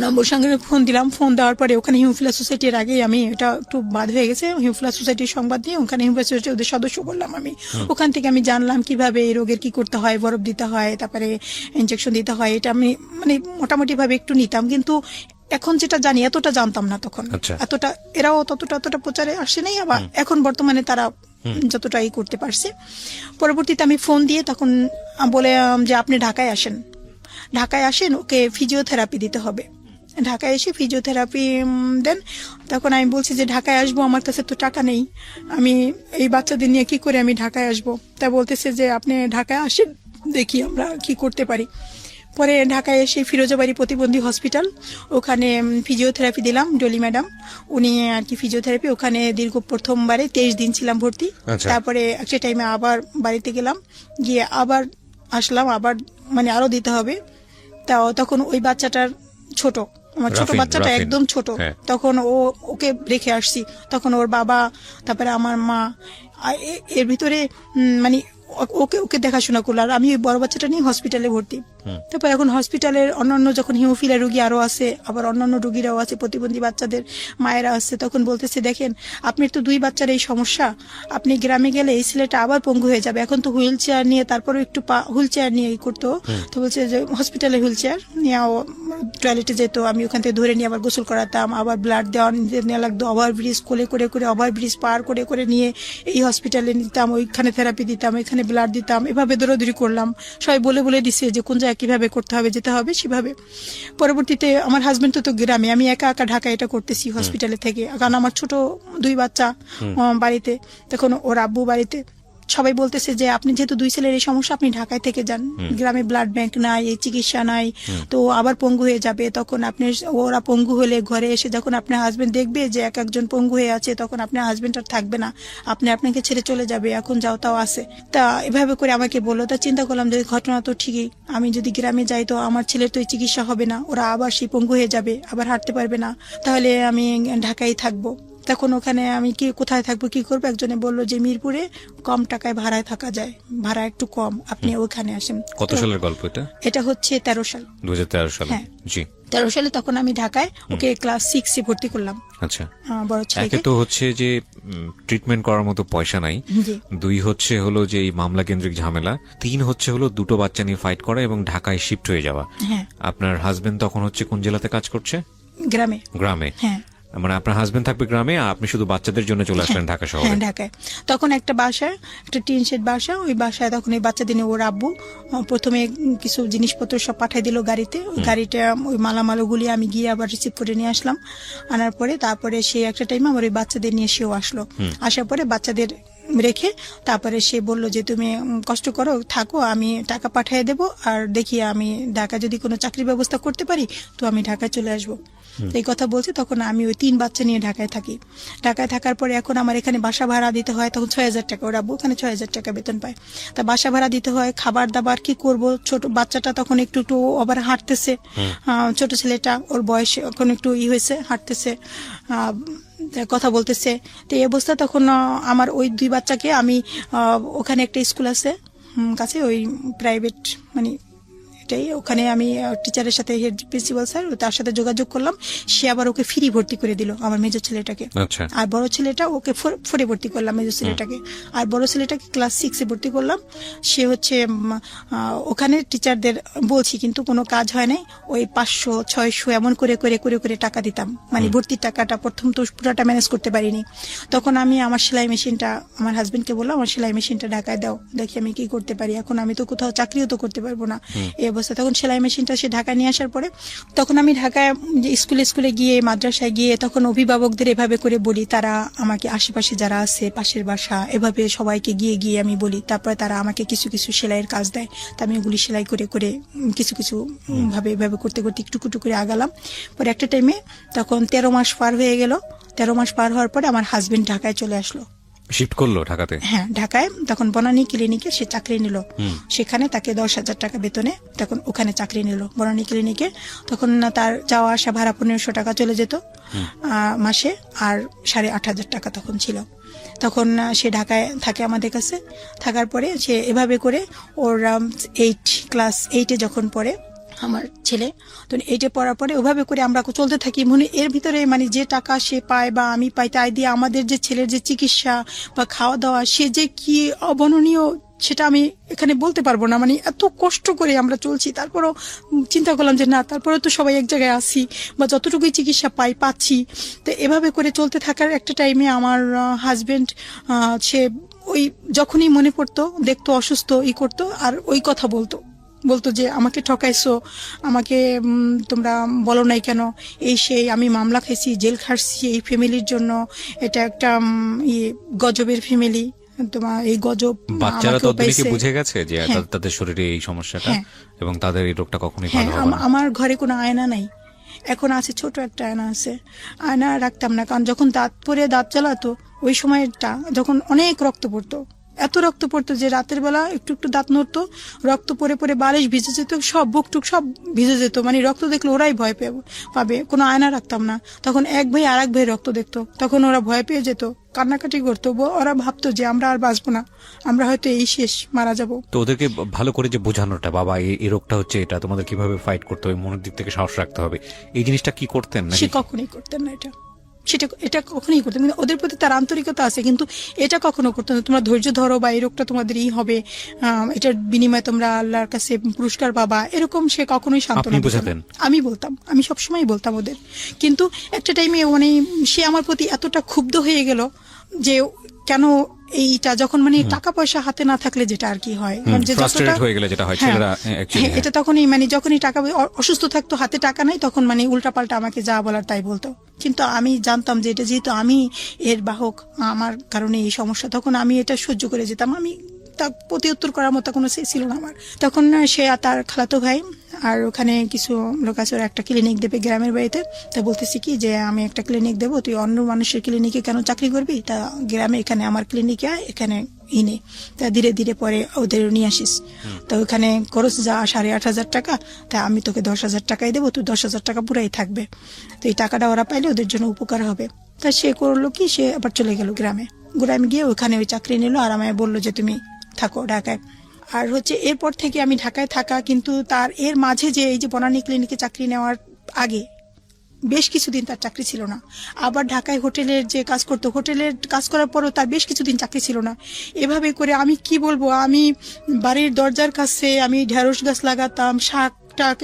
নম্বর সঙ্গে ফোন দিলাম। ফোন দেওয়ার পরে ওখানে হিমোফিলিয়া সোসাইটির আগে আমি এটা একটু বাদ হয়ে গেছে, হিমোফিলিয়া সোসাইটির সংবাদ দিয়ে ওখানে হিমোফিলিয়া সোসাইটি ওদের সদস্য করলাম আমি। ওখান থেকে আমি জানলাম কিভাবে এই রোগের কি করতে হয়, বরফ দিতে হয়, তারপরে ইনজেকশন দিতে হয়। এটা আমি মানে মোটামুটি ভাবে একটু নিতাম, কিন্তু এখন যেটা জানি এতটা জানতাম না তখন। এতটা এরাও ততটা প্রচারে আসে নাই, আবার এখন বর্তমানে তারা যতটা ই করতে পারছে। পরবর্তীতে আমি ফোন দিয়ে তখন বলে যে আপনি ঢাকায় আসেন, ওকে ফিজিওথেরাপি দিতে হবে। ঢাকায় এসে ফিজিওথেরাপি দেন। তখন আমি বলছি যে ঢাকায় আসবো, আমার কাছে তো টাকা নেই, আমি এই বাচ্চাদের নিয়ে কি করে আমি ঢাকায় আসবো? তা বলতেছে যে আপনি ঢাকায় আসেন, দেখি আমরা কি করতে পারি। পরে ঢাকায় এসে ফিরোজাবাড়ি প্রতিবন্ধী হসপিটাল, ওখানে ফিজিওথেরাপি দিলাম, ডলি ম্যাডাম উনি আর কি ফিজিওথেরাপি, ওখানে দীর্ঘ প্রথমবারে 23 দিন ছিলাম ভর্তি। তারপরে একটা টাইমে আবার বাড়িতে গেলাম, গিয়ে আবার আসলাম, আবার মানে আরো দিতে হবে। তখন ওই বাচ্চাটার ছোট, আমার ছোট বাচ্চাটা একদম ছোট, তখন ওকে রেখে আসছি। তখন ওর বাবা, তারপরে আমার মা, এর ভিতরে মানে ওকে দেখাশোনা করলো, আর আমি ওই বড় বাচ্চাটা নিয়ে হসপিটালে ভর্তি। তারপর এখন হসপিটালের অন্যান্য যখন হিমোফিলিয়া রোগী আরো আছে, আবার অন্যান্য রোগীরাও আছে, প্রতিবন্ধী বাচ্চাদের মায়েরা আছে, তখন বলতেছে দেখেন আপনার তো 2 বাচ্চার এই সমস্যা, আপনি গ্রামে গেলে এই ছেলেটা আবার পঙ্গু হয়ে যাবে, এখন তো হুইল চেয়ার নিয়ে, তারপরে একটু হুইল চেয়ার নিয়ে করতো, তো বলছে যে হসপিটালে হুইল চেয়ার নিয়ে টয়লেটে যেত, আমি ওখান থেকে ধরে নিয়ে আবার গোসল করাতাম, আবার ব্লাড দেওয়া লাগতো, ওভারব্রিজ কোলে করে ওভারব্রিজ পার করে নিয়ে এই হসপিটালে নিতাম, ওইখানে থেরাপি দিতাম, ওইখানে ব্লাড দিতাম, এভাবে দৌড়াদৌড়ি করলাম। সবাই বলে দিছে যে কোন জায়গায় কিভাবে করতে হবে, যেতে হবে সেভাবে। পরবর্তীতে আমার হাজবেন্ড তো গ্রামে, আমি একা ঢাকা এটা করতেছি হসপিটালে থেকে, কারণ আমার ছোট 2 বাচ্চা বাড়িতে, তখন ওর আব্বু বাড়িতে। সবাই বলতেছে যে আপনি যেহেতু 2 ছেলের এই সমস্যা, আপনি ঢাকায় থেকে যান, গ্রামে ব্লাড ব্যাংক নাই, এই চিকিৎসা নাই, তো আবার পঙ্গু হয়ে যাবে। তখন ওরা পঙ্গু হলে ঘরে এসে যখন আপনার হাজবেন্ড দেখবে যে একজন পঙ্গু হয়ে আছে, তখন আপনার হাজবেন্ড আর থাকবে না, আপনাকে ছেড়ে চলে যাবে, এখন যাও তাও আছে। তা এভাবে করে আমাকে বললো। তা চিন্তা করলাম যে ঘটনা তো ঠিকই, আমি যদি গ্রামে যাই তো আমার ছেলের তো চিকিৎসা হবে না, ওরা আবার সেই পঙ্গু হয়ে যাবে, আবার হাঁটতে পারবে না, তাহলে আমি ঢাকায় থাকবো। তখন ওখানে আমি কোথায় থাকবো, কি করবো? একজনে বললো যে মিরপুরে কম টাকায় ভাড়ায় থাকা যায়, ভাড়া একটু কম, আপনি ওখানে আসেন। কত সালের গল্প এটা? এটা হচ্ছে 13 সাল, 2013 সালে। জি, 13 সালে তখন আমি ঢাকায় ওকে ক্লাস 6-এ ভর্তি করলাম। আচ্ছা, বড় ছেলেকে। একে তো হচ্ছে যে ট্রিটমেন্ট করার মতো পয়সা নাই, 2 হচ্ছে হলো যে এই মামলা কেন্দ্রিক ঝামেলা, 3 হচ্ছে হলো 2টো বাচ্চা নিয়ে ফাইট করা এবং ঢাকায় শিফট হয়ে যাওয়া। আপনার হাজবেন্ড তখন হচ্ছে কোন জেলাতে কাজ করছে? গ্রামে। হ্যাঁ, মানে আপনার হাজবেন্ড থাকবে গ্রামে, আপনি শুধু বাচ্চাদের জন্য চলে আসলেন ঢাকা শহরে। হ্যাঁ, ঢাকায়। তখন একটা বাসায়, একটা টিন শেড বাসা, ওই বাসায় তখন এই বাচ্চাদের নিয়ে ওর আব্বু প্রথমে কিছু জিনিসপত্র সব পাঠিয়ে দিল গাড়িতে। ওই গাড়িটা, ওই মালামালগুলি আমি গিয়ে আবার রিসিভ করে নিয়ে আসলাম। আনার পরে তারপরে সে একটা টাইমে আমার ওই বাচ্চাদের নিয়ে সেও আসলো। আসার পরে বাচ্চাদের রেখে তারপরে সে বলল যে তুমি কষ্ট করো, থাকো, আমি টাকা পাঠিয়ে দেবো, আর দেখি আমি ঢাকা যদি কোনো চাকরির ব্যবস্থা করতে পারি তো আমি ঢাকায় চলে আসবো। এই কথা বলছি। তখন আমি ওই 3 বাচ্চা নিয়ে ঢাকায় থাকি। ঢাকায় থাকার পরে এখন আমার এখানে বাসা ভাড়া দিতে হয়, তখন 6000 টাকা, ওর আব্বু ওখানে 6000 টাকা বেতন পায়। তা বাসা ভাড়া দিতে হয়, খাবার দাবার কি করব। ছোট বাচ্চাটা তখন একটু আবার হাঁটতেছে, ছোট ছেলেটা, ওর বয়স এখন একটু হয়েছে, হাঁটতেছে, কথা বলতেছে। তো এই অবস্থা তখন আমার ওই 2 বাচ্চাকে আমি ওখানে একটা স্কুল আছে কাছে, ওই প্রাইভেট, মানে এটাই, ওখানে আমি টিচারের সাথে, হেড প্রিন্সিপাল স্যার, তার সাথে যোগাযোগ করলাম। সে আবার ওকে ফ্রি ভর্তি করে দিল, আমার মেজর ছেলেটাকে। আর বড় ছেলেটা ওকে 4-এ ভর্তি করলাম, মেজর ছেলেটাকে। আর বড় ছেলেটাকে ক্লাস 6-এ ভর্তি করলাম। সে হচ্ছে ওখানে টিচারদের বলছি, কিন্তু কোনো কাজ হয় নাই। ওই 500-600 এমন করে টাকা দিতাম, মানে ভর্তির টাকাটা। প্রথম তো পুরোটা ম্যানেজ করতে পারিনি। তখন আমি আমার সেলাই মেশিনটা, আমার হাজবেন্ডকে বললাম আমার সেলাই মেশিনটা ঢাকায় দাও, দেখি আমি কি করতে পারি। এখন আমি তো কোথাও চাকরিও তো করতে পারবো না এই অবস্থা। তখন সেলাই মেশিনটা সে ঢাকায় নিয়ে আসার পরে তখন আমি ঢাকায় স্কুলে গিয়ে মাদ্রাসায় গিয়ে তখন অভিভাবকদের এভাবে করে বলি, তারা আমাকে আশেপাশে যারা আছে পাশের বাসা এভাবে সবাইকে গিয়ে আমি বলি, তারপরে তারা আমাকে কিছু কিছু সেলাইয়ের কাজ দেয়। তা আমি ওগুলি সেলাই করে কিছু কিছু ভাবে এভাবে করতে করতে একটু করে আগালাম। পরে একটা টাইমে তখন 13 মাস পার হয়ে গেল। 13 মাস পার হওয়ার পরে আমার হাজবেন্ড ঢাকায় চলে আসলো, শিফট করলো ঢাকাতে। হ্যাঁ, ঢাকায় তখন বনানী ক্লিনিকে সে চাকরি নিল। সেখানে তাকে 10,000 টাকা বেতনে তখন ওখানে চাকরি নিল বনানী ক্লিনিকে। তখন তার যাওয়া আসা ভাড়া 1500 টাকা চলে যেত মাসে, আর 8,500 টাকা তখন ছিল। তখন সে ঢাকায় থাকে আমাদের কাছে। থাকার পরে সে এভাবে করে ওর ক্লাস 8-এ যখন পড়ে আমার ছেলে, তো 8-এ পড়ার পরে ওভাবে করে আমরা চলতে থাকি। মনে এর ভিতরে মানে যে টাকা সে পায় বা আমি পাই তাই দিয়ে আমাদের যে ছেলের যে চিকিৎসা বা খাওয়া দাওয়া সে যে কি অবর্ণনীয় সেটা আমি এখানে বলতে পারবো না। মানে এত কষ্ট করে আমরা চলছি, তারপরও চিন্তা করলাম যে না, তারপরেও তো সবাই এক জায়গায় আসি বা যতটুকুই চিকিৎসা পাচ্ছি। তো এভাবে করে চলতে থাকার একটা টাইমে আমার হাজবেন্ড সে ওই যখনই মনে পড়তো, দেখতো অসুস্থ করতো আর ওই কথা বলতো যে আমাকে ঠকাইছো, আমাকে তোমরা বলো নাই কেন, এই সেই আমি মামলা খাইছি, জেল খাটছি এই ফ্যামিলির জন্য, এটা একটা গজবের ফ্যামিলি, তোমার এই গজব। বাচ্চারা তো বুঝে গেছে যে তাদের শরীরে এই সমস্যাটা এবং তাদের এই রোগটা কখনোই ভালো হবে না। আমার ঘরে কোনো আয়না নাই, এখন আছে ছোট একটা আয়না আছে, আয়না রাখতাম না, কারণ যখন দাঁত পরে দাঁত জ্বালাতো ওই সময়টা যখন অনেক রক্ত পড়তো, এত রক্ত পড়তো যে রাতের বেলা একটু দাঁত নড়তো, রক্ত পরে বালিশ ভিজে যেত, সব বুকটুক সব ভিজে যেত। মানে রক্ত দেখলে ওরাই ভয় পাবে, কোনো আয়না রাখতাম না। তখন এক ভাই আর এক ভাই রক্ত দেখতো, তখন ওরা ভয় পেয়ে যেত, কান্নাকাটি করতো। ওরা ভাবতো যে আমরা আর বাঁচবো না, আমরা হয়তো এই শেষ, মারা যাব। তো ওদেরকে ভালো করে যে বোঝানোটা, বাবা এই রোগটা হচ্ছে, এটা তোমাদের কিভাবে ফাইট করতে হবে, মনের দিক থেকে সাহস রাখতে হবে, এই জিনিসটা কি করতেন না? সে কখনোই করতেন না এটা কখনোই করতেন, কিন্তু ওদের প্রতি তার আন্তরিকতা আছে, কিন্তু এটা কখনো করতেন না। তোমরা ধৈর্য ধরো বা এই রোগটা তোমাদেরই হবে, এটার বিনিময়ে তোমরা আল্লাহর কাছে পুরস্কার পাবা, এরকম সে কখনোই সান্ত্বনা দিতেন। আমি সবসময় বলতাম ওদের। কিন্তু একটা টাইমে মানে সে আমার প্রতি এতটা ক্ষুব্ধ হয়ে গেল যে কেন এইটা, যখন মানে টাকা পয়সা হাতে না থাকলে যেটা আর কি হয়, এটা তখনই মানে যখনই টাকা অসুস্থ থাকতো, হাতে টাকা নাই, তখন মানে উল্টাপাল্টা আমাকে যা বলার তাই বলতো। কিন্তু আমি জানতাম যে এটা যেহেতু আমি এর বাহক, আমার কারণে এই সমস্যা, তখন আমি এটা সহ্য করে যেতাম। আমি তা প্রতি উত্তর করার মতো কোনো ছিল না আমার। তখন সে তার খালাতো ভাই আর ওখানে কিছু লোক আছে, ওরা একটা ক্লিনিক দেবে গ্রামের বাড়িতে। তা বলতেছি কি যে আমি একটা ক্লিনিক দেবো, তুই অন্য মানুষের ক্লিনিকে কেন চাকরি করবি, তা গ্রামে এখানে আমার ক্লিনিকে আয়, এখানে তা ধীরে ধীরে পরে ওদের নিয়ে আসিস। তো ওখানে খরচ যা 8,500 টাকা, তা আমি তোকে 10,000 টাকাই দেবো, তুই 10,000 টাকা পুরাই থাকবে। তো এই টাকাটা ওরা পাইলে ওদের জন্য উপকার হবে। তা সে করলো কি, সে আবার চলে গেল গ্রামে গিয়ে ওখানে ওই চাকরি নিল, আর আমায় বললো যে তুমি থাকো ঢাকায়। আর এরপর থেকে আমি ঢাকায় থাকা, কিন্তু তার এর মাঝে যে এই যে বনানী ক্লিনিকে চাকরি নেওয়ার আগে বেশ কিছুদিন তার চাকরি ছিল না। আবার ঢাকায় হোটেলের যে কাজ করতো, হোটেলের কাজ করার পরও তার বেশ কিছুদিন চাকরি ছিল না। এভাবে করে আমি কি বলবো, আমি বাড়ির দরজার কাছে আমি ঢেঁড়স গাছ লাগাতাম, শাক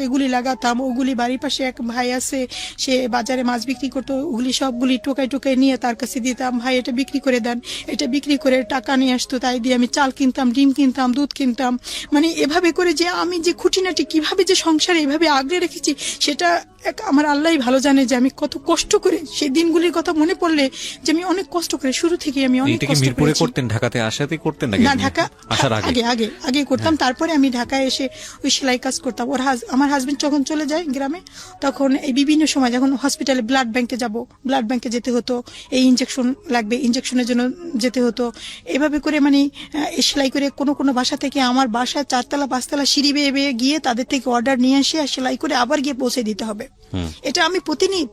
এগুলি লাগাতাম, ওগুলি বাড়ির পাশে এক ভাই আছে, সে বাজারে মাছ বিক্রি করতো, ওগুলি সবগুলি টোকায় নিয়ে তার কাছে দিতাম, ভাই এটা বিক্রি করে দেন, এটা বিক্রি করে টাকা নিয়ে আসতো, তাই দিয়ে আমি চাল কিনতাম, ডিম কিনতাম, দুধ কিনতাম। মানে এভাবে করে যে আমি যে খুঁটিনাটি কিভাবে যে সংসারে এভাবে আগলে রেখেছি, সেটা আমার আল্লাহই ভালো জানে যে আমি কত কষ্ট করে, সেই দিনগুলির কথা মনে পড়লে যে আমি অনেক কষ্ট করে শুরু থেকে আমি অনেক কষ্ট করেছি। করতেন ঢাকাতে আসাতে করতেন না? ঢাকা আসার আগে করতাম। তারপরে আমি ঢাকায় এসে ওই সেলাই কাজ করতাম। আমার হাজবেন্ড যখন চলে যায় গ্রামে, তখন এই বিভিন্ন সময় যখন হসপিটালে ব্লাড ব্যাংকে যেতে হতো, এই ইনজেকশন লাগবে, ইনজেকশনের জন্য যেতে হতো। এভাবে করে মানে সেলাই করে কোনো বাসা থেকে আমার বাসায় 4তলা 5তলা সিঁড়ি বেয়ে গিয়ে তাদের থেকে অর্ডার নিয়ে আসে, আর সেলাই করে আবার গিয়ে পৌঁছে দিতে হবে। এটা আমি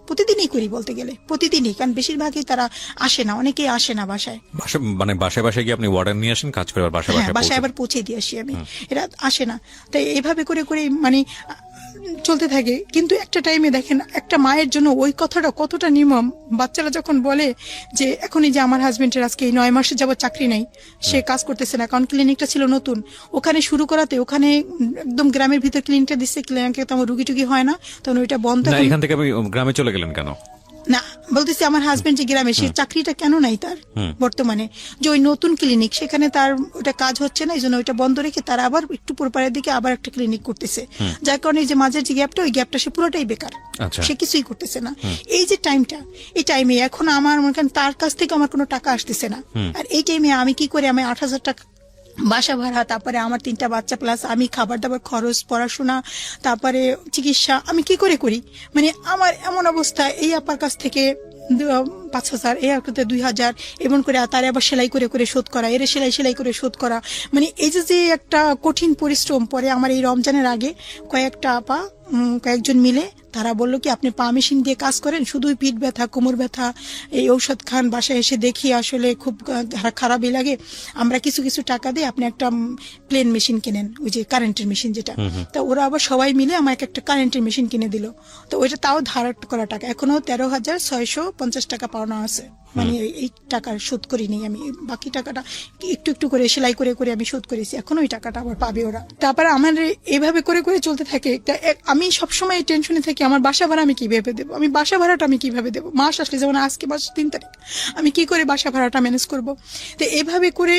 প্রতিদিনই করি বলতে গেলে, প্রতিদিনই, কারণ বেশিরভাগই তারা আসে না, অনেকেই আসে না বাসায়। মানে বাসায় গিয়ে আপনি অর্ডার নিয়ে আসেন, কাজ করে বাসায় আবার পৌঁছে দিয়ে আসি আমি, এরা আসে না। তাই এইভাবে করে মানে চলতে থাকে। কিন্তু একটা টাইমে দেখেন, একটা মায়ের জন্য ওই কথাটা কতটা নির্মম। বাচ্চারা যখন বলে যে এখনই যে আমার হাজবেন্ডের আজকে 9 মাসে যাবত চাকরি নাই, সে কাজ করতেছে না, কারণ ক্লিনিকটা ছিল নতুন, ওখানে শুরু করাতে, ওখানে একদম গ্রামের ভিতর ক্লিনিকটা দিচ্ছে, ক্লিনিকে তেমন রুগী টুগি হয় না, তখন ওইটা বন্ধ। এখান থেকে আপনি গ্রামে চলে গেলেন কেন? না, বলতেছি আমার হাজবেন্ড যে গ্রামে, সে চাকরিটা কেন নাই তার বর্তমানে, যে ওই নতুন ক্লিনিক, সেখানে তার ওটা কাজ হচ্ছে না, এই জন্য ওইটা বন্ধ রেখে তার আবার একটু পরের দিকে আবার একটা ক্লিনিক করতেছে, যার কারণে এই যে মাঝের যে গ্যাপটা, ওই গ্যাপটা সে পুরোটাই বেকার, সে কিছুই করতেছে না। এই যে টাইমটা, এই টাইমে এখন আমার মনে করেন তার কাছ থেকে আমার কোনো টাকা আসতেছে না, আর এই টাইমে আমি কি করে, আমি 8,000 টাকা বাসা ভাড়া, তারপরে আমার 3টা বাচ্চা, প্লাস আমি খাবার দাবার খরচ, পড়াশোনা, তারপরে চিকিৎসা, আমি কি করে করি? মানে আমার এমন অবস্থা, এই আপার কাছ থেকে 5,000, এই আর 2,000, এমন করে তার আবার সেলাই করে করে শোধ করা, এর সেলাই করে শোধ করা, মানে এই যে একটা কঠিন পরিশ্রম। পরে আমার এই রমজানের আগে কয়েকটা আপা, কয়েকজন মিলে তারা বললো কি, আপনি পা মেশিন দিয়ে কাজ করেন, শুধুই পিঠ ব্যথা, কোমর ব্যথা, এই ঔষধ খান, বাসায় এসে দেখি আসলে খুব খারাপই লাগে, আমরা কিছু টাকা দিয়ে আপনি একটা প্লেন মেশিন কিনেন, ওই যে কারেন্টের মেশিন যেটা। তা ওরা আবার সবাই মিলে আমাকে একটা কারেন্টের মেশিন কিনে দিল। তো ওইটা তাও ধার করা টাকা, এখনো 13,650 টাকা পাওনা আছে, মানে এই টাকার শোধ করিনি আমি, বাকি টাকাটা একটু করে সেলাই করে করে আমি শোধ করেছি, এখন ওই টাকাটা আবার পাবে ওরা। তারপরে আমার এভাবে করে করে চলতে থাকে। আমি সবসময় টেনশনে থাকি, আমার বাসা ভাড়া আমি কিভাবে দেবো, আমি বাসা ভাড়াটা আমি কিভাবে দেবো, মাস আসলে, যেমন আজকে মাস 3 তারিখ, আমি কি করে বাসা ভাড়াটা ম্যানেজ করব? তো এভাবে করে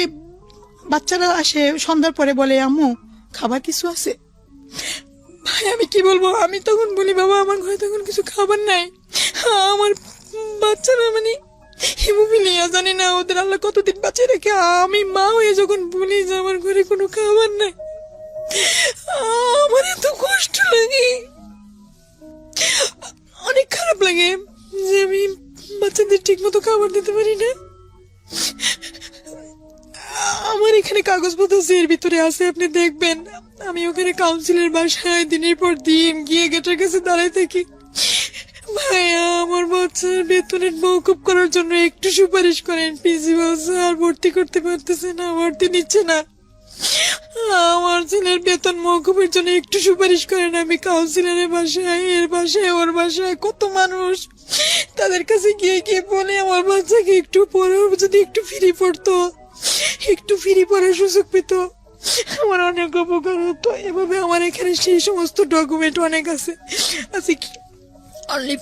বাচ্চারা আসে সন্ধ্যার পরে, বলে আম্মু খাবার কিছু আছে? ভাই আমি কি বলবো, আমি তখন বলি বাবা আমার ঘরে তখন কিছু খাবার নাই, আমার বাচ্চারা মানে হিমোফিলিয়া, জানি না ওদের আল্লাহ কতদিন বাঁচিয়ে রেখে, আমি মা হয়ে যখন বলি যে আমার ঘরে কোনো খাবার নাই, আমার এত কষ্ট লাগে, অনেক খারাপ লাগে যে আমি বাচ্চাদের ঠিক মতো খাবার দিতে পারি না। আমার এখানে কাগজপত্র এর ভিতরে আছে, আপনি দেখবেন, আমি ওখানে কাউন্সিলের বাসায় দিনের পর দিন গিয়ে গেটের কাছে দাঁড়ায় থাকি, ভাইয়া আমার বাচ্চার বেতনের মওকুফ করার জন্য একটু সুপারিশ করেন, প্রিন্সিপাল স্যার ভর্তি করতে পারতেছে না, ভর্তি নিচ্ছে না, আমার ছেলের বেতন মওকুফের জন্য একটু সুপারিশ করেন। আমি কাউন্সিলরের বাসায়, এর বাসায়, ওর বাসায়, কত মানুষ, তাদের কাছে গিয়ে গিয়ে বলে আমার বাচ্চাকে একটু পড়ো, যদি একটু ফ্রি পড়তো, একটু ফ্রি পড়ার সুযোগ পেত, আমার অনেক উপকার হতো। এভাবে আমার এখানে সেই সমস্ত ডকুমেন্ট অনেক আছে কি, অনলি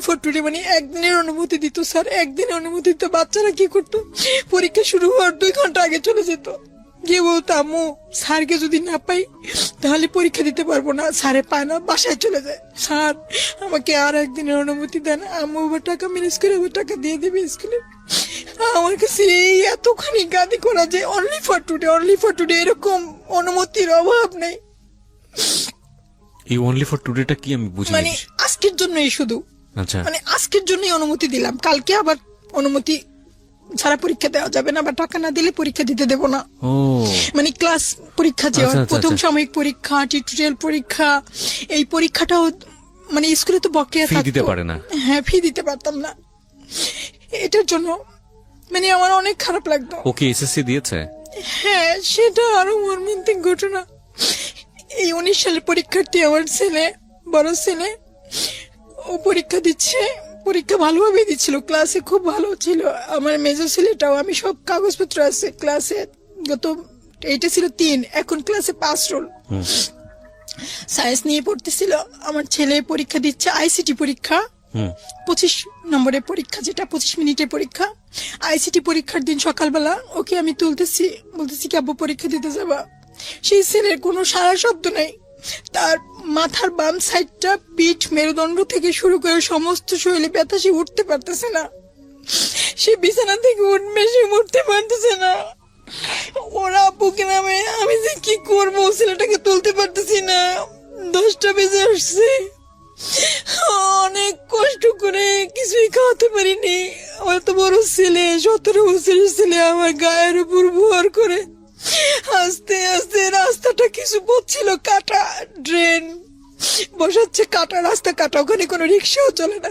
ফর টুডে, মানে একদিনের অনুমতি দিত স্যার, একদিনের অনুমতি দিত। বাচ্চারা কি করতো, পরীক্ষা শুরু হওয়ার 2 ঘন্টা আগে চলে যেত, গিয়ে বলতো আম্মু স্যারকে যদি না পাই তাহলে পরীক্ষা দিতে পারবো না, স্যারে পায় না, বাসায় চলে যায়, স্যার আমাকে আর একদিনের অনুমতি দেন। আম্মু আবার টাকা ম্যানেজ করে আবার টাকা দিয়ে দেবে স্কুলে। আমার কাছে এই এতখানি গাদি করা যায়, অনলি ফর টুডে, এরকম অনুমতির অভাব নেই। এই অনলি ফর টুডেটা কি আমি বুঝি, মানে আজকের জন্যই শুধু, আচ্ছা, মানে আজকের জন্যই অনুমতি দিলাম, কালকে আবার অনুমতি ছাড়া পরীক্ষা দেওয়া যাবে না, বা টাকা না দিলে পরীক্ষা দিতে দেবো না। মানে ক্লাস পরীক্ষা, যে প্রথম সাময়িক পরীক্ষা, টিউটোরিয়াল পরীক্ষা, এই পরীক্ষাটাও মানে স্কুলে তো বকেয়া দিতে পারে না, হ্যাঁ ফি দিতে পারতাম না, এটার জন্য মানে আমার অনেক খারাপ লাগতো। ওকে এসএসসি দিয়েছে? হ্যাঁ, সেটা আরো মর্মান্তিক ঘটনা। এই 19 সালের পরীক্ষার্থী আমার ছেলে, বড় ছেলে, ও পরীক্ষা দিচ্ছে, পরীক্ষা ভালোভাবে দিচ্ছিল, ক্লাসে খুব ভালো ছিল। আমার মেজর ছেলেটাও, আমি সব কাগজপত্র আছে, ক্লাসে গত এইটা ছিল 3, এখন ক্লাসে 5 রোল, সায়েন্স নিয়ে পড়তেছিল। আমার ছেলে পরীক্ষা দিচ্ছে, আইসিটি পরীক্ষা, 25 নম্বরের পরীক্ষা, যেটা 25 মিনিটের পরীক্ষা। আইসিটি পরীক্ষার দিন সকালবেলা ওকে আমি তুলতেছি, বলতেছি কি আব্বু পরীক্ষা দিতে যাবা? সেই ছেলের কোনো সারা শব্দ নেই, তার মাথার বাম সাইডটা, পিঠ, মেরুদণ্ড থেকে শুরু করে সমস্ত শরীরে ব্যথা, সে উঠতে পারতেছে না, সে বিছানা থেকে উঠবে, সে উঠতে পারতেছে না। ওরা আব্বুকে নামে, আমি যে কি করবো, ছেলেটাকে তুলতে পারতেছি না। 10টা বেজে আসছে, অনেক কষ্ট করে কিছুই খাওয়াতে পারিনি। আমার তো বড় ছেলে, 17 বছরের ছেলে, আমার গায়ের উপর ভর করে আস্তে আস্তে, রাস্তাটা কিছু পথ কাটা, ড্রেন বসাচ্ছে, কাটা রাস্তা, কাটা, ওখানে কোনো রিক্সাও চলে না।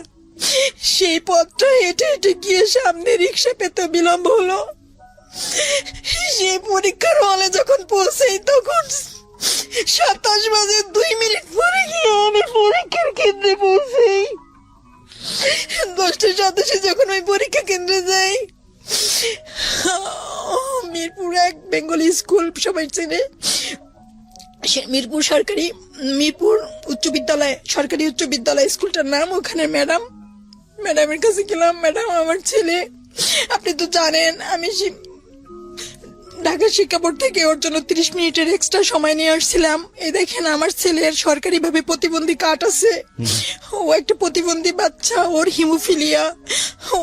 সেই পথটা হেঁটে হেঁটে গিয়ে সামনে রিক্সা পেতে বিলম্ব হলো। সেই পরীক্ষার হলে যখন পৌঁছাই তখন 27:02 পরে গিয়ে আমি পরীক্ষার কেন্দ্রে পৌঁছাই। 10:27 যখন ওই পরীক্ষা কেন্দ্রে যাই, মিরপুর 1 বেঙ্গলি স্কুল, সবাই চেনে, মিরপুর উচ্চ বিদ্যালয়, সরকারি উচ্চ বিদ্যালয় স্কুলটার নাম। ওখানে ম্যাডাম ম্যাডামের কাছে গেলাম, ম্যাডাম আমার ছেলে, আপনি তো জানেন আমি ঢাকা শিক্ষা বোর্ড থেকে ওর জন্য 30 মিনিটের এক্সট্রা সময় নিয়ে আসছিলাম। এই দেখেন আমার ছেলের সরকারিভাবে প্রতিবন্ধী কার্ড আছে, ও একটা প্রতিবন্ধী বাচ্চা, ওর হিমোফিলিয়া,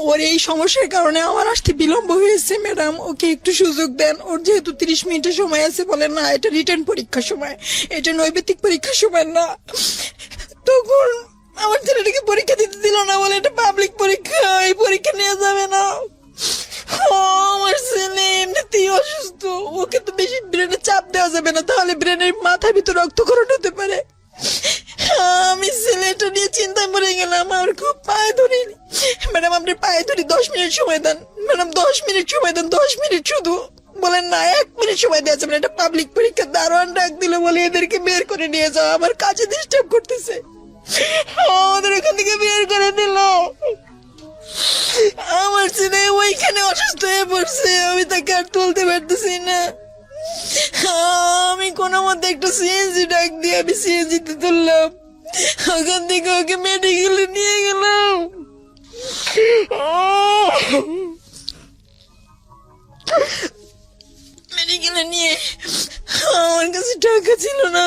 ওর এই সমস্যার কারণে আমার আসতে বিলম্ব হয়েছে। ম্যাডাম ওকে একটু সুযোগ দেন, ওর যেহেতু 30 মিনিটের সময় আছে, বলেন না এটা রিটার্ন পরীক্ষার সময়, এটা নৈবেদিক পরীক্ষার সময় না। তখন আমার ছেলেটাকে পরীক্ষা দিতে দিল না, বলে এটা পাবলিক পরীক্ষা, এই পরীক্ষা নেওয়া যাবে না। আমার ছেলে এমনিতেই অসুস্থ, ওকে তো বেশি ব্রেনে চাপ দেওয়া যাবে না, তাহলে ব্রেনের মাথার ভিতর রক্তক্ষরণ হতে পারে। আমি ছেলেটা নিয়ে চিন্তায় পড়ে গেলাম, আর খুব পায়ে ধরি। ম্যাডাম আপনি পায়ে ধরি 10 মিনিট সময় দেন। ম্যাডাম 10 মিনিট সময় দেন, 10 মিনিট শুধু। বলেন না 1 মিনিট সময় দেওয়া যাবে না, এটা পাবলিক পরীক্ষা। দারোয়ান ডাক দিল, বলে এদেরকে বের করে নিয়ে যাও, আমার কাজে ডিস্টার্ব করতেছে। ওদের এখান থেকে বের করে দিল। আমার ছেলে ওইখানে অসুস্থ হয়ে পড়ছে, আমি তাকে আর তুলতে পারতেছি না। আমি কোনো মতে একটা সিএনজি ডাক দিয়ে আমি সিএনজিতে তুললাম, ওখান থেকে ওকে মেডিকেলে নিয়ে গেলাম। মেডিকেলে নিয়ে আমার কাছে টাকা ছিল না,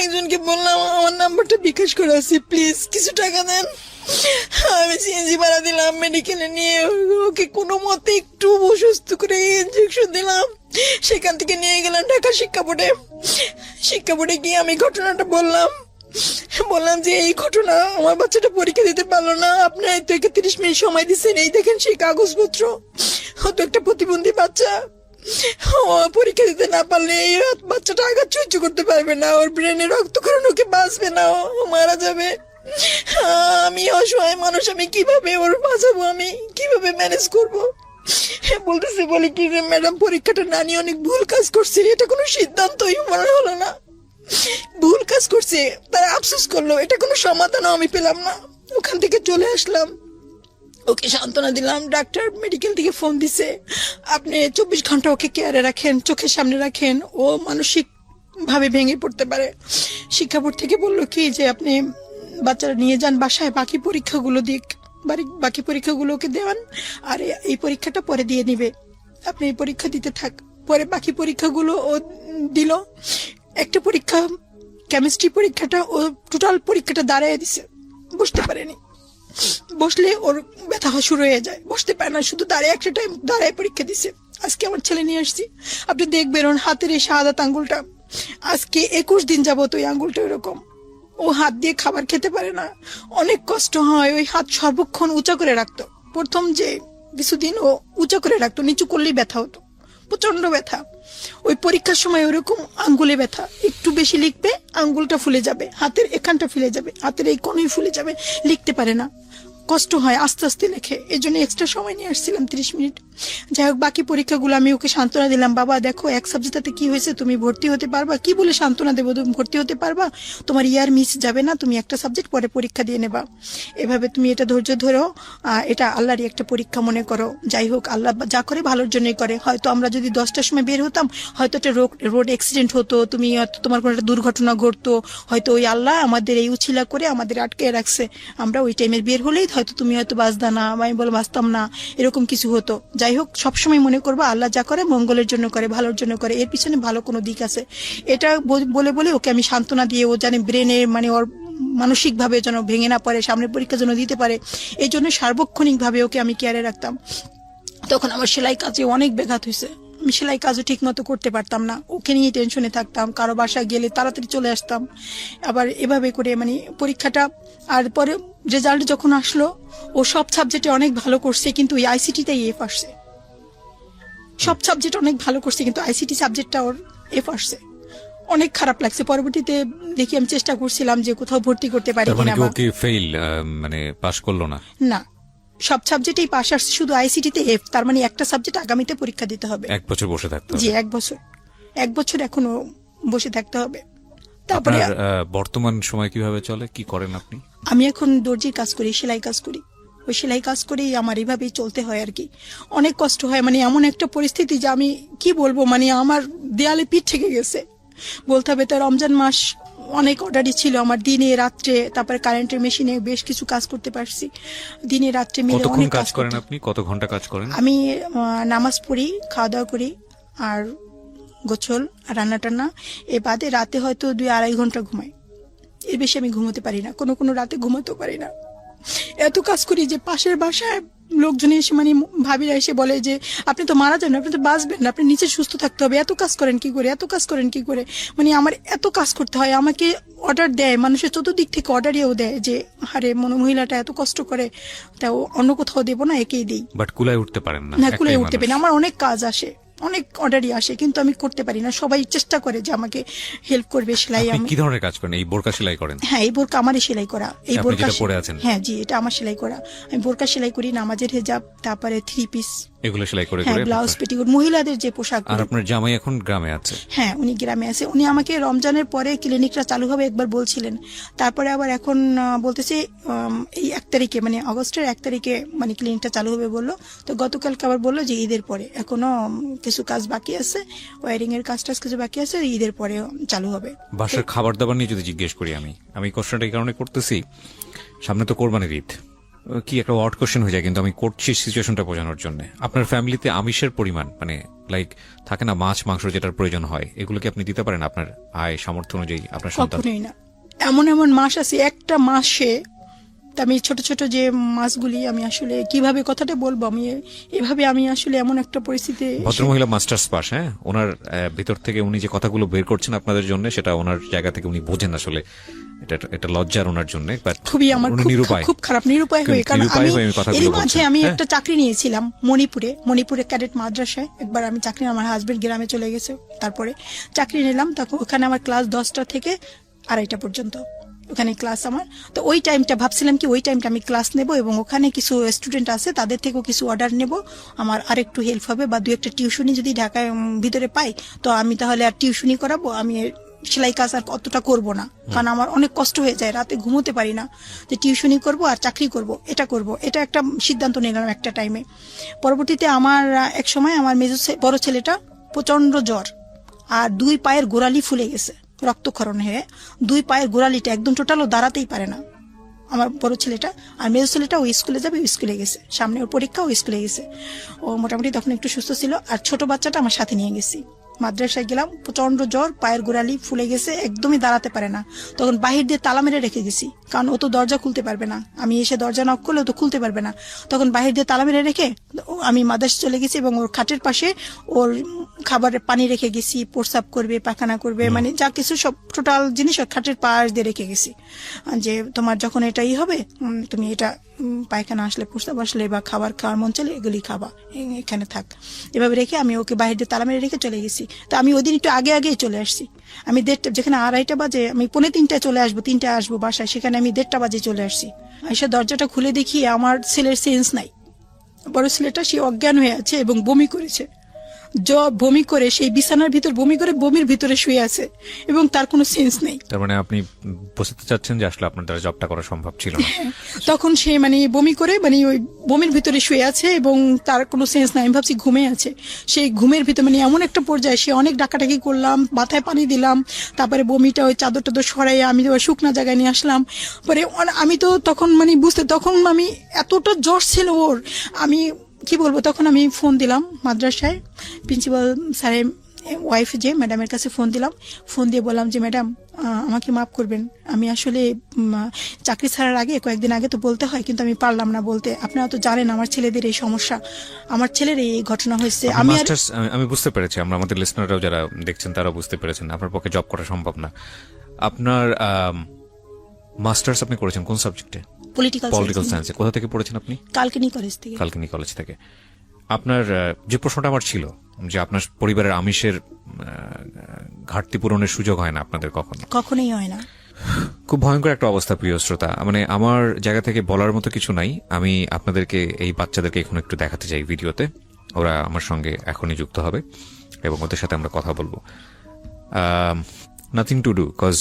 একজনকে বললাম আমার নাম্বারটা বিকাশ করা আছে, প্লিজ কিছু টাকা দেন। আমি সিএনজি ভাড়া দিলাম, মেডিকেলে নিয়ে ওকে কোনো মতে একটু অসুস্থ করে ইনজেকশন দিলাম, সেখান থেকে নিয়ে গেলাম ঢাকা শিক্ষা বোর্ডে। শিক্ষা বোর্ডে গিয়ে আমি ঘটনাটা বললাম যে এই ঘটনা, আমার বাচ্চাটা পরীক্ষা দিতে পারলো না, আপনার তো 30 মিনিট সময় দিচ্ছেন, এই দেখেন সেই কাগজপত্র, ও তো একটা প্রতিবন্ধী বাচ্চা, ও পরীক্ষা দিতে না পারলে এই বাচ্চাটা আঘাত সহ্য করতে পারবে না, ওর ব্রেনে রক্তক্ষরণ, ওকে বাঁচবে না, ও মারা যাবে। আমি অসহায় মানুষ, আমি কিভাবে ওর বাঁচাবো, আমি কিভাবে ম্যানেজ করবো? বলতেছে, বলে কি ম্যাডাম পরীক্ষাটা না নিয়ে অনেক ভুল কাজ করছে, এটা কোনো সিদ্ধান্তই মনে হলো না, ভুল কাজ করছে, তারা আফসোস করলো, এটা কোনো সমাধানও আমি পেলাম না। ওখান থেকে চলে আসলাম, ওকে সান্ত্বনা দিলাম। ডাক্তার মেডিকেল থেকে ফোন দিছে, আপনি 24 ঘন্টা ওকে কেয়ারে রাখেন, চোখের সামনে রাখেন, ও মানসিক ভাবে ভেঙে পড়তে পারে। শিক্ষা বোর্ড থেকে বললো কি যে আপনি বাচ্চারা নিয়ে যান বাসায়, বাকি পরীক্ষাগুলো দিক, বাকি পরীক্ষাগুলো ওকে দেওয়ান, আর এই পরীক্ষাটা পরে দিয়ে নিবে, আপনি এই পরীক্ষা দিতে থাক। পরে বাকি পরীক্ষাগুলো ও দিল। একটা পরীক্ষা কেমিস্ট্রি পরীক্ষাটা ও টোটাল পরীক্ষাটা দাঁড়ায় দিছে, বসতে পারেনি, বসলে ওর ব্যথা শুরু হয়ে যায়, বসতে পারে না, শুধু দাঁড়ায়, একটা টাইম দাঁড়ায় পরীক্ষা দিছে। আজকে আমার ছেলে নিয়ে আসছি, আপনি দেখবেন ওর হাতের এই শাহাদাত আঙ্গুলটা, আজকে 21 দিন যাবত ওই আঙ্গুলটা এরকম, ও হাত দিয়ে খাবার খেতে পারে না, অনেক কষ্ট হয়। ওই হাত সর্বক্ষণ উঁচা করে রাখতো, প্রথম যে কিছুদিন ও উঁচা করে রাখতো, নিচু করলেই ব্যথা হতো, প্রচন্ড ব্যথা। ওই পরীক্ষার সময় ওরকম আঙ্গুলে ব্যথা, একটু বেশি লিখবে আঙ্গুলটা ফুলে যাবে, হাতের এখানটা ফুলে যাবে, হাতের এই কোণই ফুলে যাবে, লিখতে পারে না, কষ্ট হয়, আস্তে আস্তে লেখে। এই জন্য এক্সট্রা সময় নিয়ে আসছিলাম 30 মিনিট। যাই হোক, বাকি পরীক্ষাগুলো আমি ওকে সান্ত্বনা দিলাম, বাবা দেখো এক সাবজেক্টে কি হয়েছে, তুমি ভর্তি হতে পারবা, কি বলে সান্ত্বনা দেবো, তুমি ভর্তি হতে পারবা, তোমার ইয়ার মিস যাবে না, তুমি একটা সাবজেক্ট পরে পরীক্ষা দিয়ে নেবা, এভাবে তুমি এটা ধৈর্য ধরো, এটা আল্লাহরই একটা পরীক্ষা মনে করো। যাই হোক, আল্লাহ যা করে ভালোর জন্যই করে। হয়তো আমরা যদি 10টার সময় বের হতাম, হয়তো একটা রোড অ্যাক্সিডেন্ট হতো, তুমি তোমার কোনো একটা দুর্ঘটনা ঘটতো, হয়তো ওই আল্লাহ আমাদের এই উছিলা করে আমাদের আটকে রাখছে, আমরা ওই টাইমে বের হলেই হয়তো তুমি হয়তো বাঁচতা না, আমি বলে বাঁচতাম না, এরকম কিছু হতো। যাই হোক, সবসময় মনে করবো আল্লাহ যা করে মঙ্গলের জন্য করে, ভালোর জন্য করে, এর পিছনে ভালো কোনো দিক আছে। এটা বলে বলে ওকে আমি সান্ত্বনা দিয়ে, ও জানে ব্রেনে মানে ওর মানসিক ভাবে যেন ভেঙে না পড়ে, সামনের পরীক্ষা যেন দিতে পারে, এই জন্য সার্বক্ষণিক ভাবে ওকে আমি কেয়ারে রাখতাম। তখন আমার সেলাই কাজে অনেক ব্যাঘাত হয়েছে, আমি সেলাই কাজও ঠিক মতো করতে পারতাম না, ওকে নিয়ে টেনশনে থাকতাম, কারো বাসা গেলে তাড়াতাড়ি চলে আসতাম, আবার এভাবে করে মানে পরীক্ষাটা। আর পরে রেজাল্ট যখন আসলো, ও সব সাবজেক্টে অনেক ভালো করছে, কিন্তু ওই আইসিটিতেই এফ আসছে, সব সাবজেক্ট অনেক ভালো করছে, কিন্তু আইসিটি সাবজেক্টটা ওর এফ আসছে। অনেক খারাপ লাগছে। পরবর্তীতে দেখি আমি চেষ্টা করছিলাম যে কোথাও ভর্তি করতে পারি কিনা। ওকে ফেল মানে পাস করলো না? না, সব সাবজেক্টেই পাস আসছে, শুধু আইসিটিতে এফ, তার মানে একটা সাবজেক্ট আগামীতে পরীক্ষা দিতে হবে। 1 বছর বসে থাকতে হবে? জি, 1 বছর এখনো বসে থাকতে হবে। তারপরে বর্তমান সময় কিভাবে চলে, কি করেন আপনি? আমি এখন দর্জির কাজ করি, সেলাই কাজ করি, ওই সেলাই কাজ করেই আমার এইভাবেই চলতে হয় আর কি। অনেক কষ্ট হয়, মানে এমন একটা পরিস্থিতি যে আমি কি বলবো, মানে আমার দেয়ালে পিঠ থেকে গেছে বলতে হবে। তো রমজান মাস অনেক অর্ডারই ছিল আমার, দিনে রাত্রে, তারপরে কারেন্টের মেশিনে বেশ কিছু কাজ করতে পারছি, দিনে রাত্রে মিলে কতক্ষণ অনেক কাজ করেন আপনি? কত ঘন্টা কাজ করেন? আমি নামাজ পড়ি, খাওয়া দাওয়া করি, আর গোছল রান্না টান্না, এ বাদে রাতে হয়তো 2-2.5 ঘন্টা ঘুমাই, এর বেশি আমি ঘুমোতে পারি না, কোনো কোনো রাতে ঘুমাতেও পারি না। এত কাজ করি যে পাশের বাসায় লোকজন এসে মানে ভাবিরা এসে বলে যে আপনি তো মারা যাবেন, আপনি তো বাঁচবেন না, আপনি নিচে সুস্থ থাকতে হবে, এত কাজ করেন কি করে, এত কাজ করেন কি করে, মানে আমার এত কাজ করতে হয়। আমাকে অর্ডার দেয় মানুষের চতুর্দিক থেকে, অর্ডারেও দেয় যে আরে মহিলাটা এত কষ্ট করে, তাও অন্য কোথাও দেবো না, একেই দিই। বাট কুলায় উঠতে পারেন না? না, কুলায় উঠতে পারি না, আমার অনেক কাজ আসে, অনেক অর্ডারই আসে, কিন্তু আমি করতে পারি না। সবাই চেষ্টা করে যে আমাকে হেল্প করবে, সেলাই। আপনি আমি কি ধরনের কাজ করেন? এই বোরকা সেলাই করেন? হ্যাঁ, এই বোরকা আমারই সেলাই করা। এই আপনি বোরকা যেটা পরে আছেন? হ্যাঁ জি, এটা আমার সেলাই করা। আমি বোরকা সেলাই করি, নামাজের হিজাব, তারপরে 3 পিস, এগুলো সেলাই করে হ্যাঁ করে ব্লাউজ, পেটিকোট, মহিলাদের যে পোশাক। আর আপনার জামাই এখন গ্রামে আছে? হ্যাঁ, উনি গ্রামে আছে। উনি আমাকে রমজানের পরে ক্লিনিকটা চালু হবে একবার বলছিলেন, তারপরে আবার এখন বলতেছে এই 1 তারিখে, মানে আগস্টের 1 তারিখে মানে ক্লিনিকটা চালু হবে বললো। তো গতকালকে আবার বললো যে ঈদের পরে, এখনো কিছু কাজ বাকি আছে, ওয়ারিং এর কাজ টাজ কিছু বাকি আছে, ঈদের পরে চালু হবে। বাসার খাবার দাবার নিয়ে যদি জিজ্ঞেস করি, আমি কোশ্চেনটা এই কারণে করতেছি, সামনে তো কোরবানির ঈদ, কি একটা ওয়ার্ড কোশ্চেন হয়ে যায়, কিন্তু আমি করছি সিচুয়েশনটা বোঝানোর জন্য। আপনার ফ্যামিলিতে আমিষের পরিমাণ, মানে লাইক থাকে না মাছ মাংস যেটার প্রয়োজন হয়, এগুলো কি আপনি দিতে পারেন আপনার আয় সামর্থ্য অনুযায়ী আপনার সন্তান? কখনোই না। এমন এমন মাস আছে, একটা মাসে আমি ছোট ছোট যে মাছগুলি, আমি আসলে কিভাবে কথাটা বলবো, আমি এভাবে আমি আসলে এমন একটা পরিস্থিতি। ভদ্রমহিলা মাস্টার্স পাস, হ্যাঁ, ওনার ভিতর থেকে উনি যে কথাগুলো বের করছেন আপনাদের জন্য, সেটা ওনার জায়গা থেকে উনি বোঝেন আসলে। এটা লজ্জার ওনার জন্য, খুবই আমার খুব খারাপ, নিরুপায় হয়ে। কারণ এর মাঝে আমি একটা চাকরি নিয়েছিলাম মণিপুরে ক্যাডেট মাদ্রাসায়। একবার আমি চাকরি, আমার হাজবেন্ড গ্রামে চলে গেছে, তারপরে চাকরি নিলাম। তখন ওখানে আমার ক্লাস 10টা থেকে 2:30 পর্যন্ত ওখানে ক্লাস আমার। তো ওই টাইমটা ভাবছিলাম কি, ওই টাইমটা আমি ক্লাস নেব এবং ওখানে কিছু স্টুডেন্ট আছে তাদের থেকেও কিছু অর্ডার নেব, আমার আরেকটু হেল্প হবে, বা 2-1টা টিউশনি যদি ঢাকায় ভিতরে পাই, তো আমি তাহলে আর টিউশনি করাবো, আমি সেলাই কাজ আর অতটা করবো না, কারণ আমার অনেক কষ্ট হয়ে যায়, রাতে ঘুমোতে পারি না, যে টিউশনি করব আর চাকরি করব, এটা একটা সিদ্ধান্ত নিলাম একটা টাইমে। পরবর্তীতে আমার এক সময় আমার বড় ছেলেটা প্রচন্ড জ্বর, আর 2 পায়ের গোড়ালি ফুলে গেছে, রক্তক্ষরণ হয়ে 2 পায়ের গোড়ালিটা একদম টোটালও দাঁড়াতেই পারে না আমার বড় ছেলেটা। আর মেজো ছেলেটা ওই স্কুলে যাবে, ওই স্কুলে গেছে, সামনে ওর পরীক্ষা, ওই স্কুলে গেছে। ও মোটামুটি তখন একটু সুস্থ ছিল। আর ছোট বাচ্চাটা আমার সাথে নিয়ে গেছি, মাদ্রাসায় গেলাম, প্রচন্ড জ্বর, পায়ের গোড়ালি ফুলে গেছে, একদমই দাঁড়াতে পারে না। তখন বাহির দিয়ে তালা মেরে রেখে গেছি, কারণ ও তো দরজা খুলতে পারবে না, আমি এসে দরজা নক করলে ও তো খুলতে পারবে না। তখন বাহির দিয়ে তালা মেরে রেখে আমি মাদ্রাসা চলে গেছি এবং ওর খাটের পাশে ওর খাবারের পানি রেখে গেছি, প্রস্রাব করবে, পায়খানা করবে, মানে যা কিছু সব টোটাল জিনিস ওর খাটের পাশ দিয়ে রেখে গেছি, যে তোমার যখন এটাই হবে, তুমি এটা পায়খানা আসলে, প্রস্রাব আসলে বা খাবার খাওয়ার মন চলে, এগুলি খাবা, এখানে থাক, এভাবে রেখে আমি ওকে বাইরে দিয়ে তালা মেরে রেখে চলে গেছি। তো আমি ওই দিন একটু আগেই চলে আসছি, আমি 1:30, যেখানে 2:30 বাজে আমি 2:45 চলে আসবো, 3টায় আসবো বাসায়, সেখানে আমি 1:30 বাজে চলে আসছি। এসে দরজাটা খুলে দেখি আমার ছেলের সেন্স নাই, বড় ছেলেটা সে অজ্ঞান হয়ে আছে এবং বমি করেছে, বমি করে সেই বিছানার ভিতর বমি করে বমির ভিতরে শুয়ে আছে এবং তার কোনো সেন্স নেই। তার মানে আপনি বোঝাতে চাচ্ছেন যে আসলে আপনার দ্বারা জবটা করা সম্ভব ছিল না। তখন সে মানে বমি করে, মানে ওই বমির ভিতরে শুয়ে আছে এবং তার কোনো সেন্স নাই। আমি ভাবছি ঘুমে আছে, সেই ঘুমের ভিতরে মানে এমন একটা পর্যায়ে সে অনেক ডাকাডাকি করলাম, মাথায় পানি দিলাম, তারপরে বমিটা ওই চাদর টাদর সরাই আমি শুকনা জায়গায় নিয়ে আসলাম। পরে আমি তো তখন মানে তখন আমি এতটা জ্বর ছিল ওর, আমি কি বলবো, তখন আমি ফোন দিলাম মাদ্রাসায় প্রিন্সিপাল স্যারের ওয়াইফ, যে ম্যাডামের কাছে ফোন দিলাম, ফোন দিয়ে বললাম যে ম্যাডাম আমাকে মাফ করবেন, আমি আসলে চাকরি ছাড়ার আগে কয়েকদিন আগে তো বলতে হয়, কিন্তু আমি পারলাম না বলতে। আপনারা তো জানেন আমার ছেলেদের এই সমস্যা, আমার ছেলের এই ঘটনা হয়েছে। আমি বুঝতে পেরেছি, আমরা আমাদের লিসনাররাও যারা দেখছেন তারাও বুঝতে পেরেছেন আপনার পক্ষে জব করা সম্ভব না। আপনার মাস্টার্স আপনি করেছেন কোন সাবজেক্টে? পলিটিক্যাল সায়েন্সে। কোথা থেকে পড়েছেন আপনি? কালকিনি কলেজ থেকে। আপনার যে প্রশ্নটা আমার ছিল, যে আপনার পরিবারের আমিষের ঘাটতি পূরণের সুযোগ হয় না আপনাদের? কখনোই হয় না। খুব ভয়ঙ্কর একটা অবস্থা প্রিয় শ্রোতা, মানে আমার জায়গা থেকে বলার মতো কিছু নাই। আমি আপনাদেরকে এই বাচ্চাদেরকে এখন একটু দেখাতে চাই ভিডিওতে, ওরা আমার সঙ্গে এখনই যুক্ত হবে এবং ওদের সাথে আমরা কথা বলবো। নাথিং টু ডু, কজ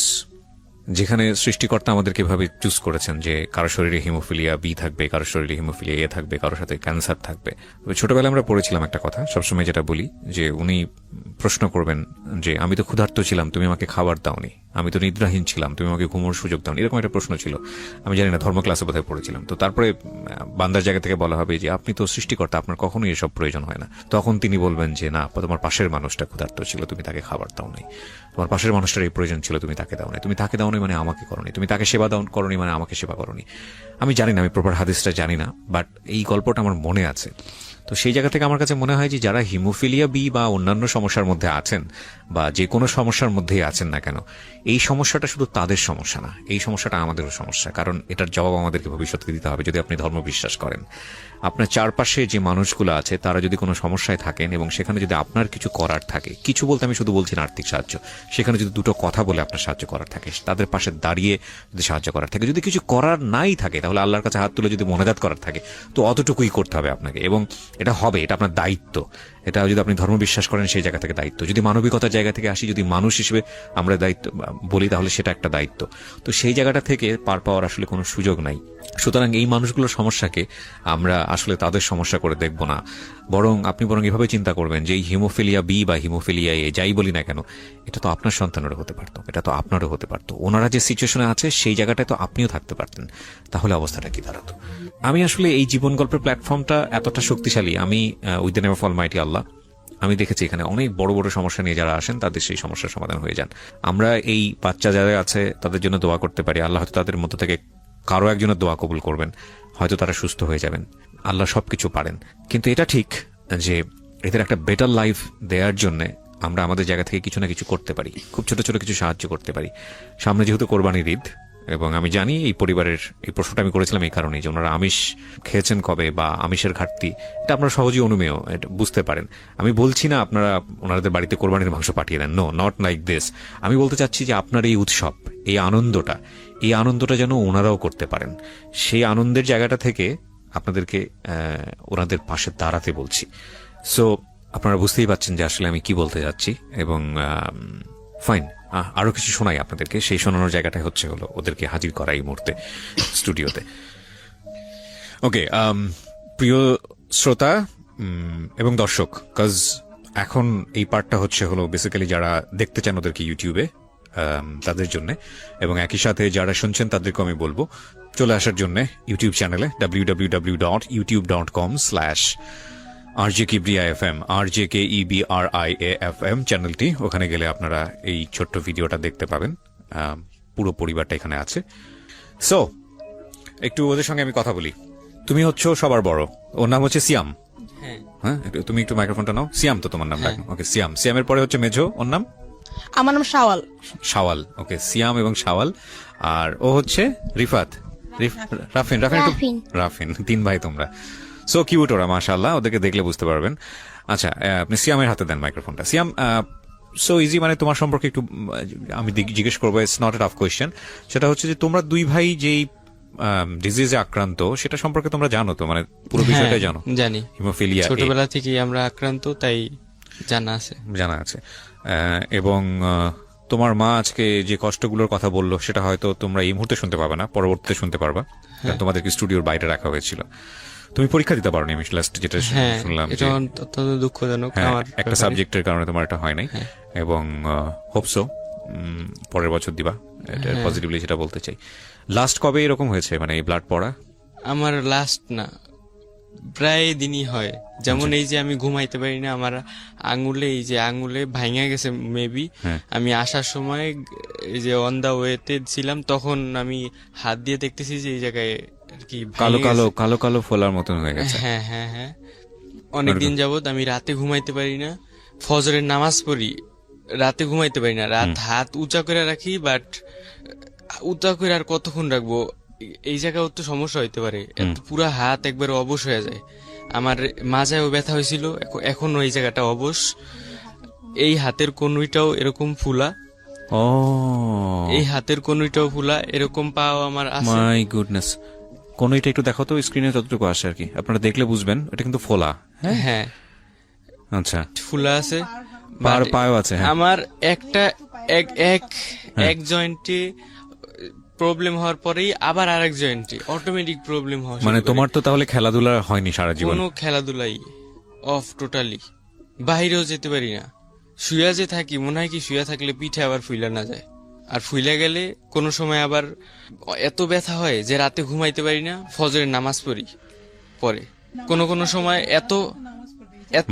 যেখানে সৃষ্টিকর্তা আমাদেরকে এভাবে চুজ করেছেন যে কারো শরীরে হিমোফিলিয়া বি থাকবে, কারো শরীরে হিমোফিলিয়া এ থাকবে, কারোর সাথে ক্যান্সার থাকবে। ছোটবেলায় আমরা পড়েছিলাম একটা কথা, সবসময় যেটা বলি, যে উনি প্রশ্ন করবেন যে আমি তো ক্ষুধার্ত ছিলাম, তুমি আমাকে খাবার দাওনি, আমি তো নিদ্রাহীন ছিলাম, তুমি আমাকে ঘুমোর সুযোগ দাওনি, এরকম একটা প্রশ্ন ছিল। আমি জানি না, ধর্ম ক্লাসে বোধহয় পড়েছিলাম। তো তারপরে বান্দার জায়গা থেকে বলা হবে যে আপনি তো সৃষ্টিকর্তা, আপনার কখনোই এসব প্রয়োজন হয় না। তখন তিনি বলবেন যে না, তোমার পাশের মানুষটা ক্ষুধার্ত ছিল, তুমি তাকে খাবার দাও নাই। তোমার পাশের মানুষটার এই প্রয়োজন ছিল, তুমি তাকে দাও নাই। তুমি তাকে দাও নাই মানে আমাকে করনি, তুমি তাকে সেবা দাও করনি মানে আমাকে সেবা করনি। আমি জানি না, আমি প্রপার হাদিসটা জানি না, বাট এই গল্পটা আমার মনে আছে। তো সেই জায়গা থেকে আমার কাছে মনে হয় যে যারা হিমোফিলিয়া বি বা অন্যান্য সমস্যার মধ্যে আছেন, বা যে কোনো সমস্যার মধ্যেই আছেন না কেন, এই সমস্যাটা শুধু তাদের সমস্যা না, এই সমস্যাটা আমাদেরও সমস্যা। কারণ এটার জবাব আমাদেরকে ভবিষ্যতে দিতে হবে যদি আপনি ধর্ম বিশ্বাস করেন। আপনার চারপাশে যে মানুষগুলো আছে তারা যদি কোনো সমস্যায় থাকেন এবং সেখানে যদি আপনার কিছু করার থাকে, কিছু বলতে আমি শুধু বলছি না আর্থিক সাহায্য, সেখানে যদি দুটো কথা বলে আপনার সাহায্য করার থাকে, তাদের পাশে দাঁড়িয়ে যদি সাহায্য করার থাকে, যদি কিছু করার নাই থাকে তাহলে আল্লাহর কাছে হাত তুলে যদি মোনাজাত করার থাকে, তো অতটুকুই করতে হবে আপনাকে। এবং এটা হবে, এটা আপনার দায়িত্ব। এটা যদি আপনি ধর্ম বিশ্বাস করেন সেই জায়গা থেকে দায়িত্ব। যদি মানবিকতার জায়গা থেকে আসি, যদি মানুষ হিসেবে আমরা দায়িত্ব বলি, তাহলে সেটা একটা দায়িত্ব। তো সেই জায়গাটা থেকে পার পাওয়ার আসলে কোনো সুযোগ নাই। সুতরাং এই মানুষগুলোর সমস্যাকে আমরা আসলে তাদের সমস্যা করে দেখব না, আপনি বরং এভাবে চিন্তা করবেন যে এই হিমোফিলিয়া বি বা হিমোফিলিয়া এ যাই বলি না কেন, এটা তো আপনার সন্তানেরও হতে পারতো, এটা তো আপনারও হতে পারতো। ওনারা যে সিচুয়েশনে আছে সেই জায়গাটায় তো আপনিও থাকতে পারতেন, তাহলে অবস্থাটা কি দাঁড়াতো? আমি আসলে এই জীবন গল্পের প্ল্যাটফর্মটা এতটা শক্তিশালী, আমি with the name of almighty Allah, আমি দেখেছি এখানে অনেক বড় বড় সমস্যা নিয়ে যারা আসেন তাদের সেই সমস্যার সমাধান হয়ে যান। আমরা এই বাচ্চা যারা আছে তাদের জন্য দোয়া করতে পারি, আল্লাহ হয়তো তাদের মধ্যে থেকে কারো একজনের দোয়া কবুল করবেন, হয়তো তারা সুস্থ হয়ে যাবেন। আল্লাহ সবকিছু পারেন। কিন্তু এটা ঠিক যে এদের একটা বেটার লাইফ দেওয়ার জন্য আমরা আমাদের জায়গা থেকে কিছু না কিছু করতে পারি, খুব ছোট ছোট কিছু সাহায্য করতে পারি। সামনে যেহেতু কোরবানির ঈদ, এবং আমি জানি এই পরিবারের এই প্রশ্নটা আমি করেছিলাম এই কারণেই যে ওনারা আমিষ খেয়েছেন কবে বা আমিষের ঘাটতি, এটা আপনারা সহজেই অনুমেয়, এটা বুঝতে পারেন। আমি বলছি না আপনারা ওনাদের বাড়িতে কোরবানির মাংস পাঠিয়ে দেন, নো, নট লাইক দিস। আমি বলতে চাচ্ছি যে আপনার এই উৎসব, এই আনন্দটা যেন ওনারাও করতে পারেন। সেই আনন্দের জায়গাটা থেকে আপনাদেরকে ওনাদের পাশে দাঁড়াতে বলছি। সো আপনারা বুঝতেই পারছেন যে আসলে আমি কি বলতে যাচ্ছি। এবং ফাইন, আরো কিছু শোনাই আপনাদেরকে। সেই শোনানোর জায়গাটাই হলো ওদেরকে হাজির করা এই মুহূর্তে স্টুডিওতে। ওকে, প্রিয় শ্রোতা এবং দর্শক, কাজ এখন এই পার্টটা হলো বেসিক্যালি যারা দেখতে চান ওদেরকে ইউটিউবে, তাদের জন্য, এবং একই সাথে যারা শুনছেন তাদেরকে আমি বলবো চলে আসার জন্য ইউটিউব চ্যানেলে www.youtube.com/RJKebriafm, RJKEBRIAFM চ্যানেলটি। ওখানে গেলে আপনারা এই ছোট্ট ভিডিওটা দেখতে পাবেন। পুরো পরিবারটা এখানে আছে। সো একটু ওদের সঙ্গে আমি কথা বলি। তুমি হচ্ছে সবার বড়, ওর নাম হচ্ছে সিয়াম। হ্যাঁ, তুমি একটু মাইক্রোফোনটা নাও। সিয়াম তো তোমার নাম? ওকে, সিয়ামের পরে হচ্ছে মেজো, ওর নাম? আমার নাম শাওয়াল। ওকে, সিয়াম এবং শাওয়াল। আর ও হচ্ছে রিফাত, রাফিন। 3 ভাই তোমরা। সো কিউট ওরা, মাশাআল্লাহ, ওদেরকে দেখলে বুঝতে পারবেন। আচ্ছা, আপনি সিয়ামের হাতে দেন মাইক্রোফোনটা। সিয়াম, সো ইজি, মানে তোমার সম্পর্কে একটু আমি জিজ্ঞেস করবো, it's not a tough question. সেটা হচ্ছে যে তোমরা 2 ভাই যেই ডিজিজে আক্রান্ত সেটা সম্পর্কে তোমরা জানো তো, মানে পুরো বিষয়টাই জানো? জানি, হিমোফিলিয়া ছোটবেলা থেকেই আমরা আক্রান্ত, তাই জানা আছে। এবং তোমার মা আজকে যে কষ্টগুলোর কথা বললো সেটা হয়তো তোমরা এই মুহূর্তে শুনতে পাবে না, পরবর্তীতে শুনতে পারবা, কারণ তোমাদেরকে স্টুডিওর বাইরে রাখা হয়েছিল। তুমি পরীক্ষা দিতে পারোনি, আমি লাস্ট যেটা শুনলাম, এটা অত্যন্ত দুঃখজনক। আমার একটা সাবজেক্টের কারণে তোমার এটা হয় নাই, এবং হোপসো পরের বছর দিবা, এটা পজিটিভলি সেটা বলতে চাই। লাস্ট কবে এরকম হয়েছে, মানে এই ব্লাড পড়া? আমার লাস্ট না, প্রায় দিনই হয়। যেমন এই যে আমি ঘুমাইতে পারি না, আমার আঙুলে ভাঙা গেছে মেবি। আমি আসার সময় এই যে অন দা ওয়েতে ছিলাম, তখন আমি হাত দিয়ে দেখতেছি যে এই জায়গায় আর কি কালো কালো ফোলার মতন হয়ে গেছে। হ্যাঁ, অনেকদিন যাবত আমি রাতে ঘুমাইতে পারি না। ফজরের নামাজ পড়ি, রাতে ঘুমাইতে পারি না। রাত হাত উঁচা করে রাখি, বাট উঁচা করে আর কতক্ষণ রাখবো, এই জায়গায় তো সমস্যা হইতে পারে। পুরা হাত একবার অবশ হয়ে যায়। আমার মাজায়ও ব্যথা হয়েছিল, এখনো এই জায়গাটা অবশ। এই হাতের কনুইটাও এরকম ফুলা, এই হাতের কনুইটাও ফুলা, এরকম পাও আমার আছে। মাই গুডনেস, কনুইটা একটু দেখো তো স্ক্রিনে, যতটুকু আসে আর কি, আপনারা দেখলে বুঝবেন এটা কিন্তু ফোলা। হ্যাঁ, আচ্ছা, ফুলা আছে, পাও আছে। আমার একটা এক জয়েন্টে প্রবলেম হওয়ার পরেই আবার আরেক জয়েন্টে অটোমেটিক প্রবলেম হয়। মানে তোমার তো তাহলে খেলাধুলা হয়নি সারা জীবন? কোনো খেলাধুলাই অফ, টোটালি। বাইরেও যেতে পারি না, শুয়া যে থাকি মনে হয় কি শুয়া থাকলে পিঠে আবার ফুইলা না যায়, আর ফুইলা গেলে কোনো সময় আবার এত ব্যথা হয় যে রাতে ঘুমাইতে পারি না, ফজরের নামাজ পড়ি পরে। কোনো সময় এত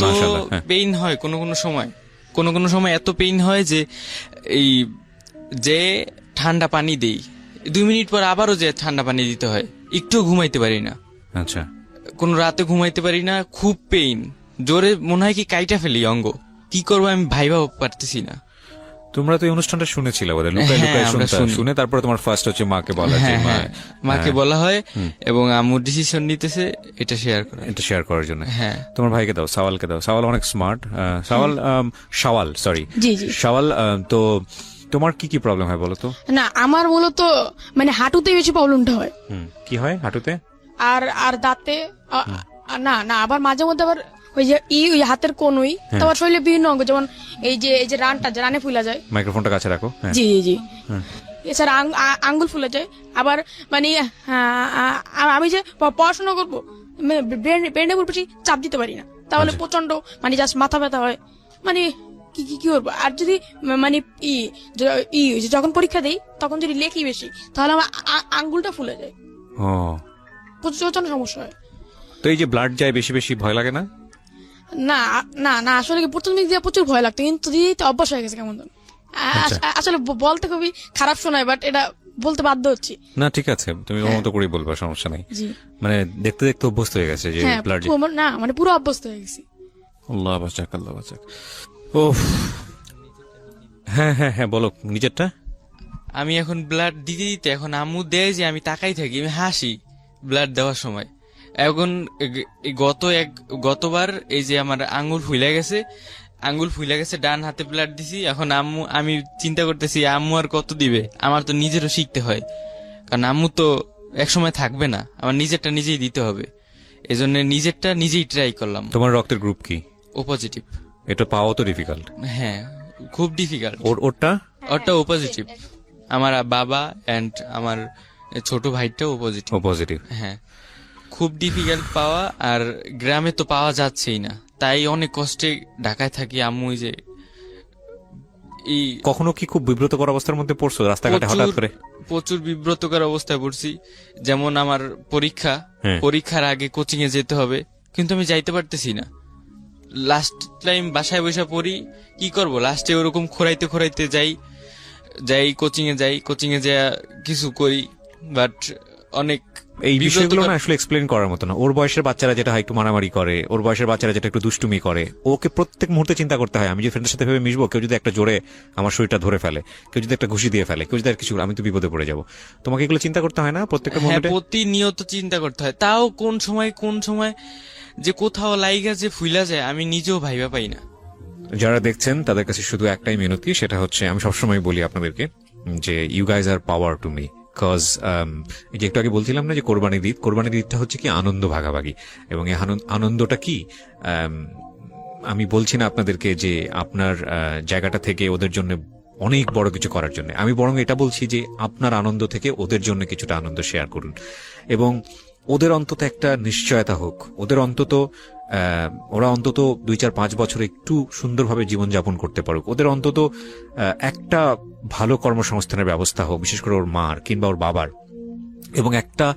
মাশাআল্লাহ, হ্যাঁ। পেইন হয়, কোনো সময় এত পেইন হয় যে এই যে ঠান্ডা পানি দেই 2 মিনিট পর আবারও যে ঠান্ডা পানি দিতে হয়, একটু ঘুমাইতে পারি না, আচ্ছা, কোন রাতে ঘুমাইতে পারি না, খুব পেইন, জোরে মনে হয় কি কাইটা ফেলি অঙ্গ, কি করবো আমি ভাইবা পারতেছি না। তোমরা তো এই অনুষ্ঠানটা শুনেছিলে বোধহয়, লুকায় লুকায় হ্যাঁ, আমরা শুনতে, শুনি। শুনে তারপরে তোমার ফার্স্ট হচ্ছে মাকে বলা, যে হ্যাঁ, মা, হ্যাঁ, মাকে বলা হয় এবং আম্মু ডিসিশন নিতেছে এটা শেয়ার করা। এটা শেয়ার করার জন্য। হ্যাঁ। তোমার ভাইকে দাও, সাওয়ালকে দাও। সাওয়াল অনেক স্মার্ট। শাওয়াল, সরি, জি, জি। শাওয়াল, তো তোমার কি কি প্রবলেম হয় বলো তো? না, আমার মূলত মানে হাঁটুতে বেশি প্রবলেমটা হয়, কি হয় হাঁটুতে? আর দাঁতে না না, আবার মাঝে মধ্যে আবার ওই যে ওই হাতের কোনই, তারপর শরীরে বিভিন্ন অঙ্গ, যেমন এই যে রানটা, যে রানে ফুলা যায়। মাইক্রোফোনটা কাছে রাখো। হ্যাঁ। জি জি জি। এছাড়া আঙ্গুল ফুলে যায়। আবার মানে আমি যে পড়াশোনা করবো, ব্রেনে বেশি চাপ দিতে পারি না, তাহলে প্রচন্ড মানে জাস্ট মাথা ব্যথা হয়, মানে কি করবো। আর যদি মানে যখন পরীক্ষা দেই তখন যদি লেখি বেশি, তাহলে আমার আঙ্গুলটা ফুলে যায়, ও, প্রচন্ড সমস্যা হয়। তো এই যে ব্লাড যায় বেশি বেশি, ভয় লাগে না? না না না, আসলে কি প্রথম দিক দিয়ে প্রচুর ভয় লাগতো, কিন্তু দিদি অভ্যাস হয়ে গেছে কেমন যেন। আসলে বলতে খুবই খারাপ শোনায়, বাট এটা বলতে বাধ্য হচ্ছি। না ঠিক আছে, তুমি ওর মতো করেই বলবা, সমস্যা নাই। জি। মানে দেখতে দেখতে অভ্যস্ত হয়ে গেছে যে হ্যাঁ, ব্লাড। না মানে পুরো অভ্যস্ত হয়ে গেছি। আল্লাহ বাঁচাক, আল্লাহ বাঁচাক। ও হ্যাঁ হ্যাঁ হ্যাঁ, বলো নিজেরটা। আমি এখন ব্লাড দিতে দিতে এখন আম্মু দেয় যে আমি তাকাই থাকি, আমি হাসি ব্লাড দেওয়ার সময়। এখন গতবার এই যে আমার আঙ্গুল ফুলে গেছে, ডান হাতে ব্লাড দিছি। এখন আমি চিন্তা করতেছি আম্মু আর কত দিবে, আমার তো নিজেরও শিখতে হয়, কারণ আম্মু তো একসময় থাকবে না, আমার নিজেরটা নিজেই দিতে হবে। এই জন্য নিজেরটা নিজেই ট্রাই করলাম। তোমার রক্তের গ্রুপ কি? ও পজিটিভ। এটা পাওয়া তো ডিফিকাল্ট। হ্যাঁ, খুব ডিফিকাল্ট। ওরটা ও পজিটিভ। আমার বাবা এন্ড আমার ছোট ভাইটাও পজিটিভ। ও পজিটিভ। হ্যাঁ, খুব ডিফিকাল্ট পাওয়া, আর গ্রামে তো পাওয়া যাচ্ছেই না, তাই অনেক কষ্টে ঢাকায় থাকি। আম্মু যে কখনো কি খুব বিব্রতকর অবস্থার মধ্যে পড়ছো রাস্তাঘাটে হঠাৎ করে? প্রচুর বিব্রতকর অবস্থায় পড়ছি। যেমন আমার পরীক্ষার আগে কোচিং এ যেতে হবে, কিন্তু আমি যাইতে পারতেছি না। লাস্ট টাইম বাসায় বসে পড়ি, কি করব, লাস্টে ওরকম খোরাইতে যাই কোচিং এ যা কিছু করি, বাট অনেক এই বিষয়গুলো না আসলে এক্সপ্লেন করার মতো না। ওর বয়সের বাচ্চারা যেটা হয় একটু মারামারি করে, ওর বয়সের বাচ্চারা যেটা একটু দুষ্টুমি করে, ওকে প্রত্যেক মুহূর্তে চিন্তা করতে হয়। আমি যে ফ্রেন্ডের সাথে ভেবে মিশবো, কেউ যদি একটা জোরে আমার শরীরটা ধরে ফেলে, কেউ যদি একটা ঘুষি দিয়ে ফেলে, কেউ যদি আর কিছু, আমি তো বিপদে পড়ে যাবো। তোমাকে এগুলো চিন্তা করতে হয় না প্রত্যেকটা মুহূর্তে? প্রতিনিয়ত চিন্তা করতে হয়। তাও কোন সময় যে কোথাও লাইগা যে ফুইলা যায়, আমি নিজেও ভাইবা পাই না। যারা দেখছেন তাদের কাছে শুধু একটাই মিনতি, সেটা হচ্ছে আমি সবসময় বলি আপনাদেরকে যে you guys are power to me. Because এই যে একটু আগে বলছিলাম না যে কোরবানি ঈদটা হচ্ছে কি আনন্দ ভাগাভাগি, এবং এই আনন্দটা কি, আমি বলছি না আপনাদেরকে যে আপনার জায়গাটা থেকে ওদের জন্য অনেক বড় কিছু করার জন্য, আমি বরং এটা বলছি যে আপনার আনন্দ থেকে ওদের জন্য কিছুটা আনন্দ শেয়ার করুন, এবং ওদের অন্তত একটা নিশ্চয়তা হোক, ওরা অন্তত 2-4-5 বছর একটু সুন্দরভাবে জীবনযাপন করতে পারুক, ওদের অন্তত একটা ভালো কর্মসংস্থানের ব্যবস্থা হোক, বিশেষ করে ওর মার কিংবা ওর বাবার, এবং একটা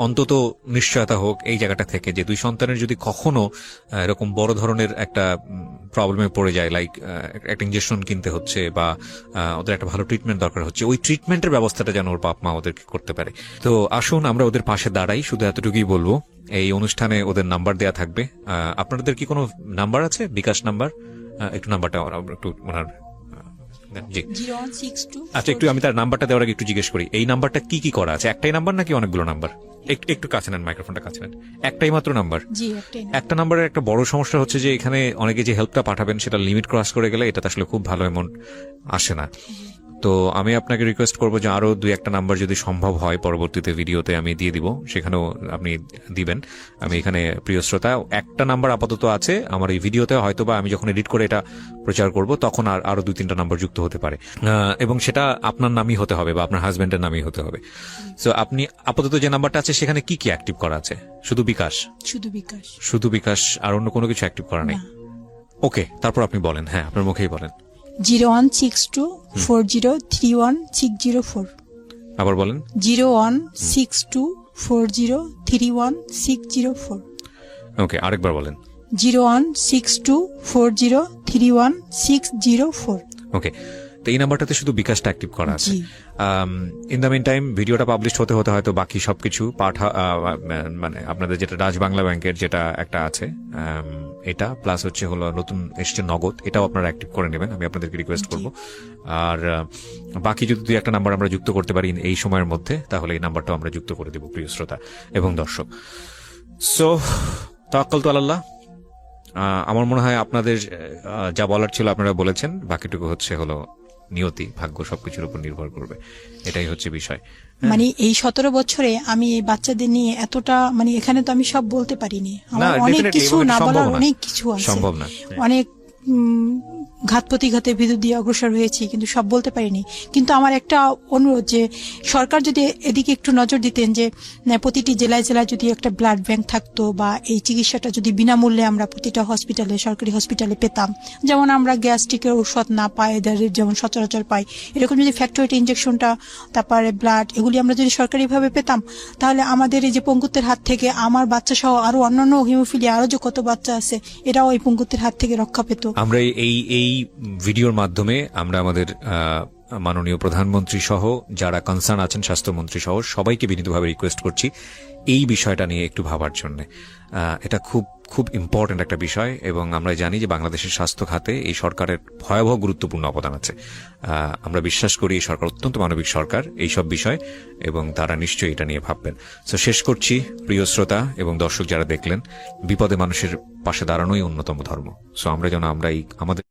অন্তত নিশ্চয়তা হোক এই জায়গাটা থেকে যে 2 সন্তানের যদি কখনো এরকম বড় ধরনের একটা প্রবলেমে পড়ে যায়, লাইক একটা ইঞ্জেকশন কিনতে হচ্ছে বা ওদের একটা ভালো ট্রিটমেন্ট দরকার হচ্ছে, ওই ট্রিটমেন্টের ব্যবস্থাটা যেন ওর বাপ মা ওদেরকে করতে পারে। তো আসুন আমরা ওদের পাশে দাঁড়াই, শুধু এতটুকুই বলবো। এই অনুষ্ঠানে ওদের নাম্বার দেয়া থাকবে। আপনাদের কি কোনো নাম্বার আছে, বিকাশ নাম্বার? একটু নাম্বারটা একটু ওনার, জি। আচ্ছা, একটু আমি তার নাম্বারটা দেওয়ার আগে একটু জিজ্ঞেস করি, এই নাম্বারটা কি কি করা আছে? একটাই নাম্বার নাকি অনেকগুলো নাম্বার? একটু কাছে নেন, মাইক্রোফোনটা কাছে নেন। একটাই মাত্র নাম্বার? একটা নাম্বারের একটা বড় সমস্যা হচ্ছে যে এখানে অনেকে যে হেল্পটা পাঠাবেন সেটা লিমিট ক্রস করে গেলে এটাতে আসলে খুব ভালো অ্যামাউন্ট আসে না। তো আমি আপনাকে রিকোয়েস্ট করবো যে আরো 2-1টা নাম্বার যদি সম্ভব হয় পরবর্তীতে ভিডিওতে আমি দিয়ে দিব, সেখানেও আপনি দিবেন। আমি এখানে প্রিয় শ্রোতা, একটা নাম্বার আপাতত আছে আমার এই ভিডিওতে, হয়তোবা আমি যখন এডিট করে এটা প্রচার করব তখন আরো 2-3টা নাম্বার যুক্ত হতে পারে, এবং সেটা আপনার নামই হতে হবে বা আপনার হাজবেন্ডের নামই হতে হবে। সো আপনি আপাতত যে নাম্বারটা আছে সেখানে কি কি অ্যাক্টিভ করা আছে? শুধু বিকাশ, আর অন্য কোনো কিছু অ্যাক্টিভ করা নেই? ওকে, তারপর আপনি বলেন, হ্যাঁ আপনার মুখেই বলেন। 0162403604। আবার বলেন। 0162403604। ওকে, আরেকবার বলেন। 0162403604। ওকে, তো এই নাম্বারটাতে শুধু বিকাশটা অ্যাক্টিভ করা আছে। ইন দ্য মিন টাইম ভিডিওটা পাবলিশ হতে হতে হয়তো বাকি সবকিছু মানে আপনাদের যেটা ডাচ বাংলা ব্যাংকের যেটা একটা আছে এটা প্লাস হচ্ছে হলো নতুন এসছে নগদ, এটাও আপনারা অ্যাক্টিভ করে নেবেন, আমি আপনাদেরকে রিকোয়েস্ট করব। আর বাকি যদি দুই একটা নাম্বার আমরা যুক্ত করতে পারি এই সময়ের মধ্যে, তাহলে এই নাম্বারটাও আমরা যুক্ত করে দেব প্রিয় শ্রোতা এবং দর্শক। সো তাওয়াক্কাল তু আলাল্লাহ। আমার মনে হয় আপনাদের যা বলার ছিল আপনারা বলেছেন, বাকিটুকু হচ্ছে হলো নিয়তি, ভাগ্য সবকিছুর উপর নির্ভর করবে, এটাই হচ্ছে বিষয়। মানে এই 17 বছরে আমি এই বাচ্চাদের নিয়ে এতটা মানে এখানে তো আমি সব বলতে পারিনি, আমার অনেক কিছু না বলার অনেক কিছু আছে, সম্ভব না, অনেক ঘাত প্রতিঘাতের ভিতর দিয়ে অগ্রসর হয়েছি, কিন্তু সব বলতে পারিনি। কিন্তু আমার একটা অনুরোধ যে সরকার যদি এদিকে একটু নজর দিতেন, যে প্রতিটি জেলায় জেলায় যদি একটা ব্লাড ব্যাংক থাকতো, বা এই চিকিৎসাটা যদি বিনামূল্যে আমরা প্রতিটা হসপিটালে, সরকারি হসপিটালে পেতাম, যেমন আমরা গ্যাস্ট্রিকের ঔষধ না পাই এদের যেমন সচরাচর পাই, এরকম যদি ফ্যাক্টরিটি ইনজেকশনটা, তারপরে ব্লাড, এগুলি আমরা যদি সরকারিভাবে পেতাম, তাহলে আমাদের এই যে পঙ্গুত্বের হাত থেকে আমার বাচ্চা সহ আরো অন্যান্য হিমোফিলিয়া আরো যে কত বাচ্চা আছে এরাও এই পঙ্গুত্বের হাত থেকে রক্ষা পেত। আমরা এই ভিডিওর মাধ্যমে আমরা আমাদের মাননীয় প্রধানমন্ত্রী সহ যারা কনসার্ন আছেন, স্বাস্থ্যমন্ত্রী সহ সবাইকে বিনীতভাবে রিকোয়েস্ট করছি এই বিষয়টা নিয়ে একটু ভাবার জন্য। এটা খুব খুব ইম্পর্টেন্ট একটা বিষয়, এবং আমরা জানি যে বাংলাদেশের স্বাস্থ্য খাতে এই সরকারের ভয়াবহ গুরুত্বপূর্ণ অবদান আছে। আমরা বিশ্বাস করি এই সরকার অত্যন্ত মানবিক সরকার এইসব বিষয়, এবং তারা নিশ্চয়ই এটা নিয়ে ভাববেন। সো শেষ করছি, প্রিয় শ্রোতা এবং দর্শক যারা দেখলেন, বিপদে মানুষের পাশে দাঁড়ানোই অন্যতম ধর্ম। সো আমরা যেন আমরা আমাদের